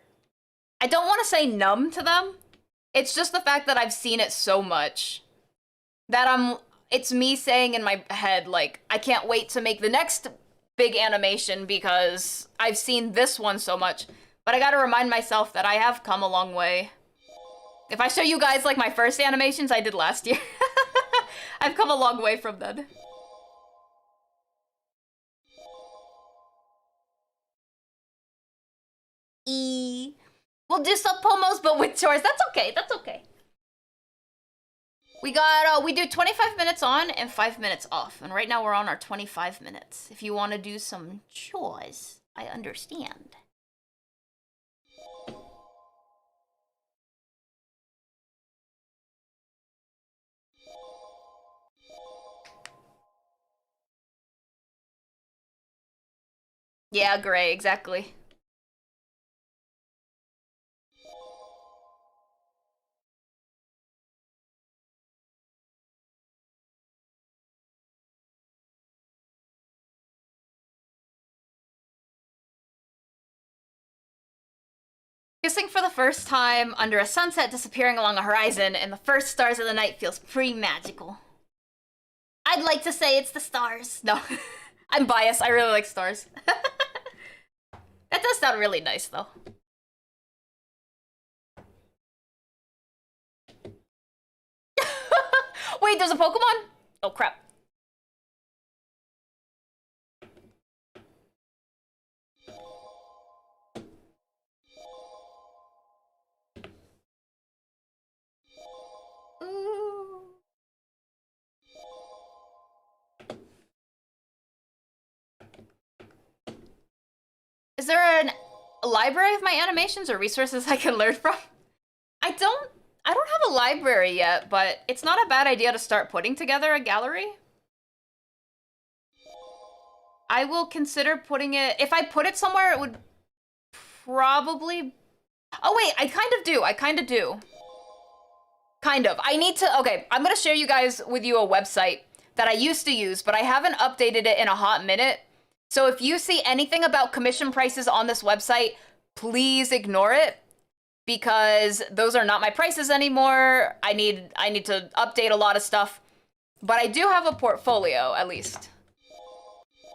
I don't want to say numb to them. It's just the fact that I've seen it so much that it's me saying in my head, like, I can't wait to make the next big animation because I've seen this one so much. But I gotta remind myself that I have come a long way. If I show you guys like my first animations I did last year, I've come a long way from then.
We'll do some pomos, but with chores. That's okay. That's okay.
We do 25 minutes on and 5 minutes off. And right now we're on our 25 minutes. If you want to do some chores, I understand. Yeah, Gray, exactly. Kissing for the first time under a sunset disappearing along a horizon and the first stars of the night feels pretty magical.
I'd like to say it's the stars.
No, I'm biased. I really like stars. That does sound really nice, though. Wait, there's a Pokemon? Oh, crap.
Ooh.
Is there a library of my animations or resources I can learn from? I don't have a library yet, but it's not a bad idea to start putting together a gallery. I will consider putting it... If I put it somewhere, it would probably... Oh, wait, I kind of do. Kind of. I need to... Okay, I'm going to share with you a website that I used to use, but I haven't updated it in a hot minute. So if you see anything about commission prices on this website, please ignore it because those are not my prices anymore. I need to update a lot of stuff. But I do have a portfolio, at least.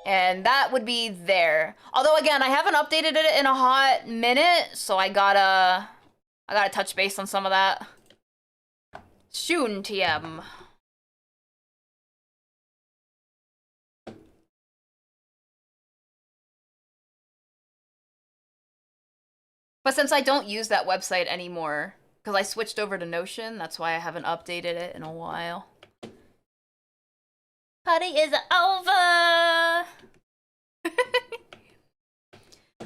And that would be there. Although, again, I haven't updated it in a hot minute, so I gotta touch base on some of that. Soon, TM. But since I don't use that website anymore, because I switched over to Notion, that's why I haven't updated it in a while. Party is over! I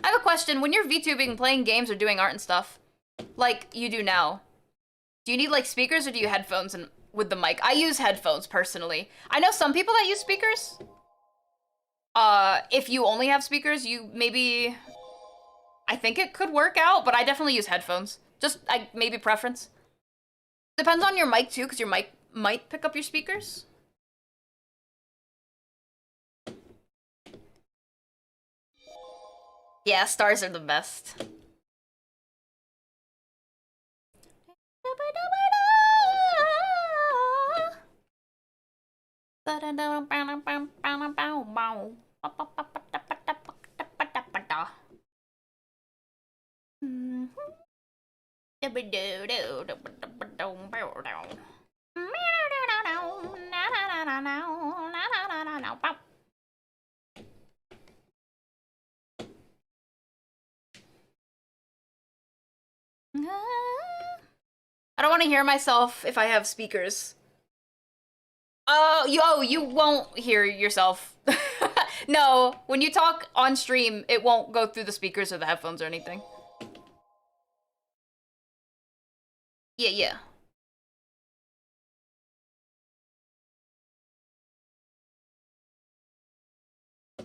have a question. When you're VTubing, playing games, or doing art and stuff, like you do now, do you need like speakers or do you headphones and with the mic? I use headphones personally. I know some people that use speakers. If you only have speakers, you maybe... I think it could work out, but I definitely use headphones. Just, maybe preference. Depends on your mic too, because your mic might pick up your speakers. Yeah, stars are the best. I don't want to hear myself if I have speakers. You won't hear yourself. No, when you talk on stream, it won't go through the speakers or the headphones or anything. Yeah.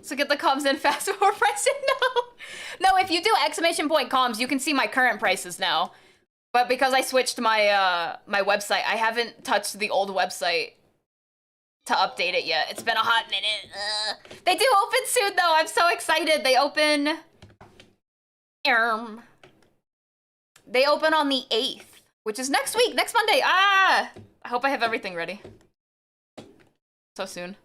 So get the comms in fast before pricing? No, if you do exclamation point comms, you can see my current prices now. But because I switched my my website, I haven't touched the old website to update it yet. It's been a hot minute. They do open soon though. I'm so excited. They open on the 8th, which is next week, next Monday. I hope I have everything ready. So soon.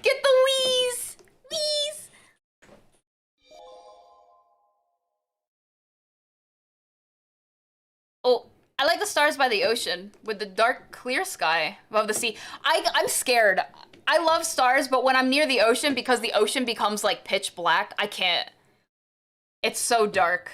Get the wheeze! Wheeze! Oh, I like the stars by the ocean with the dark, clear sky above the sea. I'm scared. I love stars, but when I'm near the ocean, because the ocean becomes like pitch black, I can't. It's so dark.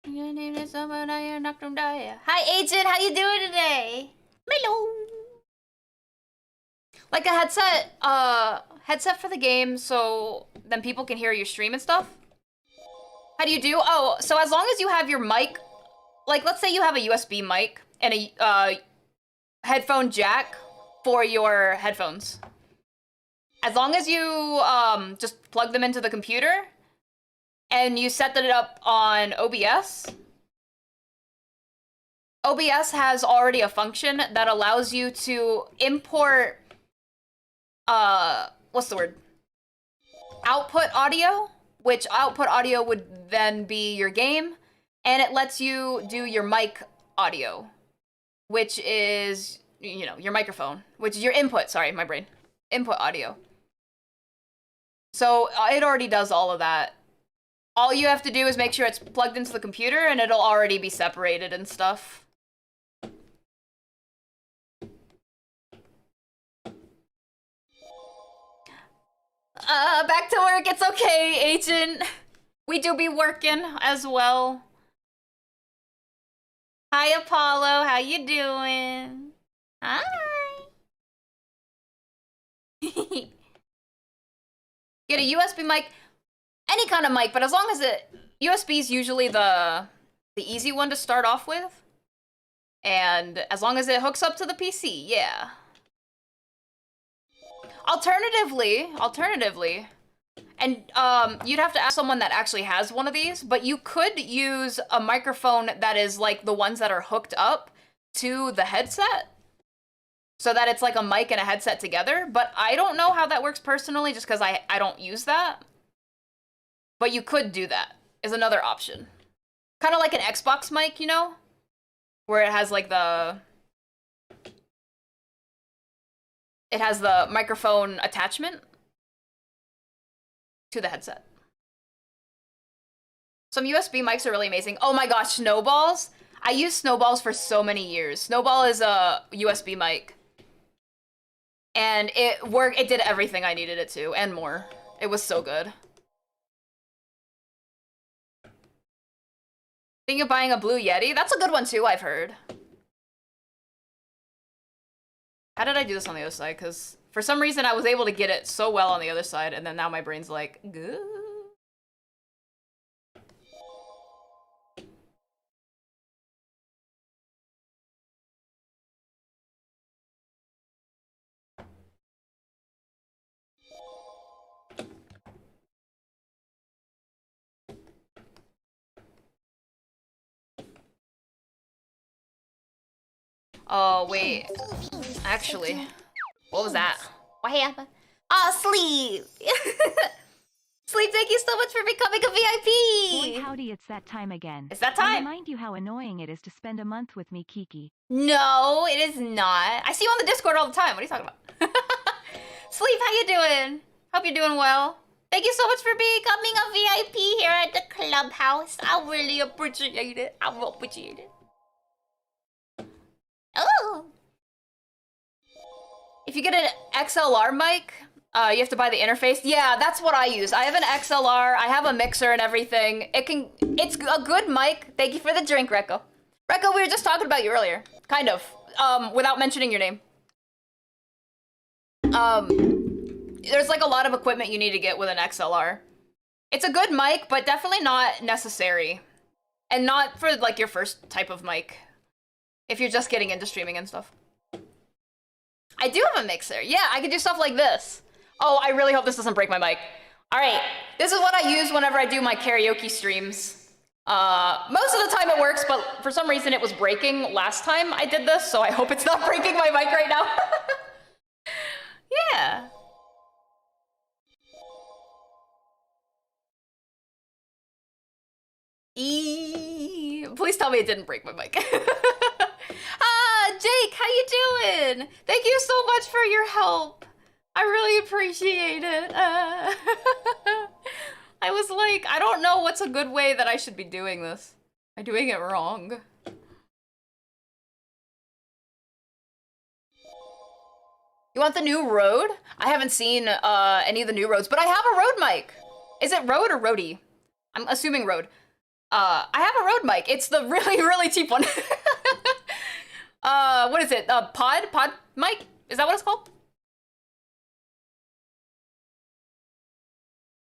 Your name is Obadiah, Dr. Daya. Hi, Agent. How you doing today? Hello. Like a headset for the game, so then people can hear your stream and stuff. How do you do? Oh, so as long as you have your mic, like let's say you have a USB mic and a headphone jack for your headphones. As long as you just plug them into the computer and you set it up on OBS. OBS has already a function that allows you to import, what's the word? Output audio, which output audio would then be your game, and it lets you do your mic audio, which is, you know, your microphone, which is your input, sorry, my brain. Input audio. So it already does all of that. All you have to do is make sure it's plugged into the computer and it'll already be separated and stuff. Back to work, it's okay, Agent. We do be working as well. Hi, Apollo, how you doing? Hi. Get a USB mic, any kind of mic, but as long as USB is usually the easy one to start off with. And as long as it hooks up to the PC, yeah. Alternatively, and you'd have to ask someone that actually has one of these, but you could use a microphone that is like the ones that are hooked up to the headset. so that it's like a mic and a headset together, but I don't know how that works personally just because I don't use that. But you could do that, is another option. Kind of like an Xbox mic, you know? Where it has like the... It has the microphone attachment to the headset. Some USB mics are really amazing. Oh my gosh, Snowballs? I used Snowballs for so many years. Snowball is a USB mic. And it worked, it did everything I needed it to, and more. It was so good. Thinking of buying a Blue Yeti? That's a good one too, I've heard. How did I do this on the other side? Because for some reason I was able to get it so well on the other side, and then now my brain's like, good. Oh, wait. Actually, what was that?
What happened? Oh, Sleep! Sleep, thank you so much for becoming a
Boy,
VIP!
howdy, it's that time again.
It's that
I
time.
remind you how annoying it is to spend a month with me, Kiki.
No, it is not.
I see you on the Discord all the time. What are you talking about?
Sleep, how you doing?
Hope you're doing well.
Thank you so much for becoming a VIP here at the clubhouse. I really appreciate it. I will appreciate it. Oh!
If you get an XLR mic, you have to buy the interface. Yeah, that's what I use. I have an XLR, I have a mixer and everything. It's a good mic. Thank you for the drink, Rekko. Rekko, we were just talking about you earlier. Kind of. Without mentioning your name. There's like a lot of equipment you need to get with an XLR. It's a good mic, but definitely not necessary. And not for like your first type of mic. If you're just getting into streaming and stuff. I do have a mixer. Yeah, I can do stuff like this. Oh, I really hope this doesn't break my mic. All right, this is what I use whenever I do my karaoke streams. Most of the time it works, but for some reason it was breaking last time I did this, so I hope it's not breaking my mic right now. Yeah. Please tell me it didn't break my mic. Jake, how you doing? Thank you so much for your help. I really appreciate it. I was like, I don't know what's a good way that I should be doing this. Am I doing it wrong? You want the new Rode? I haven't seen any of the new Rodes, but I have a Rode mic. Is it Rode or Rode? I'm assuming Rode. I have a Rode mic. It's the really, really cheap one. What is it? Pod mic? Is that what it's called?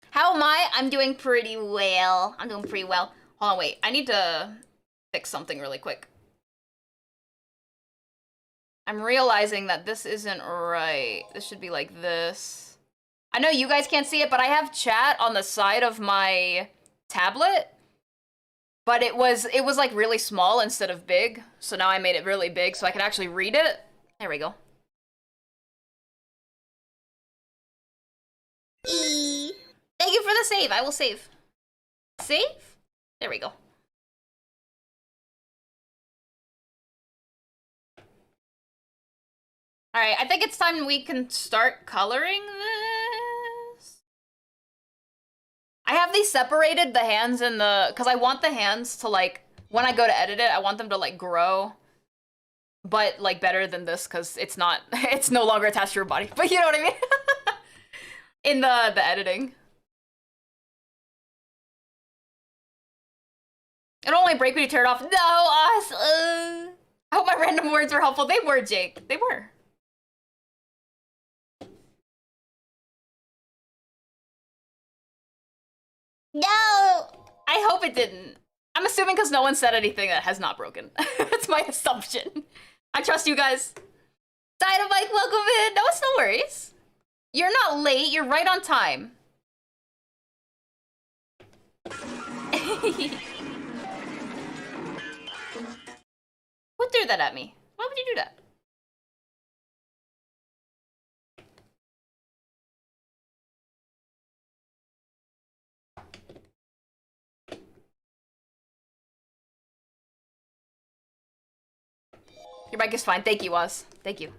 How am I? I'm doing pretty well. I'm doing pretty well. Hold on, wait. I need to fix something really quick. I'm realizing that this isn't right. This should be like this. I know you guys can't see it, but I have chat on the side of my tablet. But it was like really small instead of big. So now I made it really big so I can actually read it. There we go.
Thank you for the save. I will save. Save? There we go.
Alright, I think it's time we can start coloring this. I have these separated, the hands and the... Because I want the hands to, like, when I go to edit it, I want them to, like, grow. But, like, better than this, because it's not... It's no longer attached to your body. But you know what I mean? In the editing. It'll only break when you tear it off. No, us! I hope my random words were helpful. They were, Jake. They were.
No!
I hope it didn't. I'm assuming because no one said anything that has not broken. That's my assumption. I trust you guys. Dynamite, welcome in. No, it's no worries. You're not late. You're right on time. Who threw that at me? Why would you do that? Your mic is fine. Thank you, Oz. Thank you.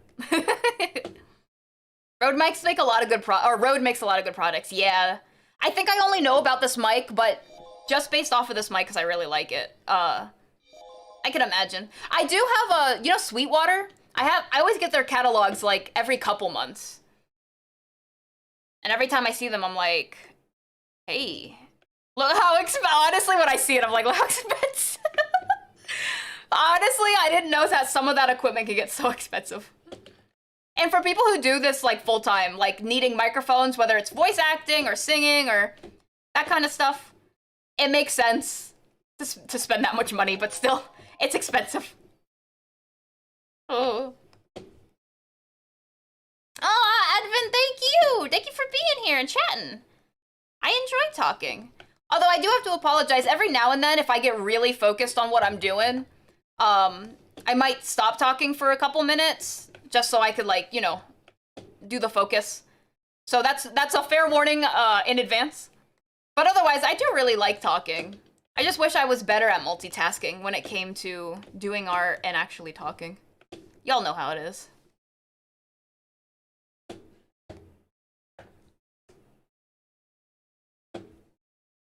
Rode mics make a lot of good Rode makes a lot of good products. Yeah. I think I only know about this mic, but just based off of this mic because I really like it. I can imagine. I do have you know, Sweetwater? I always get their catalogs like every couple months. And every time I see them, I'm like, hey, look how honestly, when I see it, I'm like, look how expensive. Honestly, I didn't know that some of that equipment could get so expensive. And for people who do this like full time, like needing microphones, whether it's voice acting or singing or that kind of stuff, it makes sense to spend that much money, but still, it's expensive. Oh. Oh, Advin, thank you! Thank you for being here and chatting. I enjoy talking. Although I do have to apologize every now and then if I get really focused on what I'm doing. I might stop talking for a couple minutes just so I could, like, you know, do the focus. So that's a fair warning in advance. But otherwise, I do really like talking. I just wish I was better at multitasking when it came to doing art and actually talking. Y'all know how it is.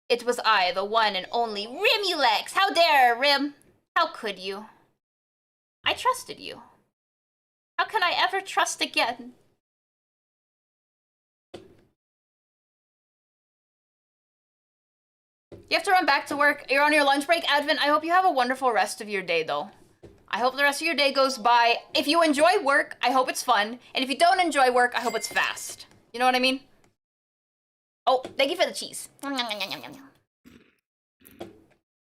It was I, the one and only Rimulex. How dare, Rim? How could you? I trusted you. How can I ever trust again? You have to run back to work. You're on your lunch break, Advent. I hope you have a wonderful rest of your day, though. I hope the rest of your day goes by. If you enjoy work, I hope it's fun. And if you don't enjoy work, I hope it's fast. You know what I mean? Oh, thank you for the cheese.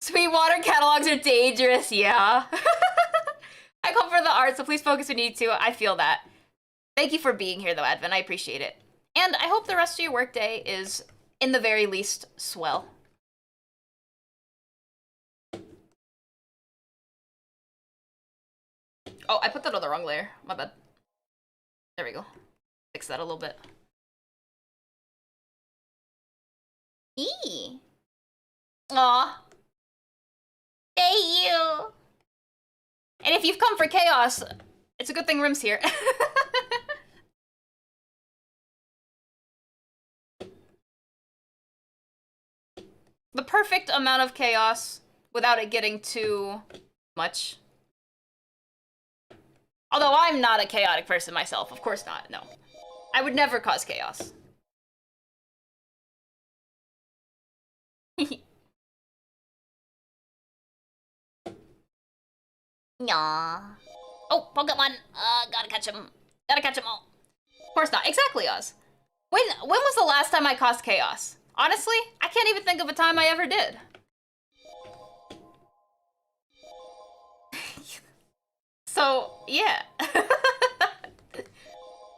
Sweetwater catalogs are dangerous, yeah. I come for the art, so please focus when you need to. I feel that. Thank you for being here, though, Advent. I appreciate it. And I hope the rest of your workday is, in the very least, swell. Oh, I put that on the wrong layer. My bad. There we go. Fix that a little bit. Eee. Aw. Thank you. And if you've come for chaos, it's a good thing Rim's here. The perfect amount of chaos without it getting too much. Although I'm not a chaotic person myself, of course not, no. I would never cause chaos. Nyah. Oh, Pokemon. Gotta catch him. Gotta catch him all. Of course not. Exactly, Oz. When was the last time I caused chaos? Honestly, I can't even think of a time I ever did. So, yeah.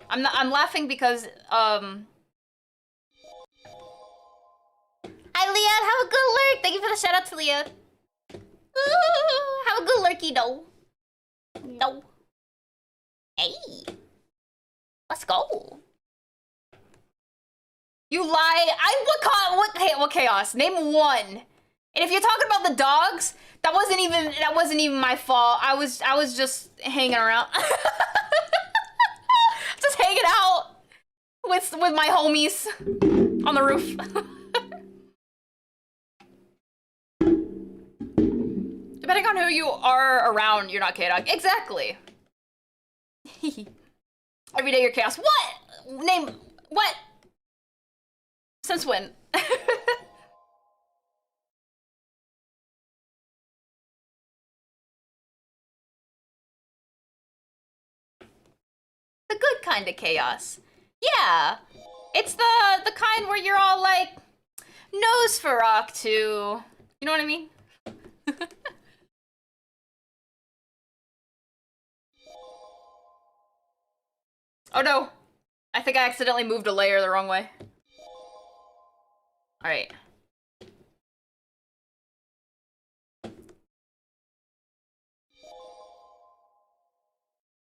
I'm laughing because, Hi, Leah. Have a good lurk. Thank you for the shout out to Leah. Ooh, have a good lurky, though. No. Hey. Let's go. You lie. What chaos? Name one. And if you're talking about the dogs, that wasn't even my fault. I was just hanging around. Just hanging out with my homies on the roof. Depending on who you are around, you're not chaotic. Exactly. Every day you're chaos. What? Name what? Since when? The good kind of chaos. Yeah. It's the kind where you're all like, nose for rock too. You know what I mean? Oh no. I think I accidentally moved a layer the wrong way. Alright.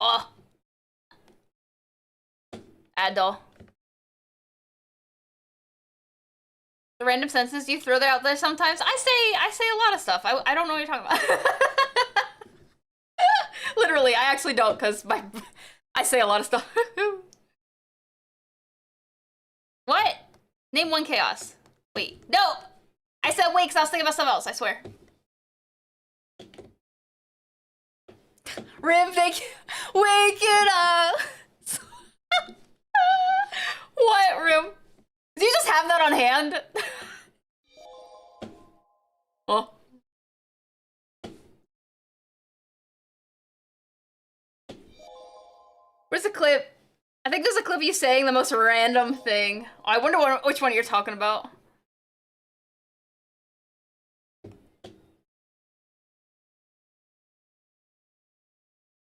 Oh. Add doll. The random sentences you throw out there sometimes. I say a lot of stuff. I don't know what you're talking about. Literally. really, I actually don't, because I say a lot of stuff. What? Name one chaos. Wait, no! I said wait, because I was thinking about something else, I swear. Rim, thank you. Wake it up! What, Rim? Do you just have that on hand? Oh. Where's the clip? I think there's a clip of you saying the most random thing. Oh, I wonder which one you're talking about.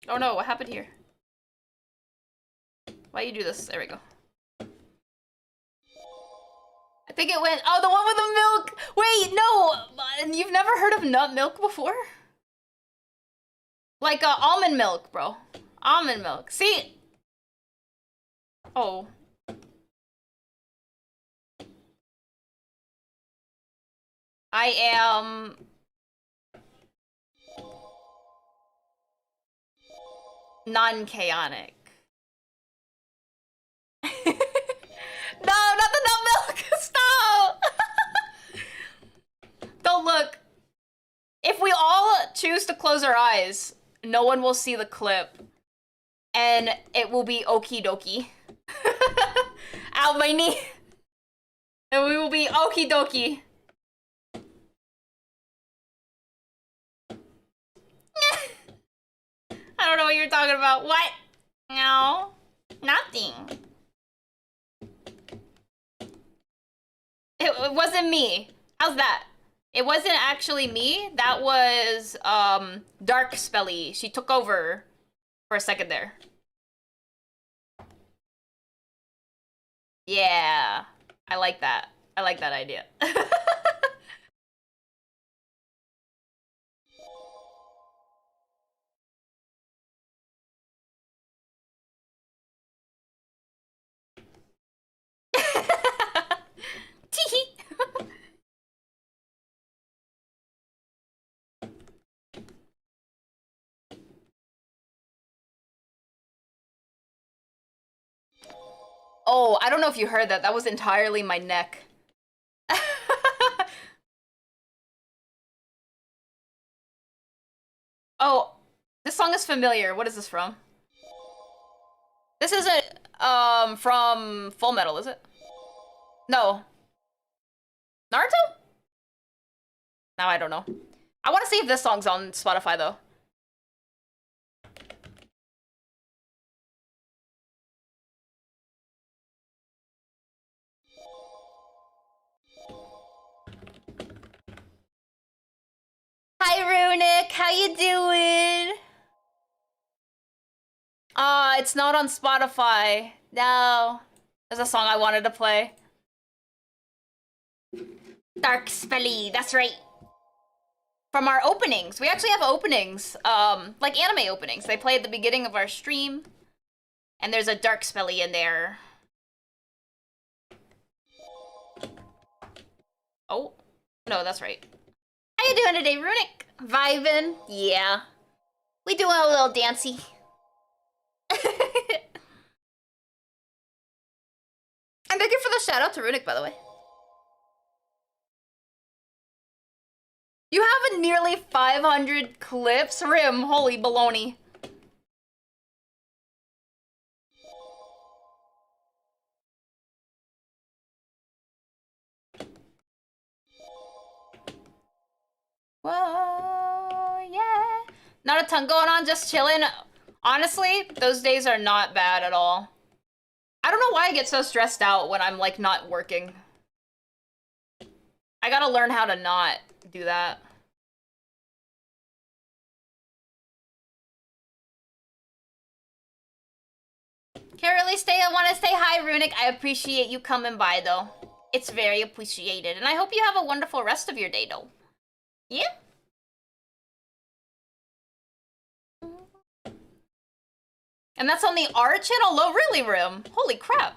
Oh no, what happened here? Why you do this? There we go. I think it went, oh, the one with the milk! Wait, no! You've never heard of nut milk before? Like almond milk, bro. Almond milk. See? Oh. I am... non-chaotic. No, not the nut milk! Stop! Don't look. If we all choose to close our eyes, no one will see the clip. And it will be okie dokie. Out my knee. And we will be okie dokie. I don't know what you're talking about. What? No. Nothing. It wasn't me. How's that? It wasn't actually me. That was, Dark Spelly. She took over for a second there. Yeah. I like that. I like that idea. Teehee. Oh, I don't know if you heard that. That was entirely my neck. Oh, this song is familiar. What is this from? This isn't, from Full Metal, is it? No. Naruto? Now I don't know. I want to see if this song's on Spotify, though. Hi, Runic. How you doing? It's not on Spotify. No. There's a song I wanted to play. Dark Spelly, that's right. From our openings. We actually have openings, like anime openings. They play at the beginning of our stream. And there's a Dark Spelly in there. Oh, no, that's right. How you doing today, Runic? Vibin'? Yeah. We doing a little dancey. And thank you for the shout out to Runic, by the way. You have a nearly 500 clips? Rim, holy baloney. Whoa, yeah. Not a ton going on, just chilling. Honestly, those days are not bad at all. I don't know why I get so stressed out when I'm, like, not working. I gotta learn how to not do that. Can't really stay. I want to say hi, Runic. I appreciate you coming by, though. It's very appreciated. And I hope you have a wonderful rest of your day, though. Yeah? And that's on the art channel? Low really, Rim? Holy crap.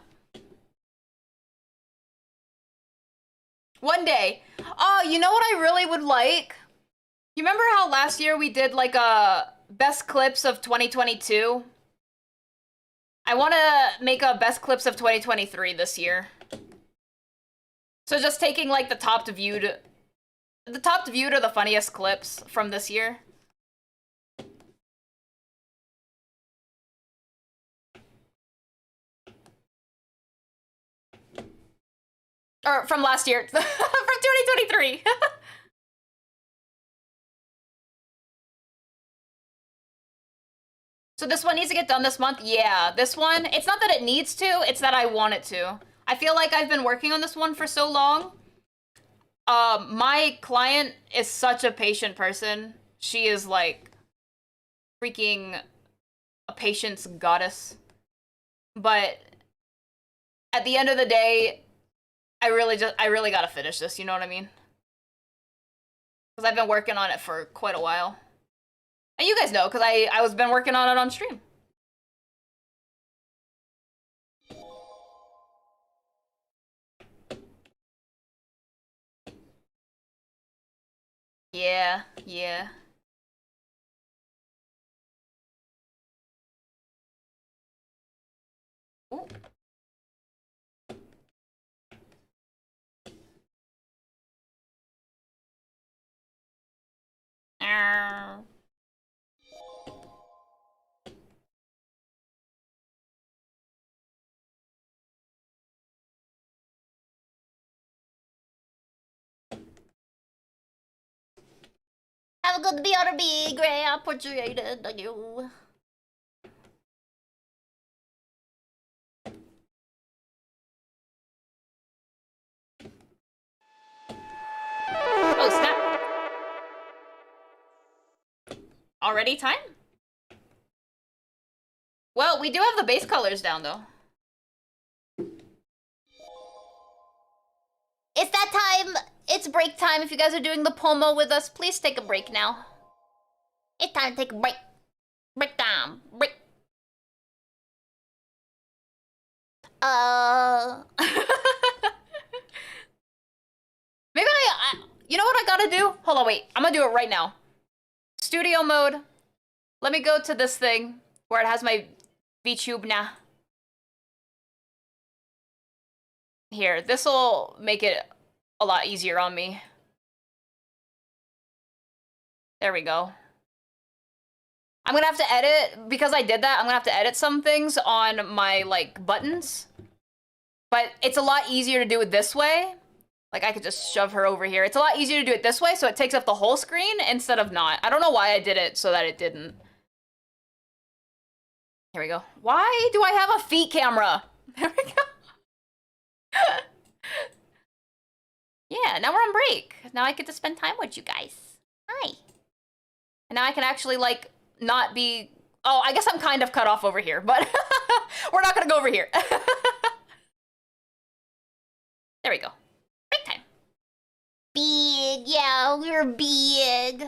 One day. Oh, you know what I really would like? You remember how last year we did like a best clips of 2022. I want to make a best clips of 2023 this year. So just taking like the top viewed or the funniest clips from this year. Or from last year. From 2023. So this one needs to get done this month? Yeah, this one, it's not that it needs to, it's that I want it to. I feel like I've been working on this one for so long. My client is such a patient person. She is like freaking a patience goddess. But at the end of the day, I really gotta finish this, you know what I mean? Because I've been working on it for quite a while. And you guys know, because I was been working on it on stream. Yeah, yeah. Ooh. Ow.
Have a good BRB, Gray. I portrayed you.
Oh, snap. Already time? Well, we do have the base colors down, though.
It's that time. It's break time. If you guys are doing the POMO with us, please take a break now. It's time to take a break. Break time. Break.
Maybe you know what I gotta do? Hold on, wait. I'm gonna do it right now. Studio mode. Let me go to this thing where it has my VTube now. Here, this'll make it a lot easier on me. There we go. I'm gonna have to edit, because I did that, I'm gonna have to edit some things on my, like, buttons. But it's a lot easier to do it this way. Like, I could just shove her over here. It's a lot easier to do it this way, so it takes up the whole screen instead of not. I don't know why I did it so that it didn't. Here we go. Why do I have a feet camera? There we go. Yeah, now we're on break. Now I get to spend time with you guys. Hi. And now I can actually, like, not be... Oh, I guess I'm kind of cut off over here, but we're not gonna go over here. There we go. Break time.
Big, yeah, we're big.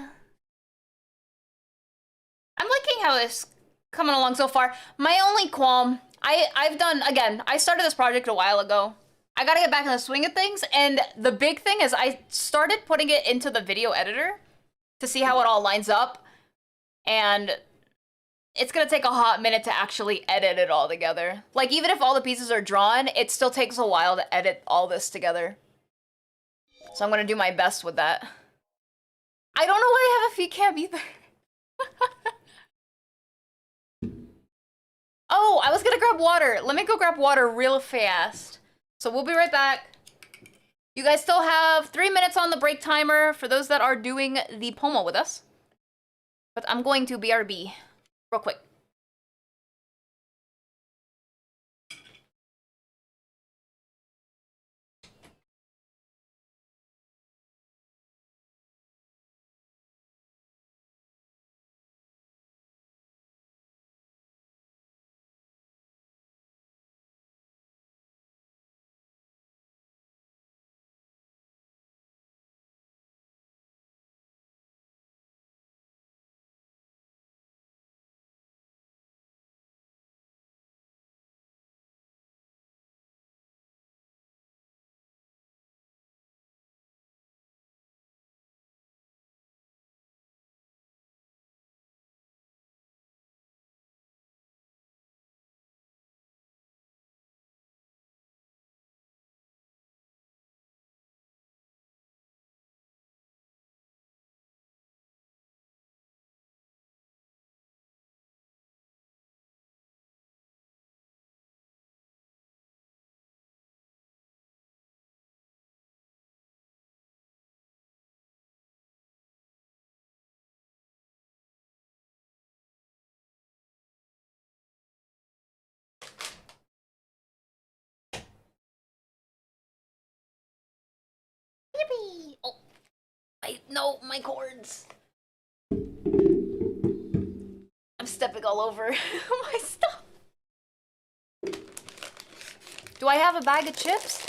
I'm liking how it's coming along so far. My only qualm, I've done, again, I started this project a while ago. I gotta get back in the swing of things, and the big thing is I started putting it into the video editor to see how it all lines up, and it's gonna take a hot minute to actually edit it all together. Like, even if all the pieces are drawn, it still takes a while to edit all this together. So I'm gonna do my best with that. I don't know why I have a feet cam either. Oh, I was gonna grab water. Let me go grab water real fast. So we'll be right back. You guys still have 3 minutes on the break timer for those that are doing the POMO with us. But I'm going to BRB real quick.
No, my cords. I'm stepping all over my stuff. Do I have a bag of chips?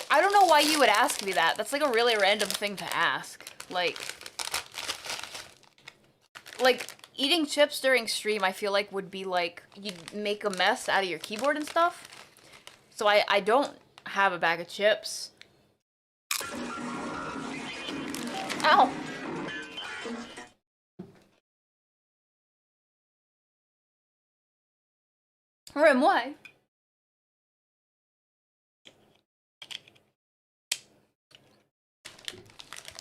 I don't know why you would ask me that. That's like a really random thing to ask. Like eating chips during stream, I feel like would be like you'd make a mess out of your keyboard and stuff. So I don't have a bag of chips. Ow. Rim, why?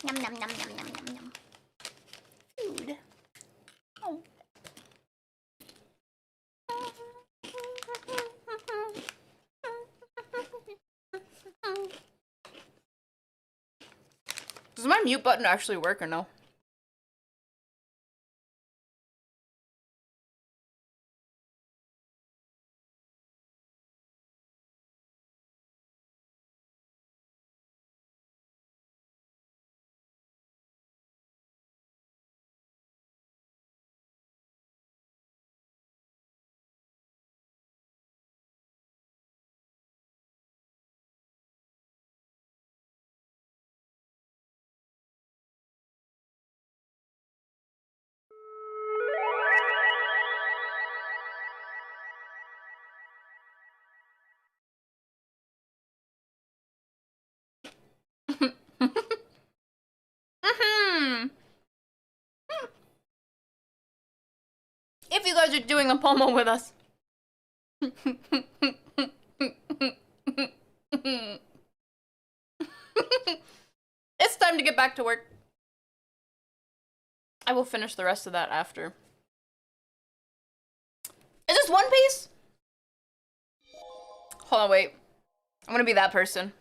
Yum, yum, yum, yum, yum, yum, yum. Food. Oh. Does my mute button actually work or no? If you guys are doing a POMO with us. It's time to get back to work. I will finish the rest of that after. Is this One Piece? Hold on, wait. I'm gonna be that person.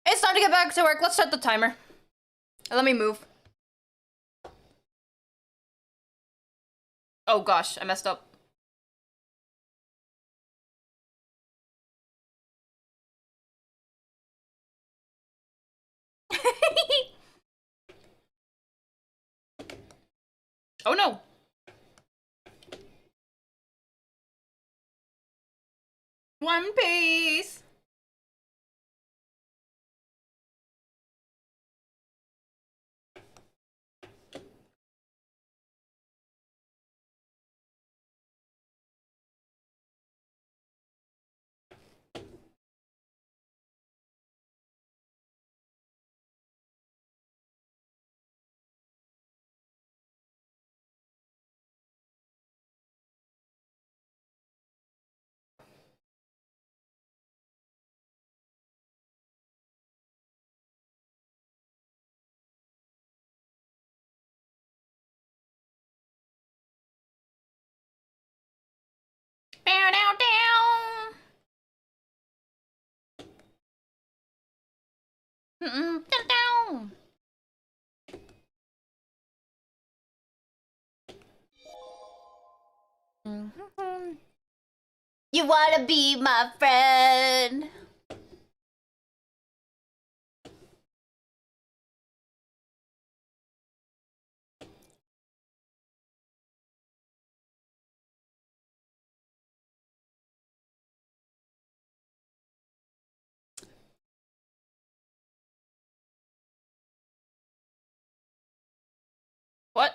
It's time to get back to work. Let's start the timer. Let me move. Oh gosh, I messed up. Oh no. One Piece. Down, down, down. Down, down. You wanna be my friend? What?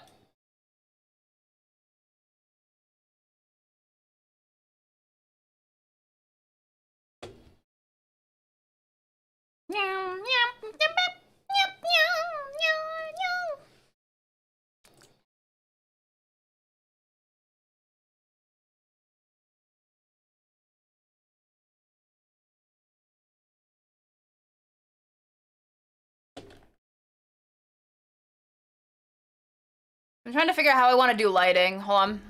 I'm trying to figure out how I want to do lighting. Hold on.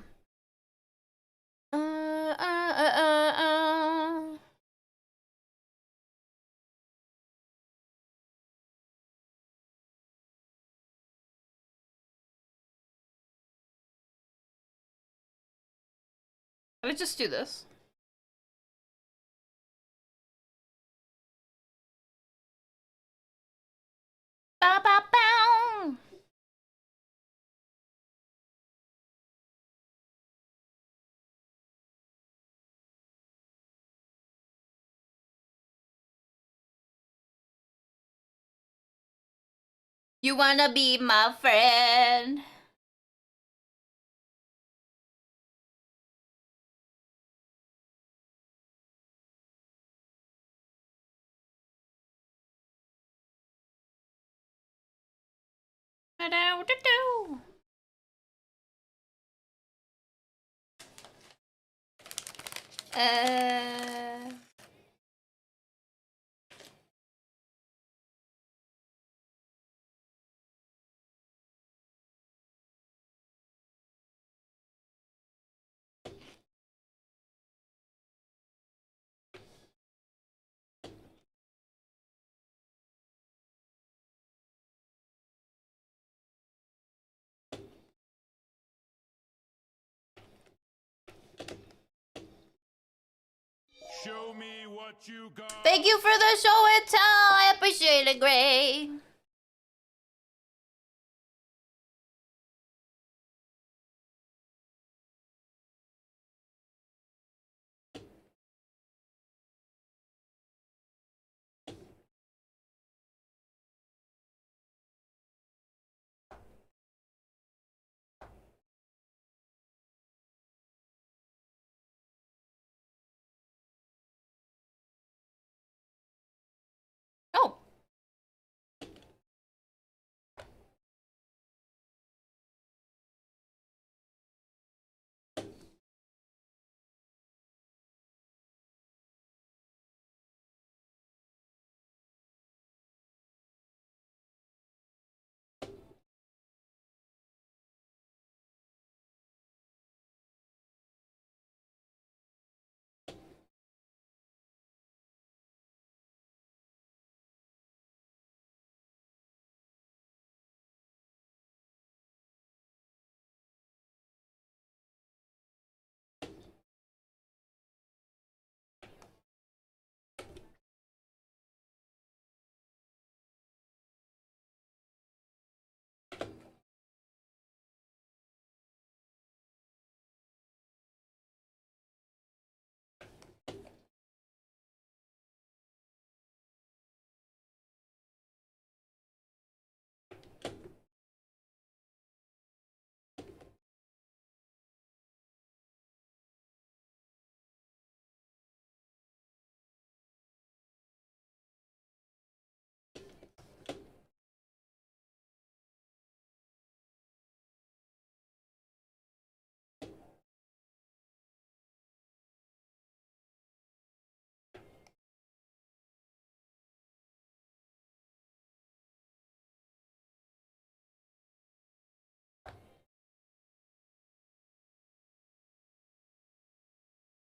Let's just do this. Ba ba bow. You wanna be my friend? Da-do-do-do. Uh...
Show me what you got.
Thank you for the show and tell. I appreciate it, Gray. Oh.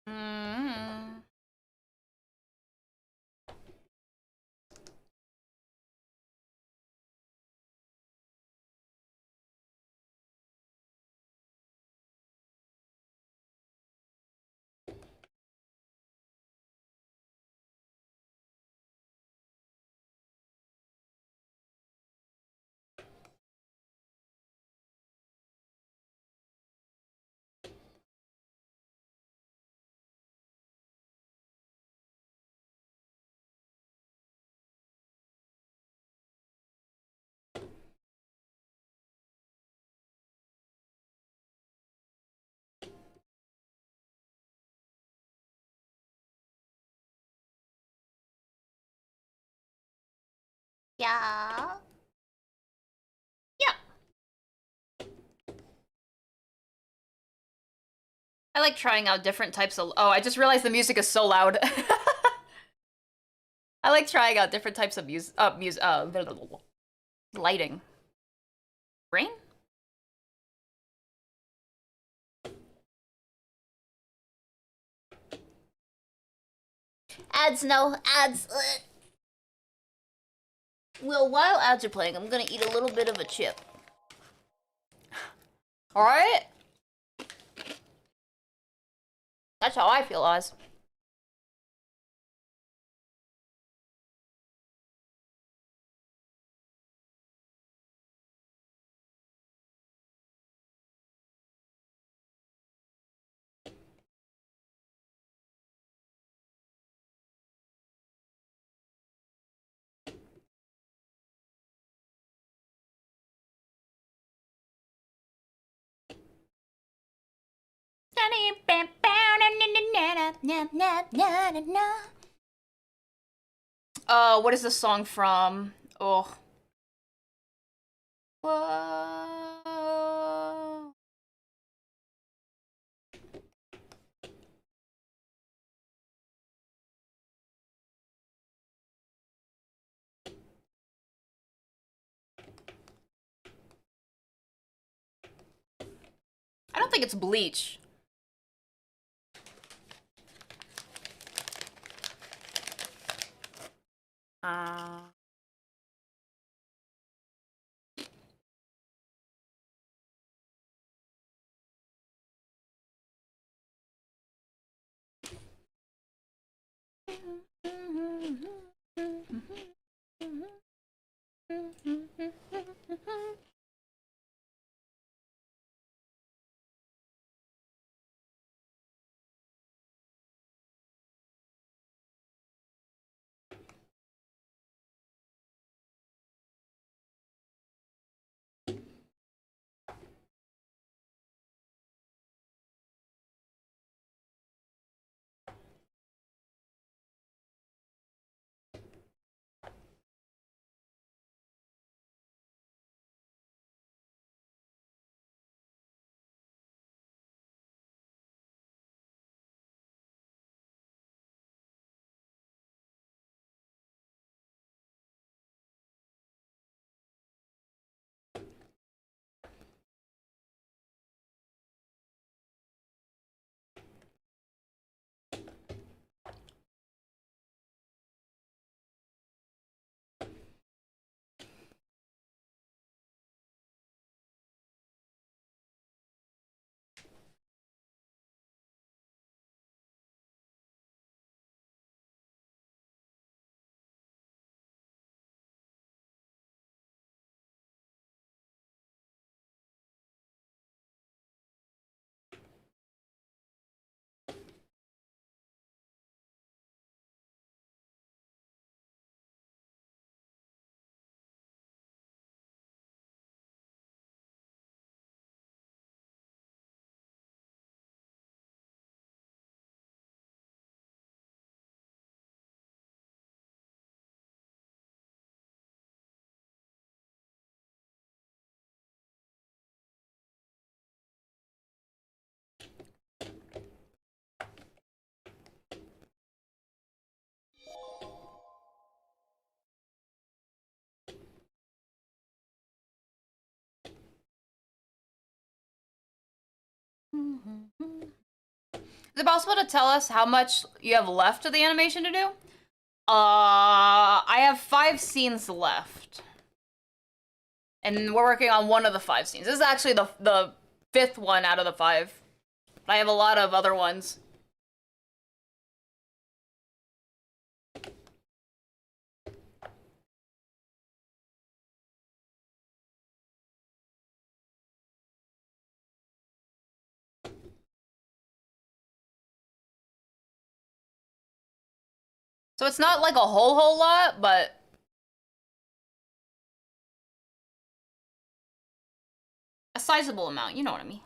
Mm. Yeah. Yeah. I like trying out different types of. Oh, I just realized the music is so loud. I like trying out different types of lighting. Rain? Ads, no. Ads. Ugh. Well, while ads are playing, I'm gonna eat a little bit of a chip. Alright? That's how I feel, Oz.
What is this song from? Oh. Whoa. I don't think it's Bleach. Is it possible to tell us how much you have left of the animation to do? I have 5 scenes left. And we're working on one of the 5 scenes. This is actually the 5th one out of the 5. I have a lot of other ones. So it's not like a whole lot, but a sizable amount, you know what I mean.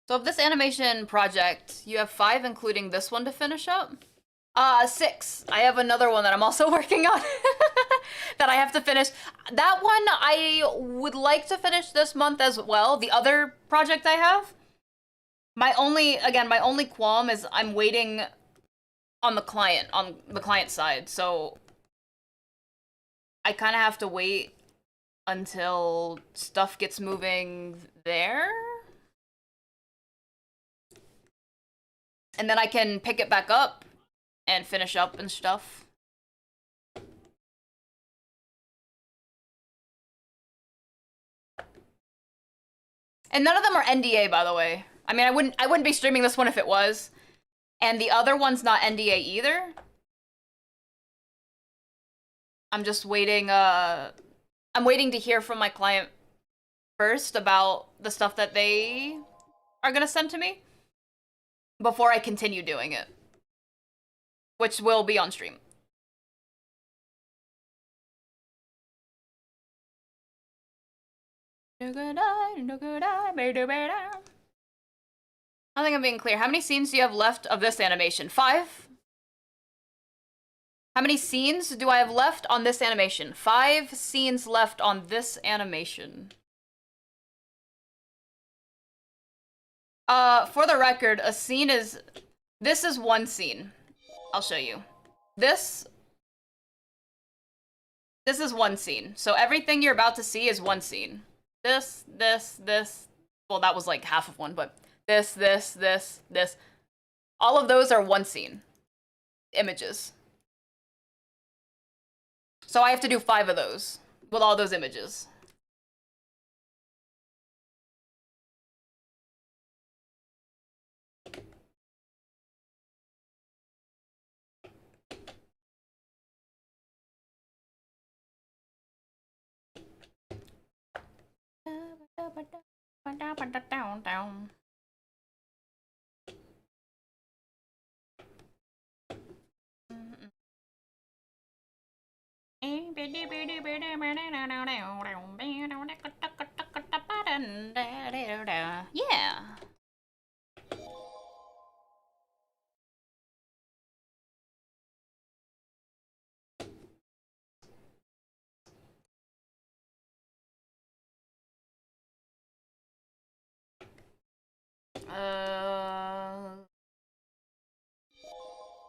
So of this animation project, you have 5 including this one to finish up? 6. I have another one that I'm also working on that I have to finish. That one I would like to finish this month as well, the other project I have. My only qualm is I'm waiting on the client side, so I kind of have to wait until stuff gets moving there. And then I can pick it back up and finish up and stuff. And none of them are NDA, by the way. I mean, I wouldn't be streaming this one if it was. And the other one's not NDA either. I'm just waiting, I'm waiting to hear from my client first about the stuff that they are gonna send to me before I continue doing it. Which will be on stream. I think I'm being clear. How many scenes do you have left of this animation? 5? How many scenes do I have left on this animation? 5 scenes left on this animation. For the record, a scene is... This is one scene. I'll show you. This is one scene. So everything you're about to see is one scene. This. Well, that was like half of one, but this. All of those are one scene. Images. So I have to do 5 of those with all those images. Yeah.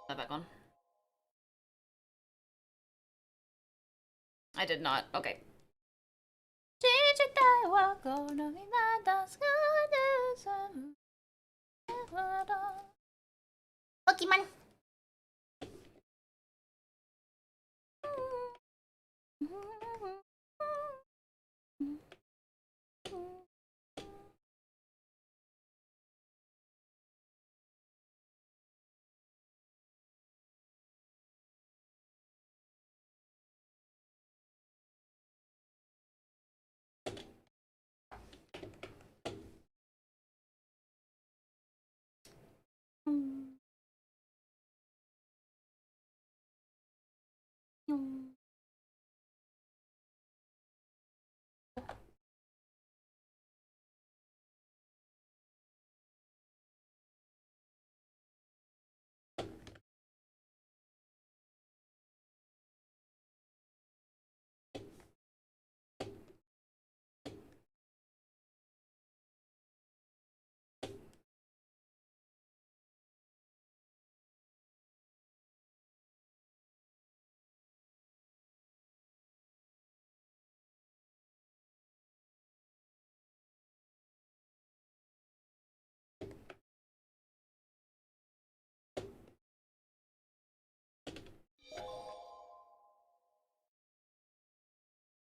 That back on. I did not. Okay.
Pokemon.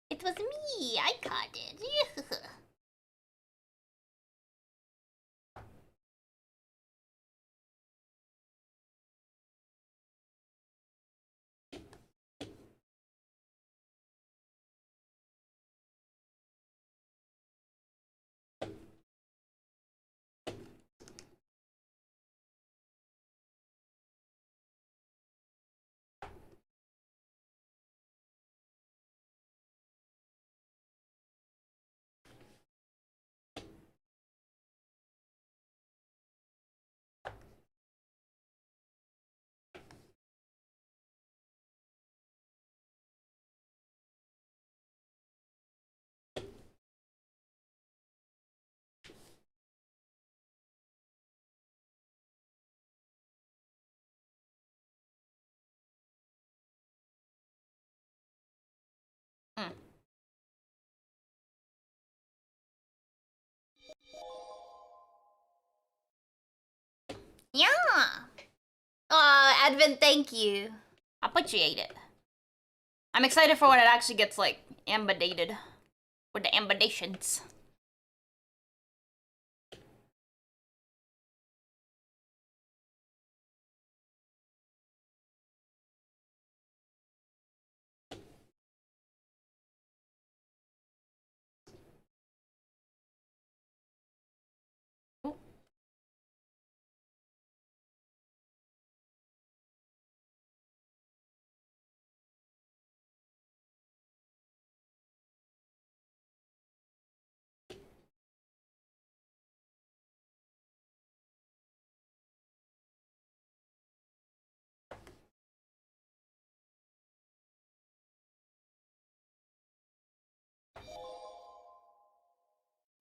It was me. I caught it.
Mm.
Yeah. Advent, thank you. Appreciate it.
I'm excited for when it actually gets, like, ambidated. With the ambidations.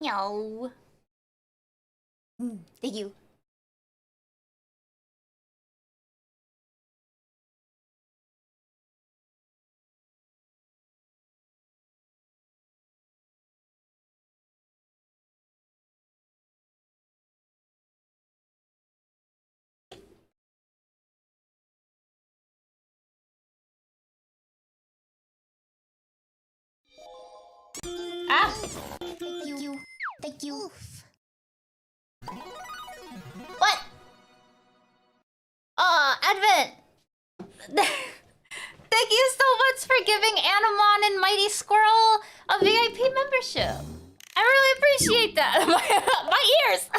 Meow. Thank you. Ah! Thank you. Thank you. What? Advent! Thank you so much for giving Animon and Mighty Squirrel a VIP membership. I really appreciate that. My ears!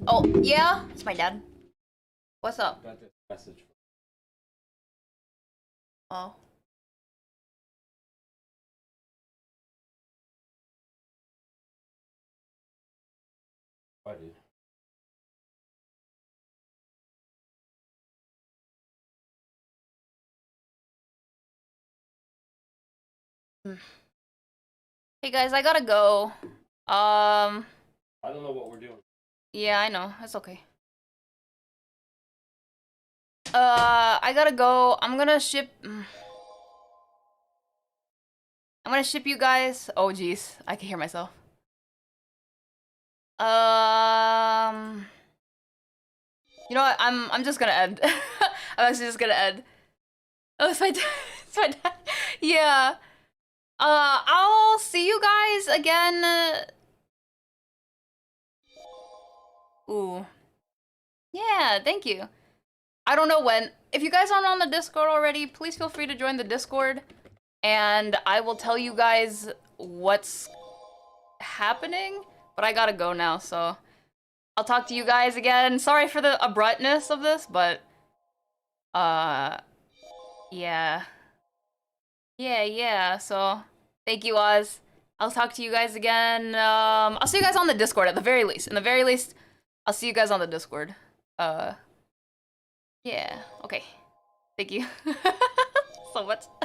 Oh, yeah? It's my dad. What's up?
Got this message.
Oh.
I did.
Hey guys, I gotta go.
I don't know what we're doing.
Yeah, I know. It's okay. I gotta go. I'm gonna ship you guys. Oh, jeez. I can hear myself. You know what? I'm just gonna end. I'm actually just gonna end. Oh, it's my dad. It's my dad. Yeah. I'll see you guys again. Ooh. Yeah, thank you. I don't know when. If you guys aren't on the Discord already, please feel free to join the Discord. And I will tell you guys what's happening. But I gotta go now, so I'll talk to you guys again. Sorry for the abruptness of this, but yeah. Yeah, so thank you, Oz. I'll talk to you guys again. I'll see you guys on the Discord at the very least. In the very least, I'll see you guys on the Discord. Yeah, okay. Thank you so much.